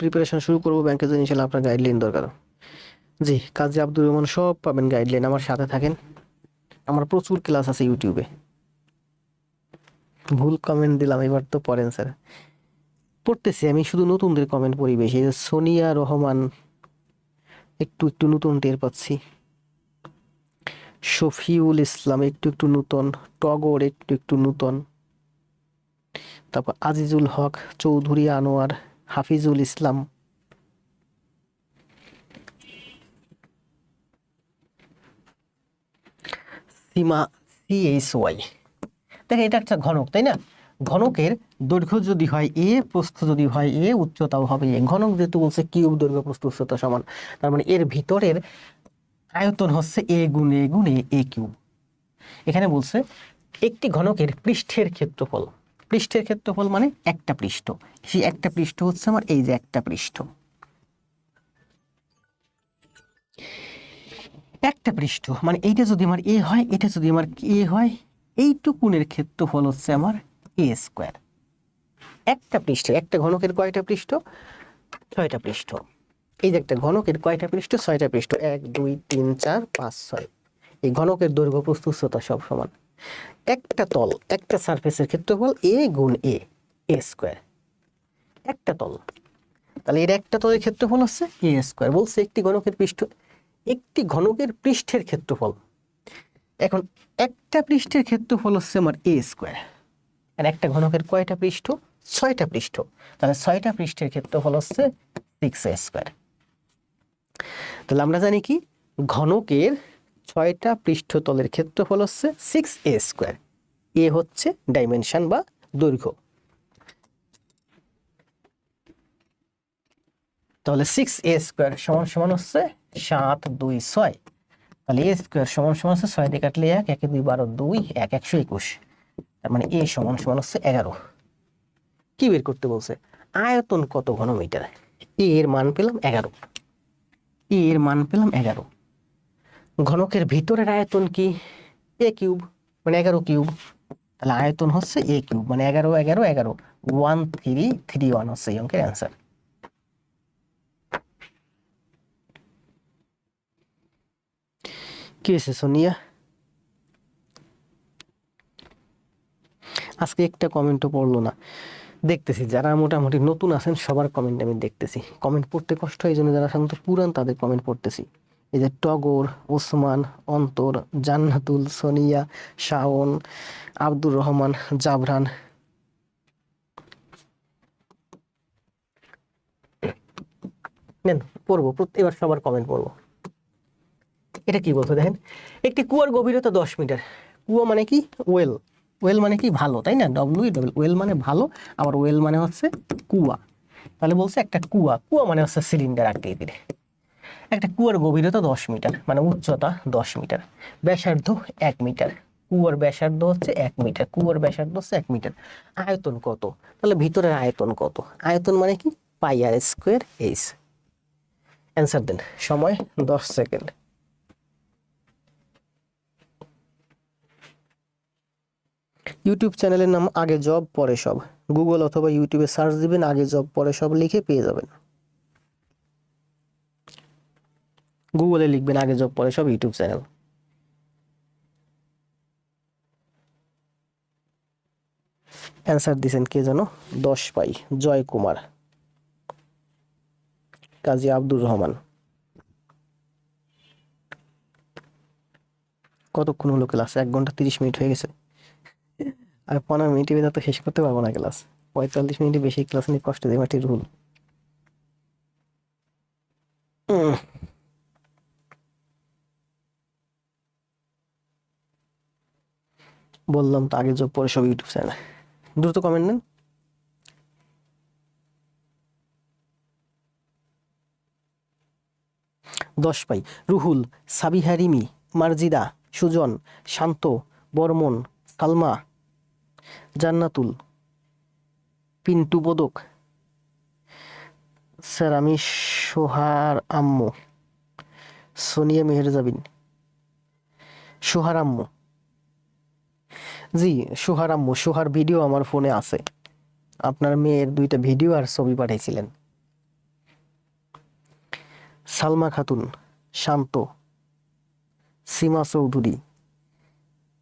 প্রিপারেশন শুরু করবো ব্যাংকের জন্য, ইনশাল্লাহ আপনার গাইডলাইন দরকার। জি, কাজী আব্দুর রহমান, সব পাবেন গাইডলাইন, আমার সাথে থাকেন, আমার প্রচুর ক্লাস আছে ইউটিউবে। ভুল কমেন্ট দিলাম, এবার তো পড়েন স্যার। পড়তেছি আমি, শুধু নতুনদের কমেন্ট পড়ি বেশি। এই যে সোনিয়া রহমান, একটু একটু নতুন টের পাচ্ছি, শফিউল ইসলাম একটু একটু নতুন, টগর একটু একটু নতুন, তারপর আজিজুল হক, চৌধুরী আনোয়ার, হাফিজুল ইসলাম, সীমা CHY। দেখেন এটা একটা ঘনক, তাই না? ঘনকের দৈর্ঘ্য যদি হয় এ, প্রস্থ যদি হয় এ, উচ্চতাও হবে এ। ঘনক যেহেতু বলছে কিউব, দৈর্ঘ্য প্রস্থ উচ্চতা সমান, তার মানে এর ভিতরের আয়তন হচ্ছে এ গুণ এ গুণ এ কিউব। এখানে বলছে একটি ঘনকের পৃষ্ঠের ক্ষেত্রফল, পৃষ্ঠের ক্ষেত্রফল মানে একটা পৃষ্ঠ, সেই একটা পৃষ্ঠ হচ্ছে আমার এই যে একটা পৃষ্ঠ, একটা পৃষ্ঠ মানে এইটা যদি আমার এ হয়, এটা যদি আমার এ হয়, এইটুকুনের ক্ষেত্রফল হচ্ছে আমার A²। একটা পৃষ্ঠে, একটা ঘনকের কয়টা পৃষ্ঠ? 6টা পৃষ্ঠ। এই যে একটা ঘনকের কয়টা পৃষ্ঠ? 6টা পৃষ্ঠ, 1 2 3 4 5 6। এই ঘনকের দৈর্ঘ্য প্রস্থ উচ্চতা সব সমান। একটা তল, একটা সারফেসের ক্ষেত্রফল A গুণ A², একটা তল, তাহলে এর একটা তলের ক্ষেত্রফল হচ্ছে A²। বলছে একটি ঘনকের পৃষ্ঠ, একটি ঘনকের পৃষ্ঠের ক্ষেত্রফল। এখন একটা পৃষ্ঠের ক্ষেত্রফল হচ্ছে আমার A², আর একটা ঘনকের কয়টা পৃষ্ঠ? 6টা পৃষ্ঠ, তাহলে 6টা পৃষ্ঠের ক্ষেত্রফল হচ্ছে 6A²। তাহলে আমরা জানি কি, ঘনকের 6টা পৃষ্ঠতলের ক্ষেত্রফল হচ্ছে 6A²। এ হচ্ছে ডাইমেনশন বা দৈর্ঘ্য। তাহলে 6A² সমান সমান হচ্ছে 7 2 6। তাহলে A² সমান সমান হচ্ছে 6 দিয়ে কাটলে 1, 1 2 12 2, 1 121। তার মানে A সমান সমান হচ্ছে 11। কি বের করতে বলছে? আয়তন কত ঘনমিটার? এ এর মান পেলাম 11। এ এর মান পেলাম 11। ঘনকের ভিতরের আয়তন কি? এ কিউব, মানে 11 কিউব। তাহলে আয়তন হচ্ছে এ কিউব, মানে 11 11 11, 1331 হচ্ছে এই অঙ্কের অ্যান্সার। কি হয়েছে সোনিয়া? আজকে একটা কমেন্টও পড়লো না। দেখতেছি যারা মোটামুটি নতুন আছেন সবার কমেন্ট আমি দেখতেছি। কমেন্ট পড়তে কষ্ট হয়, এই জন্য যারা সাধারণত পুরান তাদের কমেন্ট পড়তেছি। এই যে টগর, ওসমান, অন্তর, জান্নাতুল, সোনিয়া, শাওন, আব্দুর রহমান, জাবরান, নেন পড়বো, এবার সবার কমেন্ট পড়বো। এটা কি বলছো দেখেন, একটি কুয়ার গভীরতা 10 মিটার। কুয়া মানে কি? ওয়েল। ওয়েল মানে কি? ভালো, তাই না? ওয়েল মানে ভালো, আবার ওয়েল মানে হচ্ছে কুয়া। তাহলে বলছে একটা কুয়া, কুয়া মানে হচ্ছে সিলিন্ডার আকৃতির। একটা কুয়ার গভীরতা 10 মিটার, মানে উচ্চতা 10 মিটার, ব্যাসার্ধ 1 মিটার। কুয়ার ব্যাসার্ধ হচ্ছে 1 মিটার, কুয়ার ব্যাসার্ধ হচ্ছে 1 মিটার। আয়তন কত? তাহলে ভিতরের আয়তন কত? আয়তন মানে কি? পাই আর স্কোয়ার এইচ। অ্যান্সার দেন, সময় 10 সেকেন্ড। ইউটিউব চ্যানেলের নাম আগে জব পরে সব। গুগল অথবা ইউটিউবে সার্চ দিবেন আগে জব পরে সব লিখে পেয়ে যাবেন। গুগলে লিখবেন আগে জব পরে সব ইউটিউব চ্যানেল। অ্যান্সার দিছেন কে জানো? 10 পাই, জয় কুমার, কাজী আব্দুর রহমান। কতক্ষণ হলো ক্লাস? 1 ঘন্টা 30 মিনিট হয়ে গেছে। আর 15 মিনিটের ভিতরে তো শেষ করতে পারবো না ক্লাস। 45 মিনিটে বেশি ক্লাস নিয়ে কষ্ট দিয়ে মাটির রুল। বললাম তো আগে জব পরে সব ইউটিউব চ্যানেল। দ্রুত কমেন্ট দেন। 10 পাই, রুহুল, সাবিহা রিমি, মার্জিদা, সুজন, শান্ত, বর্মন, সালমা, জান্নাতুল, পিন্টু পদক, স্যার আমি সোহার আম্মু, সোনিয়া মেহেরজাবিন, সোহার আম্মু। জি, সোহার আম্মু। সোহার ভিডিও আমার ফোনে আছে, আপনার মেয়ের 2টা ভিডিও আর ছবি পাঠাইছিলেন। সালমা খাতুন, শান্ত, সীমা চৌধুরী,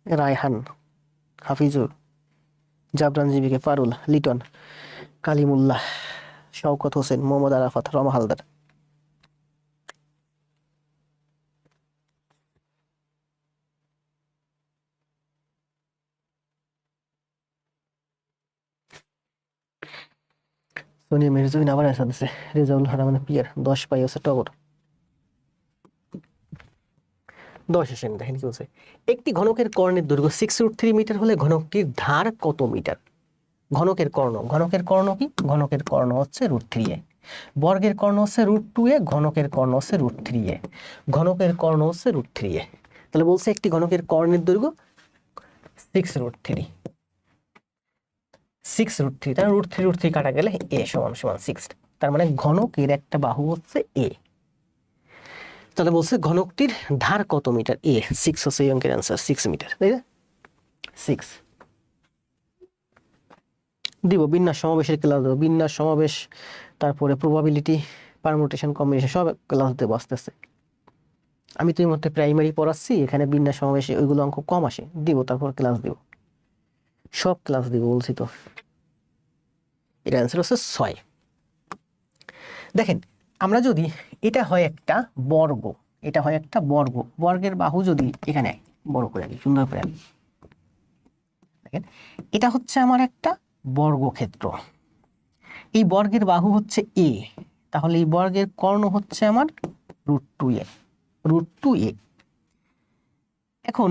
রায়হান, হাফিজুর, জাবরান জীবিকে, পারুল, লিটন, কালিমুল্লাহ, শওকত হোসেন, মোহাম্মদ আরাফাত, রমা হালদার। সোনিয়া মির্জুবিন আবার এসে দিচ্ছে। রেজাউল রহমান পিয়ার 10 পাই হচ্ছে টগর। 10 আসেন, দেখেন কি বলছে। একটি ঘনকের কর্ণের দৈর্ঘ্য 6√3 মিটার হলে ঘনকটির ধার কত মিটার? ঘনকের কর্ণ, ঘনকের কর্ণ কি? ঘনকের কর্ণ হচ্ছে √3a। বর্গের কর্ণ হচ্ছে √2a, ঘনকের কর্ণ হচ্ছে √3a। ঘনকের কর্ণ হচ্ছে √3a। তাহলে বলছে একটি ঘনকের কর্ণের দৈর্ঘ্য 6√3, 6√3, তাহলে √3 কাটা গেলে a সমান সমান 6। তার মানে ঘনকের একটা বাহু হচ্ছে a। তাহলে বলছে ঘনকটির ধার কত মিটার? এ 6 হচ্ছে এই অঙ্কের অ্যান্সার, 6 মিটার, তাই না? 6 দিব। বিন্যাস সমাবেশের ক্লাস দেবো, বিন্যাস সমাবেশ, তারপরে প্রবাবিলিটি, পারমুটেশন, কম্বিনেশন, সব ক্লাস দেবো আস্তে আস্তে। আমি তো এই মধ্যে প্রাইমারি পড়াচ্ছি, এখানে বিন্যাস সমাবেশে ওইগুলো অঙ্ক কম আসে, দিব তারপর ক্লাস দিব, সব ক্লাস দিব বলছি তো। এর অ্যান্সার হচ্ছে 6। দেখেন, আমরা যদি, এটা হয় একটা বর্গ, এটা হয় একটা বর্গ, বর্গের বাহু যদি এখানে বড় করে আনি, সুন্দর করে আনি, দেখেন এটা হচ্ছে আমার একটা বর্গক্ষেত্র। এই বর্গের বাহু হচ্ছে এ, তাহলে এই বর্গের কর্ণ হচ্ছে আমার √2a, √2a। এখন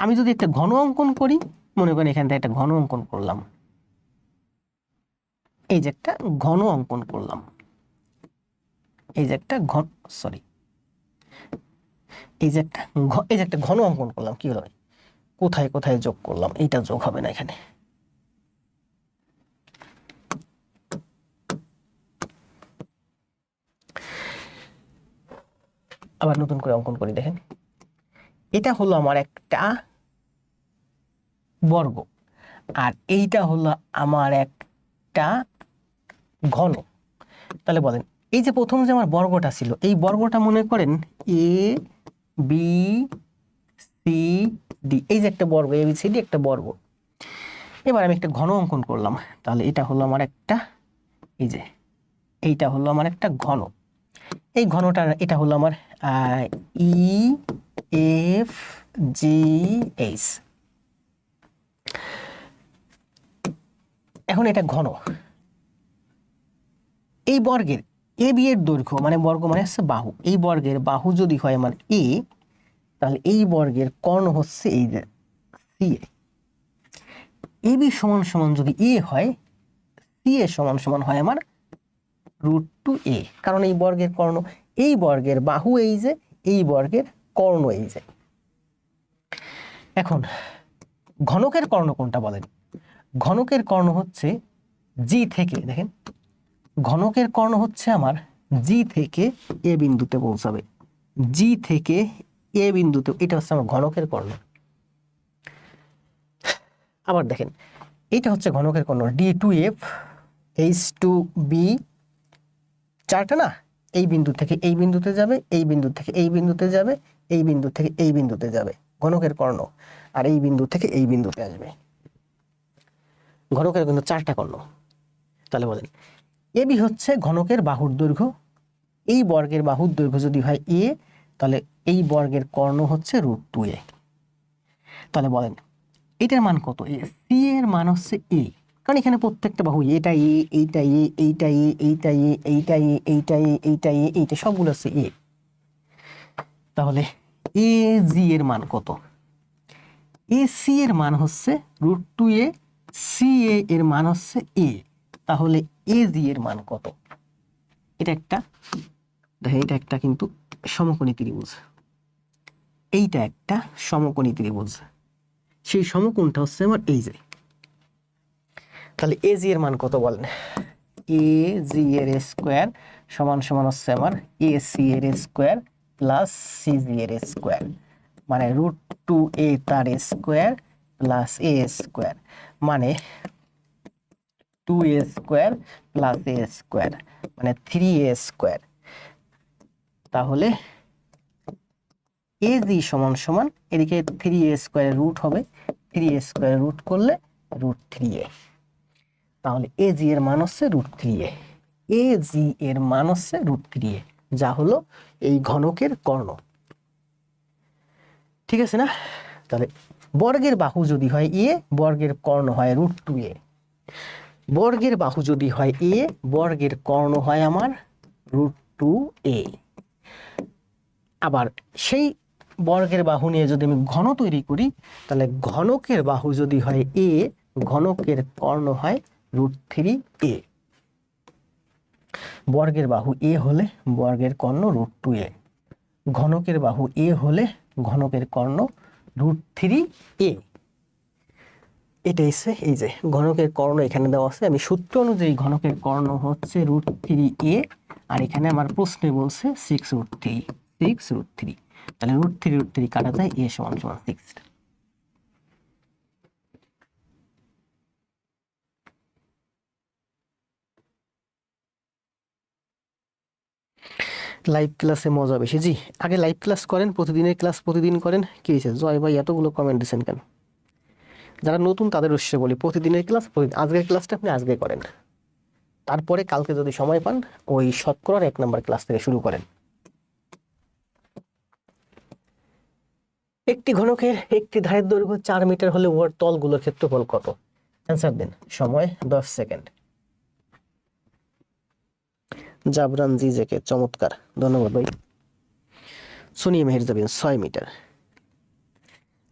আমি যদি একটা ঘন অঙ্কন করি, মনে করেন এখান থেকে একটা ঘন অঙ্কন করলাম, এই যে একটা ঘন অঙ্কন করলাম, এই যে একটা ঘন, সরি, এই যে একটা ঘন অঙ্কন করলাম, কি হলো? কোথায় কোথায় যোগ করলাম, এইটা যোগ হবে না এখানে। আবার নতুন করে অঙ্কন করি। দেখেন, এটা হলো আমার একটা বর্গ, আর এইটা হলো আমার একটা ঘন। তাহলে বলেন, এই যে প্রথম যে আমার বর্গটা ছিল, এই বর্গটা মনে করেন এ বি সি ডি, এই যে একটা বর্গ, এ বি সি ডি একটা বর্গ। এবার আমি একটা ঘন অঙ্কন করলাম, তাহলে এটা হলো আমার একটা, এই যে এইটা হলো আমার একটা ঘন। এই ঘনটা, এটা হলো আমার ই এফ জি এইচ। এখন এটা ঘন। এই বর্গের এ বি এর দৈর্ঘ্য, মানে বর্গ মানে হচ্ছে বাহু, এই বর্গের বাহু যদি হয় আমার এ, তাহলে এই বর্গের কর্ণ হচ্ছে এই যে সি এ। এ বি সমান সমান যদি এ হয়, সি এ সমান সমান হয় আমার √2a, কারণ এই বর্গের কর্ণ, এই বর্গের বাহু এই যে, এই বর্গের কর্ণ এই যে। এখন ঘনকের কর্ণ কোনটা বলেন? ঘনকের কর্ণ হচ্ছে জি থেকে, দেখেন ঘনকের কর্ণ হচ্ছে আমার জি থেকে এ বিন্দুতে পৌঁছাবে, জি থেকে এ বিন্দুতে, এটা হচ্ছে আমার ঘনকের কর্ণ। আবার দেখেন, এটা হচ্ছে ঘনকের কর্ণ D2F H2B, চারটা না, এই বিন্দু থেকে এই বিন্দুতে যাবে, এই বিন্দু থেকে এই বিন্দুতে যাবে, এই বিন্দু থেকে এই বিন্দুতে যাবে, ঘনকের কর্ণ। আর এই বিন্দু থেকে এই বিন্দুতে আসবে। ঘনকের কিন্তু চারটা কর্ণ। তাহলে বলেন, এবি হচ্ছে ঘনকের বাহুর দৈর্ঘ্য, এই বর্গের বাহুর দৈর্ঘ্য যদি হয় এ, তাহলে এই বর্গের কর্ণ হচ্ছে √2a। তাহলে বলেন, এটার মান কত? সি এর মান হচ্ছে এ, কারণ এখানে প্রত্যেকটা বাহু, এটা এ, এইটা এ, এইটা এ, এইটা এ, এইটা এ, এইটা এ, এইটা এ, এইটা সবগুলো হচ্ছে এ। তাহলে এ জি এর মান কত? এ সি এর মান হচ্ছে √2a, সি এ এর মান হচ্ছে এ, তাহলে এ জি এর মান কত? এটা একটা, দেখেন এটা একটা কিন্তু সমকোণী ত্রিভুজ, এইটা একটা সমকোণী ত্রিভুজ, সেই সমকোণটা হচ্ছে আমার এই যে। তাহলে এ জি এর মান কত বলেন? এ জি এর স্কোয়ার সমান সমান হচ্ছে আমার এ সি এর স্কোয়ার প্লাস সি জি এর স্কোয়ার, মানে √2a তার স্কোয়ার প্লাস এ স্কোয়ার, মানে 2a স্কোয়ার প্লাস এ স্কোয়ার, মানে 3a স্কোয়ার। তাহলে এ জি সমান সমান, এদিকে 3a স্কোয়ারের রুট হবে, 3a স্কোয়ার রুট করলে √3a। তাহলে এ জি এর মান হচ্ছে √3a, এ জি এর মান হচ্ছে √3a, যা হলো এই ঘনকের কর্ণ। ঠিক আছে না? তাহলে বর্গের বাহু যদি হয় এ, বর্গের কর্ণ হয় √2a। বর্গের বাহু যদি হয় এ, বর্গের কর্ণ হয় আমার √2a। আবার সেই বর্গের বাহু নিয়ে যদি আমি ঘন তৈরি করি, তাহলে ঘনকের বাহু যদি হয় এ, ঘনকের কর্ণ হয় √3a। বর্গের বাহু এ হলে বর্গের কর্ণ √2a, ঘনকের বাহু এ হলে ঘনকের কর্ণ √3a। এটা এসে এই যে ঘনকের কর্ণ এখানে দেওয়া আছে, আমি সূত্র অনুযায়ী ঘনকের কর্ণ হচ্ছে √3a, আর এখানে আমার প্রশ্নে বলছে 6√3, 6√3, তাহলে √3 কাটা যায়, a সমান সমান 6। লাইভ ক্লাসে মজা বেশি। জি, আগে লাইভ ক্লাস করেন, প্রতিদিনের ক্লাস প্রতিদিন করেন। কি হয়েছে জয় ভাই, এতগুলো কমেন্ট দিচ্ছেন কেন? যারা নতুন তাদের উদ্দেশ্যে বলি, প্রতিদিনের ক্লাস প্রতিদিন, আজকের ক্লাসটা আপনি আজকে করেন, তারপরে কালকে যদি সময় পান ওই শতকরার 1 নম্বর ক্লাস থেকে শুরু করেন। একটি ঘনকের একটি ধারের দৈর্ঘ্য 4 মিটার হলে উহার তলগুলোর ক্ষেত্রফল কত? অ্যান্সার দিন, সময় 10 সেকেন্ড। জাবরান জি জেকে, চমৎকার, ধন্যবাদ ভাই। সোনিয়া মেহের যাবেন 6 মিটার।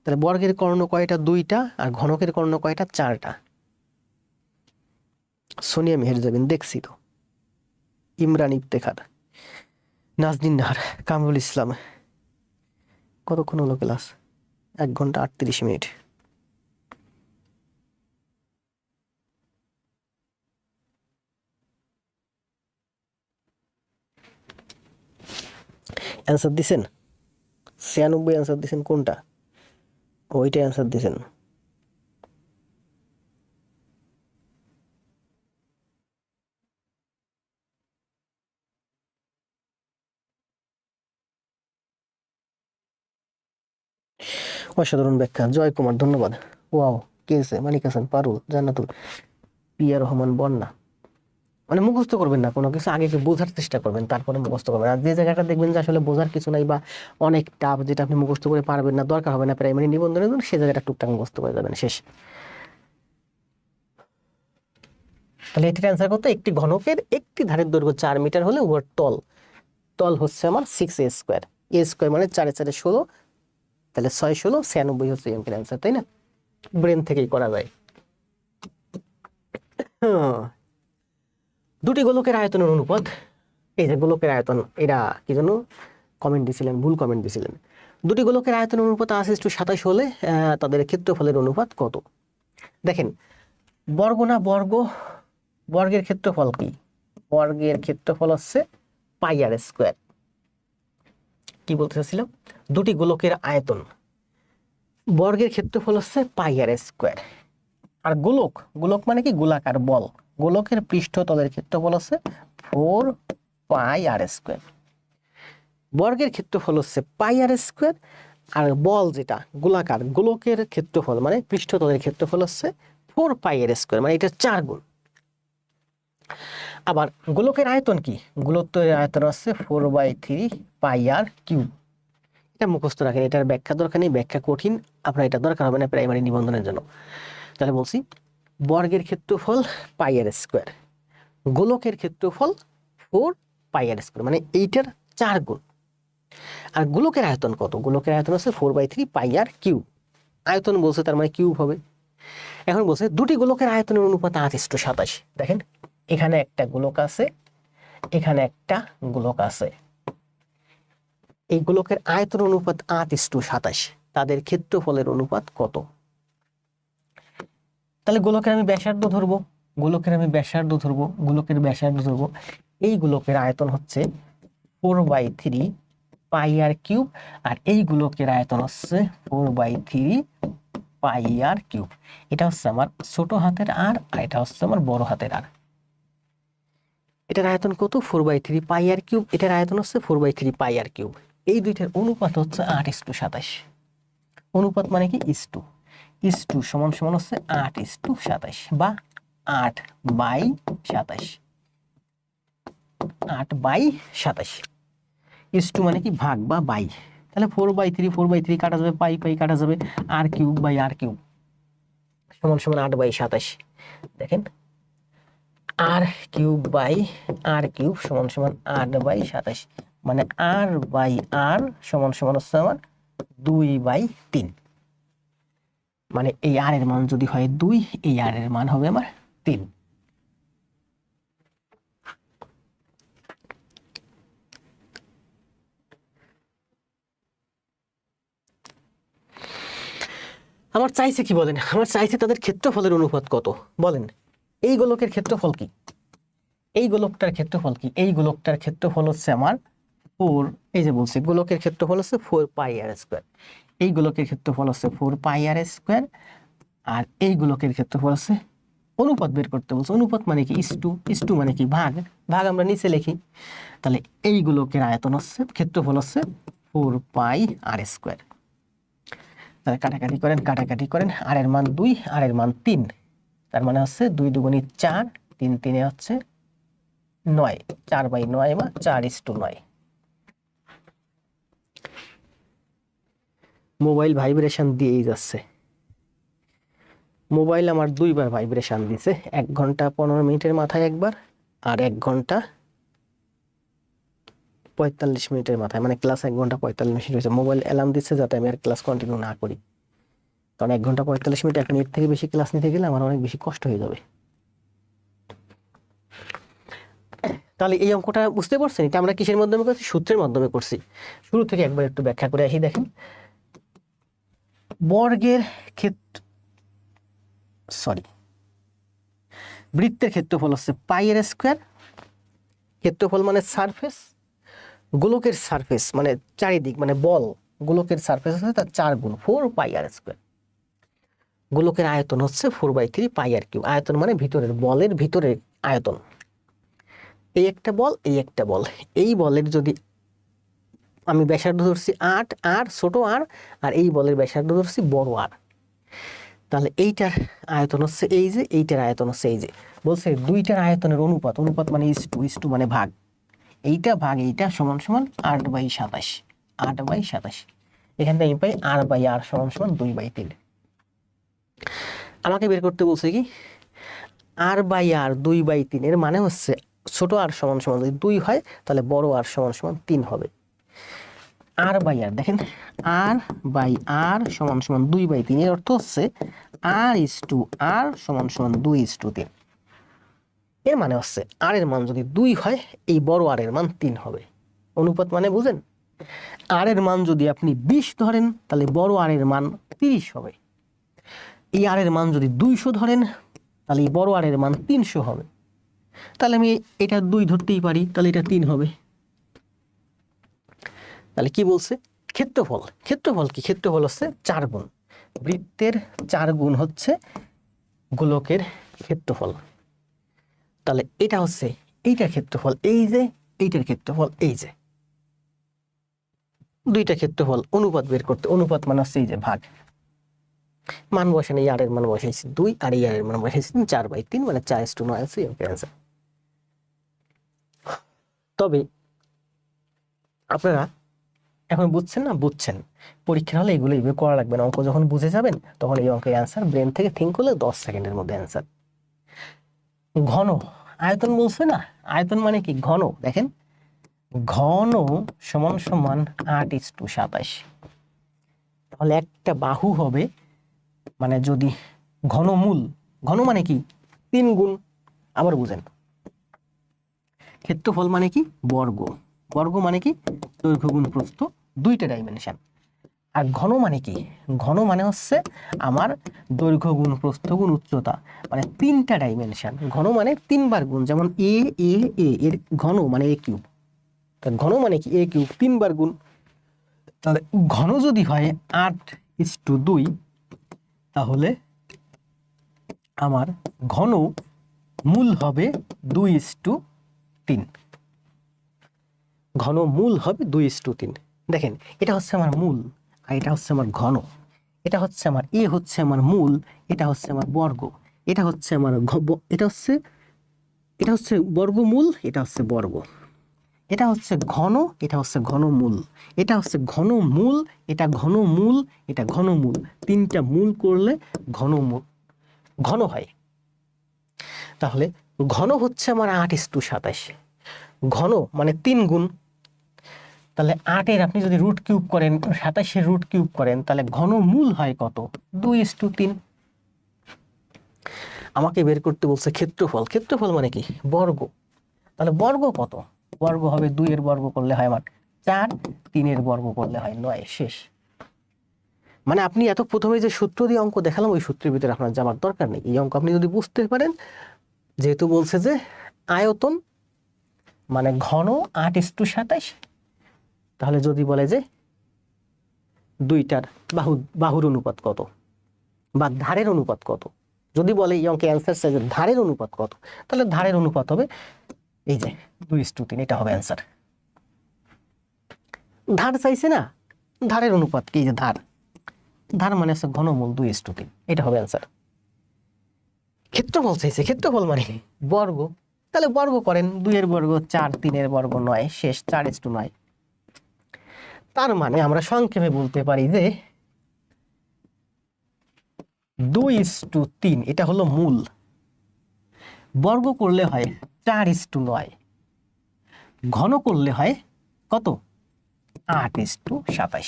তাহলে বর্গের কর্ণ কয়টা? 2টা, আর ঘনকের কর্ণ কয়টা? 4টা। সোনিয়া মেহের যাবেন, দেখছি তো। ইমরান ইফতেখার, নাজনীন নাহার, কামরুল ইসলাম। কতক্ষণ হলো ক্লাস? 1 ঘন্টা 38 মিনিট। অ্যান্সার দিছেন 96 অ্যান্সার দিছেন কোনটা? ওইটা অ্যান্সার দিছেন। অসাধারণ ব্যাখ্যা, জয় কুমার, ধন্যবাদ। ওয়াও, কেসে মানিক হাসান, পারুল, জান্নাতুল, পিয়া রহমান, বন্যা। মানে মুখস্থ করবেন না, কোনো কিছু আগে বোঝার চেষ্টা করবেন, তারপরে মুখস্থ করবেন। আর যে জায়গাটা দেখবেন যে আসলে বোঝার কিছু নাই বা অনেক টাফ, যেটা আপনি মুখস্থ করে পারবেন না, দরকার হবে না প্রাইমারি নিবন্ধনের জন্য, সে জায়গাটা টুকটাক মুখস্থ করে যাবেন, শেষ। তাহলে এটির অ্যান্সার কত? একটি ঘনকের একটি ধারের দৈর্ঘ্য 4 মিটার হলে উহার তল, তল হচ্ছে আমার 6a স্কোয়ার। এ স্কোয়ার মানে 4 4 16, তাহলে 6 16 96 হচ্ছে এর অ্যান্সার, তাই না? ব্রেন থেকেই করা যায়। দুটি গোলকের আয়তনের অনুপাত, এই যে গোলকের আয়তন, এরা কি জন্য কমেন্ট দিছিলেন, ভুল কমেন্ট দিছিলেন। দুটি গোলকের আয়তনের অনুপাত 8:27 হলে তাদের ক্ষেত্রফলের অনুপাত কত? দেখেন, বর্গ না বর্গ, বর্গের ক্ষেত্রফল কি? বর্গের ক্ষেত্রফল হচ্ছে পাই আর স্কোয়ার। কি বলতে চাচ্ছিলাম? দুটি গোলকের আয়তন, বর্গের ক্ষেত্রফল হচ্ছে পাই আর স্কোয়ার। আর গোলক, গোলক মানে কি? গোলাকার বল। গোলকের পৃষ্ঠতলের ক্ষেত্রফল হচ্ছে 4 পাই আর স্কোয়ার। বর্গের ক্ষেত্রফল হচ্ছে পাই আর স্কোয়ার, আর বল যেটা গোলাকার, গোলকের ক্ষেত্রফল মানে পৃষ্ঠতলের ক্ষেত্রফল হচ্ছে 4 পাই আর স্কোয়ার, মানে এটা 4 গুণ। আবার গোলকের আয়তন কি? গোলকের আয়তন হচ্ছে 4/3 পাই আর কিউব। এটা মুখস্থ রাখেন, এটার ব্যাখ্যা দরকার নেই, ব্যাখ্যা কঠিন, আপনার এটা দরকার হবে না প্রাইমারি নিবন্ধনের জন্য। তাহলে বলছি, বর্গের ক্ষেত্রফল পাই আর স্কোয়ার, গোলকের ক্ষেত্রফল 4 পাই আর স্কোয়ার, মানে এইটার 4 গুণ। আর গোলকের আয়তন কত? গোলকের আয়তন হচ্ছে 4/3 পাই আর কিউব। আয়তন বলছে, তার মানে কিউব হবে। এখন বলছে দুটি গোলকের আয়তনের অনুপাত 8:27। দেখেন, এখানে একটা গোলক আছে, এখানে একটা গোলক আছে, এই গোলকের আয়তন অনুপাত 8:27, তাদের ক্ষেত্রফলের অনুপাত কত? তাহলে গোলকের আমি ব্যাসার্ধ ধরবো, গোলকের আমি ব্যাসার্ধ ধরবো, গোলকের ব্যাসার্ধ ধরবো। এই গোলকের আয়তন হচ্ছে 4/3 পাই আর কিউব, আর এই গোলকের আয়তন হচ্ছে 4/3 পাই আর কিউব। এটা হচ্ছে আমার ছোট হাতের আর এটা হচ্ছে আমার বড় হাতের আর। এটার আয়তন কত? 4/3 পাই আর কিউব, এটার আয়তন হচ্ছে 4/3 পাই আর কিউব। এই দুইটার অনুপাত হচ্ছে 8:27। অনুপাত মানে কি? ইস্টু সমান সমান হচ্ছে 8:27 বা 8/27। 8/27 ইস্টু মানে কি? ভাগ বা বাই। তাহলে 4/3 কাটা যাবে, পাই পাই কাটা যাবে, আর কিউব বাই আর কিউব সমান সমান 8/27। দেখেন, আর কিউব বাই আর কিউব সমান সমান 8/27, মানে আর বাই আর সমান সমান হচ্ছে আমার 2/3। মানে এই আর এর মান যদি হয় 2, এই আর এর মান হবে আমার 3। আমার চাইছে কি বলেন? আমার চাইছে তাদের ক্ষেত্রফলের অনুপাত কত বলেন। এই গোলকের ক্ষেত্রফল কি? এই গোলকটার ক্ষেত্রফল কি? এই গোলকটার ক্ষেত্রফল হচ্ছে আমার 4, এই যে বলছে গোলকের ক্ষেত্রফল হচ্ছে 4 পাই আর স্কোয়ার। এই গোলকের ক্ষেত্রফল হচ্ছে 4 পাই আর স্কোয়ার, আর এই গোলকের ক্ষেত্রফল হচ্ছে, অনুপাত বের করতে বলছে। অনুপাত মানে কি? ইস্টু মানে কি? ভাগ। ভাগ আমরা নিচে লিখি। তাহলে এই গোলকের আয়তন হচ্ছে, ক্ষেত্রফল হচ্ছে 4 পাই আর স্কোয়ার। তাহলে কাটাকাটি করেন, কাটাকাটি করেন, আর এর মান 2, আর এর মান 3, তার মানে হচ্ছে 2 দুগুণে 4, 3 3 হচ্ছে 9, 4/9 বা 4:9। মোবাইল ভাইব্রেশন দিয়েই যাচ্ছে। মোবাইল আমার 2বার ভাইব্রেশন দিছে, 1 ঘন্টা 15 মিনিটের মাথায় একবার, আর 1 ঘন্টা 45 মিনিটের মাথায়, মানে ক্লাস 1 ঘন্টা 45 মিনিট হয়েছে। মোবাইল অ্যালার্ম দিচ্ছে যাতে আমি আর ক্লাস কন্টিনিউ না করি, কারণ 1 ঘন্টা 45 মিনিট এখন এর থেকে বেশি ক্লাস নিতে গেলে আমার অনেক বেশি কষ্ট হয়ে যাবে। তাহলে এই অঙ্কটা বুঝতে পারছেন? এটা আমরা কিসের মাধ্যমে করছি? সূত্রের মাধ্যমে করছি। শুরু থেকে একবার একটু ব্যাখ্যা করে আসি। দেখেন, বর্গের ক্ষেত্র, বৃত্তের ক্ষেত্রফল হচ্ছে পাই আর স্কোয়ার। ক্ষেত্রফল মানে সারফেস, গোলকের সারফেস মানে চারিদিক মানে বল, গোলকের সারফেস হচ্ছে তার 4 গুণ 4πr²। গোলকের আয়তন হচ্ছে 4/3πr³ আয়তন মানে ভিতরের বলের ভিতরের আয়তন। এই একটা বল, এই একটা বল, এই বলের যদি আমি ব্যাসার্ধ ধরছি 8 আর ছোট আর, আর এই বলের ব্যাসার্ধ ধরছি বড় আর, তাহলে এইটার আয়তন হচ্ছে এই যে, এইটার আয়তন হচ্ছে এই যে। বলছে দুইটার আয়তনের অনুপাত, অনুপাত মানে ইস টু মানে ভাগ, এইটা ভাগ এইটা সমান সমান 8/27, 8/27। এখান থেকে আমি পাই r/r সমান সমান 2/3। আমাকে বের করতে বলছে কি r/r 2/3 এর মানে হচ্ছে ছোট আর সমান সমান যদি 2 হয় তাহলে বড় আর সমান সমান 3 হবে। r/r দেখেন r/r সমান সমান 2/3 এর অর্থ হচ্ছে r/r সমান সমান 2:3। এর মানে হচ্ছে আর এর মান যদি 2 হয় এই বড় আর এর মান 3 হবে। অনুপাত মানে বুঝেন, আর এর মান যদি আপনি 20 ধরেন তাহলে বড় আর এর মান 30 হবে। এই আর এর মান যদি 200 ধরেন তাহলে এই বড় আর এর মান 300 হবে। তাহলে আমি এটা 2 ধরতেই পারি, তাহলে এটা 3 হবে। তাহলে কি বলছে ক্ষেত্রফল, ক্ষেত্রফল কি, ক্ষেত্রফল হচ্ছে 4 গুণ, বৃত্তের 4 গুণ হচ্ছে গোলকের ক্ষেত্রফল। তাহলে এটা হচ্ছে এইটার ক্ষেত্রফল এই যে, এইটার ক্ষেত্রফল এই যে, দুইটা ক্ষেত্রফল অনুপাত বের করতে, অনুপাত মানে হচ্ছে এই যে ভাগ, মান বসানো এই আর এর মান বসাইছি 2 আর এই আর এর মান বসাইছি 4/3 মানে 4:9 আছে ওকে आंसर। তবে আপনারা এখন বুঝছেন না, বুঝছেন, পরীক্ষা হলে এগুলো এইভাবে করা লাগবে না, অঙ্ক যখন বুঝে যাবেন তখন এই অঙ্কের অ্যান্সার ব্রেন থেকে থিঙ্ক করলে 10 সেকেন্ডের মধ্যে অ্যান্সার। ঘন আয়তন বলছে না, আয়তন মানে কি ঘন, দেখেন ঘন সমান সমান 8:27। তাহলে একটা বাহু হবে মানে যদি ঘনমূল, ঘন মানে কি 3 গুণ, আবার বুঝেন ক্ষেত্রফল মানে কি বর্গ, বর্গ মানে কি দৈর্ঘ্য গুণ প্রস্থ, দুইটা ডাইমেনশন। আর ঘন মানে কি, ঘন মানে হচ্ছে আমার দৈর্ঘ্য গুণ প্রস্থ গুণ উচ্চতা, মানে 3টা ডাইমেনশন। ঘন মানে 3 বার গুণ, যেমন এ এ এ এর ঘন মানে a³ ঘন মানে কি a³ 3 বার গুণ। তাহলে ঘন যদি হয় 8:2 তাহলে আমার ঘন মূল হবে 2:3, ঘন মূল হবে 2:3। দেখেন এটা হচ্ছে আমার মূল আর এটা হচ্ছে আমার ঘন, এটা হচ্ছে আমার এ হচ্ছে আমার মূল, এটা হচ্ছে আমার বর্গ, এটা হচ্ছে আমার এটা হচ্ছে বর্গমূল, এটা হচ্ছে বর্গ, এটা হচ্ছে ঘন, এটা হচ্ছে ঘনমূল, এটা হচ্ছে ঘনমূল, এটা ঘনমূল, এটা ঘনমূল, 3টা মূল করলে ঘনমূল ঘন হয়। তাহলে ঘন হচ্ছে আমার 8:27, ঘন মানে 3 গুণ, তাহলে 8-এর আপনি যদি রুট কিউব করেন, 27-এর রুট কিউব করেন তাহলে ঘনমূল হয় কত 2:3। আমাকে বের করতে বলছে ক্ষেত্রফল, ক্ষেত্রফল মানে কি বর্গ, তাহলে বর্গ কত, বর্গ হবে 2 এর বর্গ করলে হয় আমার 4, 3 এর বর্গ করলে হয় 9, শেষ। মানে আপনি এত প্রথমে যে সূত্র দিয়ে অঙ্ক দেখালাম ওই সূত্রের ভিতরে আপনার যাওয়ার দরকার নেই, এই অঙ্ক আপনি যদি বুঝতে পারেন, যেহেতু বলছে যে আয়তন মানে ঘন 8:27, তাহলে যদি বলে যে দুইটার বাহুর অনুপাত কত বা ধারের অনুপাত কত, যদি বলে এই অঙ্কে অ্যান্সার চাই যে ধারের অনুপাত কত, তাহলে ধারের অনুপাত হবে এই যে 2:3, এটা হবে অ্যান্সার। ধার চাইছে না, ধারের অনুপাত কি, যে ধার, ধার মানে হচ্ছে ঘনমূল 2:3, এটা হবে অ্যান্সার। ক্ষেত্রফল চাইছে, ক্ষেত্রফল মানে বর্গ, তাহলে বর্গ করেন 2 এর বর্গ 4, 3 এর বর্গ 9, শেষ 4:9। তার মানে আমরা সংক্ষেপে বলতে পারি যে 2:3 এটা হলো মূল, বর্গ করলে হয় 4:9, ঘন করলে হয় কত 8:27।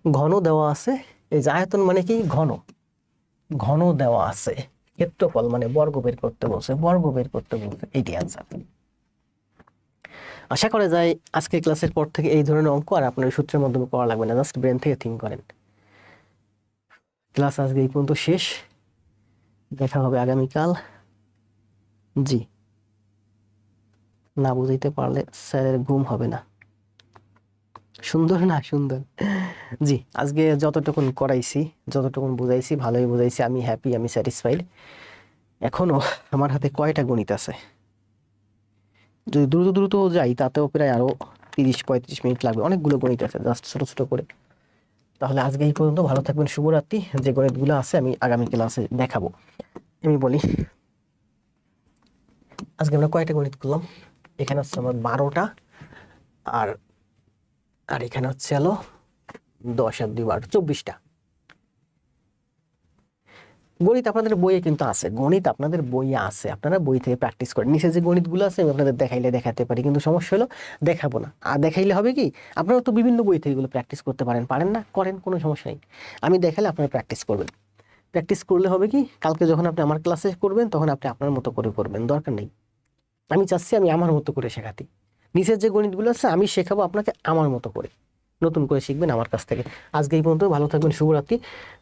ঘন দেওয়া আছে, এই যে আয়তন মানে কি ঘন, ঘন দেওয়া আছে, ক্ষেত্রফল মানে বর্গ বের করতে বলছে, বর্গ বের করতে বলছে, এইটি অ্যান্সার। আশা করা যায় আজকের ক্লাসের পর থেকে এই ধরনের অঙ্ক আর আপনার সূত্রের মাধ্যমে করা লাগবে না, জাস্ট ব্রেন থেকে থিঙ্ক করেন। ক্লাস আজকে এই পর্যন্ত শেষ, দেখা হবে আগামীকাল। জি। না বুঝাইতে পারলে স্যারের ঘুম হবে না। সুন্দর না সুন্দর? জি, আজকে যতটুকুন করাইছি, যতটুকুন বুঝাইছি, ভালোই বুঝাইছি। আমি হ্যাপি, আমি স্যাটিসফাইড। এখনো আমার হাতে কয়টা গণিত আছে, যদি দ্রুত দ্রুত যাই তাতেও প্রায় আরো 30-35 মিনিট লাগবে। অনেকগুলো গণিত আছে, জাস্ট ছোট ছোট করে। তাহলে আজকে এই পর্যন্ত, ভালো থাকবেন, শুভরাত্রি। যে গণিতগুলো আছে আমি আগামী ক্লাসে দেখাবো। আমি বলি, আজকে আমরা কয়টা গণিত করলাম? এখানে হচ্ছে আমার 12টা, আর আর এখানে হচ্ছে হলো 10 আর 2 12, 24টা গণিত আপনাদের বইয়ে কিন্তু আছে। গণিত আপনাদের বইয়ে আছে, আপনারা বই থেকে প্র্যাকটিস করেন। নিচে যে গণিতগুলো আছে আমি আপনাদের দেখাইলে দেখাতে পারি, কিন্তু সমস্যা হলো দেখাবো না। আর দেখাইলে হবে কি, আপনারা তো বিভিন্ন বই থেকে এগুলো প্র্যাকটিস করতে পারেন, পারেন না? করেন, কোনো সমস্যা নেই। আমি দেখালে আপনারা প্র্যাকটিস করবেন। প্র্যাকটিস করলে হবে কি, কালকে যখন আপনি আমার ক্লাসে করবেন তখন আপনি আপনার মতো করে করবেন, দরকার নেই। আমি চাচ্ছি আমি আমার মতো করে শেখাতে। নিচের যে গণিতগুলো আছে আমি শেখাবো আপনাকে আমার মতো করে, নতুন করে শিখবেন আমার কাছ থেকে। আজকে এই পর্যন্ত, ভালো থাকবেন, শুভরাত্রি।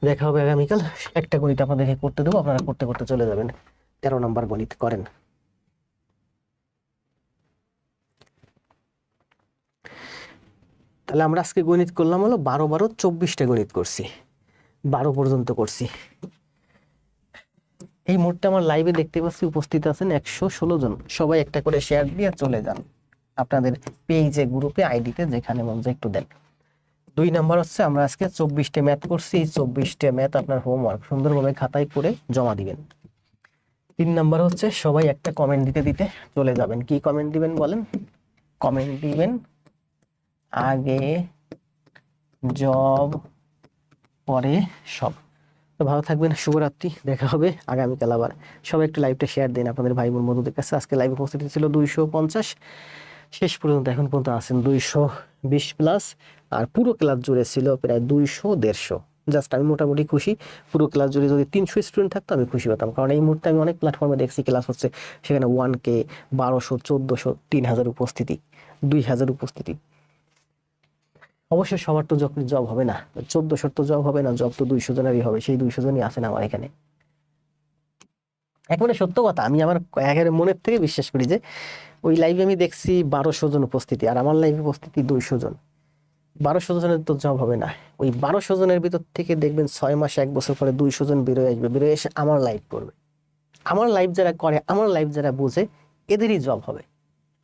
দেখা হবে আগামীকাল। একটা গণিত আপনাদেরকে করতে দেবো, আপনারা করতে করতে চলে যাবেন। 13 নম্বর গণিত করেন। তাহলে আমরা আজকে গণিত করলাম হলো 12 12 24টা গণিত করছি, 12 পর্যন্ত করছি। এই মুহূর্তে আমার লাইভে দেখতে পাচ্ছি উপস্থিত আছেন 116 জন। সবাই একটা করে শেয়ার দিয়ে চলে যান আপনাদের পেজে, গ্রুপে, আইডিতে, যেখানে মন যায় একটু দেন। 2 নাম্বার হচ্ছে আমরা আজকে 24টে ম্যাথ করছি। এই 24টে ম্যাথ আপনার হোমওয়ার্ক সুন্দরভাবে খাতায় করে জমা দিবেন। 3 নাম্বার হচ্ছে সবাই একটা কমেন্ট দিতে দিতে চলে যাবেন। কি কমেন্ট দিবেন বলেন? কমেন্ট দিবেন আগে জব পরে সব। তো ভালো থাকবেন, শুভরাত্রি। দেখা হবে আগামীকাল আবার। সবাই একটু লাইভটা শেয়ার দিন আপনাদের ভাই বোন বন্ধুদের কাছে। আজকে লাইভে উপস্থিত ছিল 250, শেষ পর্যন্ত এখন পর্যন্ত আছেন 220+, আর পুরো ক্লাস জুড়ে ছিল প্রায় 200-150। জাস্ট আমি মোটামুটি খুশি। পুরো ক্লাস জুড়ে যদি 300 স্টুডেন্ট থাকতো আমি খুশি হতাম, কারণ এই মুহূর্তে আমি অনেক প্ল্যাটফর্মে দেখছি ক্লাস হচ্ছে, সেখানে 1K, 1200, 1400, 3000 উপস্থিতি, 2000 উপস্থিতি। অবশ্যই সবার তো জব হবে না, 1400 তো জব হবে না, জব তো 200 জনেরই হবে। সেই 200 জনই আছেন আমার এখানে। একেবারে সত্য কথা, আমি আমার একেবারে মনের থেকে বিশ্বাস করি যে ওই লাইভে আমি দেখছি 1200 জন উপস্থিতি, আর আমার লাইভে উপস্থিতি 200 জন। 1200 জনের তো জব হবে না। ওই 1200 জনের ভিতর থেকে দেখবেন 6 মাস 1 বছর পরে 200 জন বেরোয় আসবে, বেরোয় এসে আমার লাইভ করবে। আমার লাইভ যারা করে, আমার লাইভ যারা বোঝে, এদেরই জব হবে।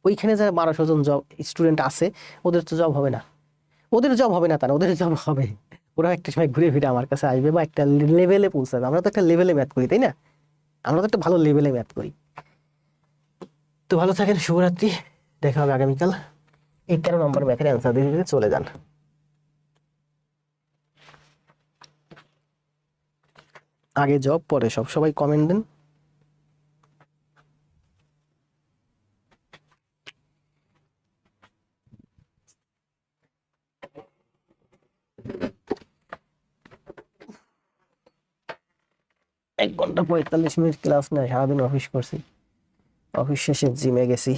ওইখানে যারা 1200 জন জব স্টুডেন্ট আছে, ওদের তো জব হবে না। ওদের জব হবে না, তারা ওদের জব হবে। ওরা একটা সময় ঘুরে ফিরে আমার কাছে আসবে বা একটা লেভেলে পৌঁছাবে। আমরা তো একটা লেভেলে ম্যাথ করি, তাই না? আমরা তো একটা ভালো লেভেলে ম্যাথ করি। তো ভালো থাকেন, শুভরাত্রি। দেখা হবে আগামীকাল। এই 13 নম্বর ম্যাথের অ্যান্সার দিয়ে দিতে চলে যান। আগে জব পরে সব, সবাই কমেন্ট দেন। এক ঘন্টা 45 মিনিট ক্লাস নেয়, সারাদিন অফিস করছি, অফিস শেষে জিমে গেছি।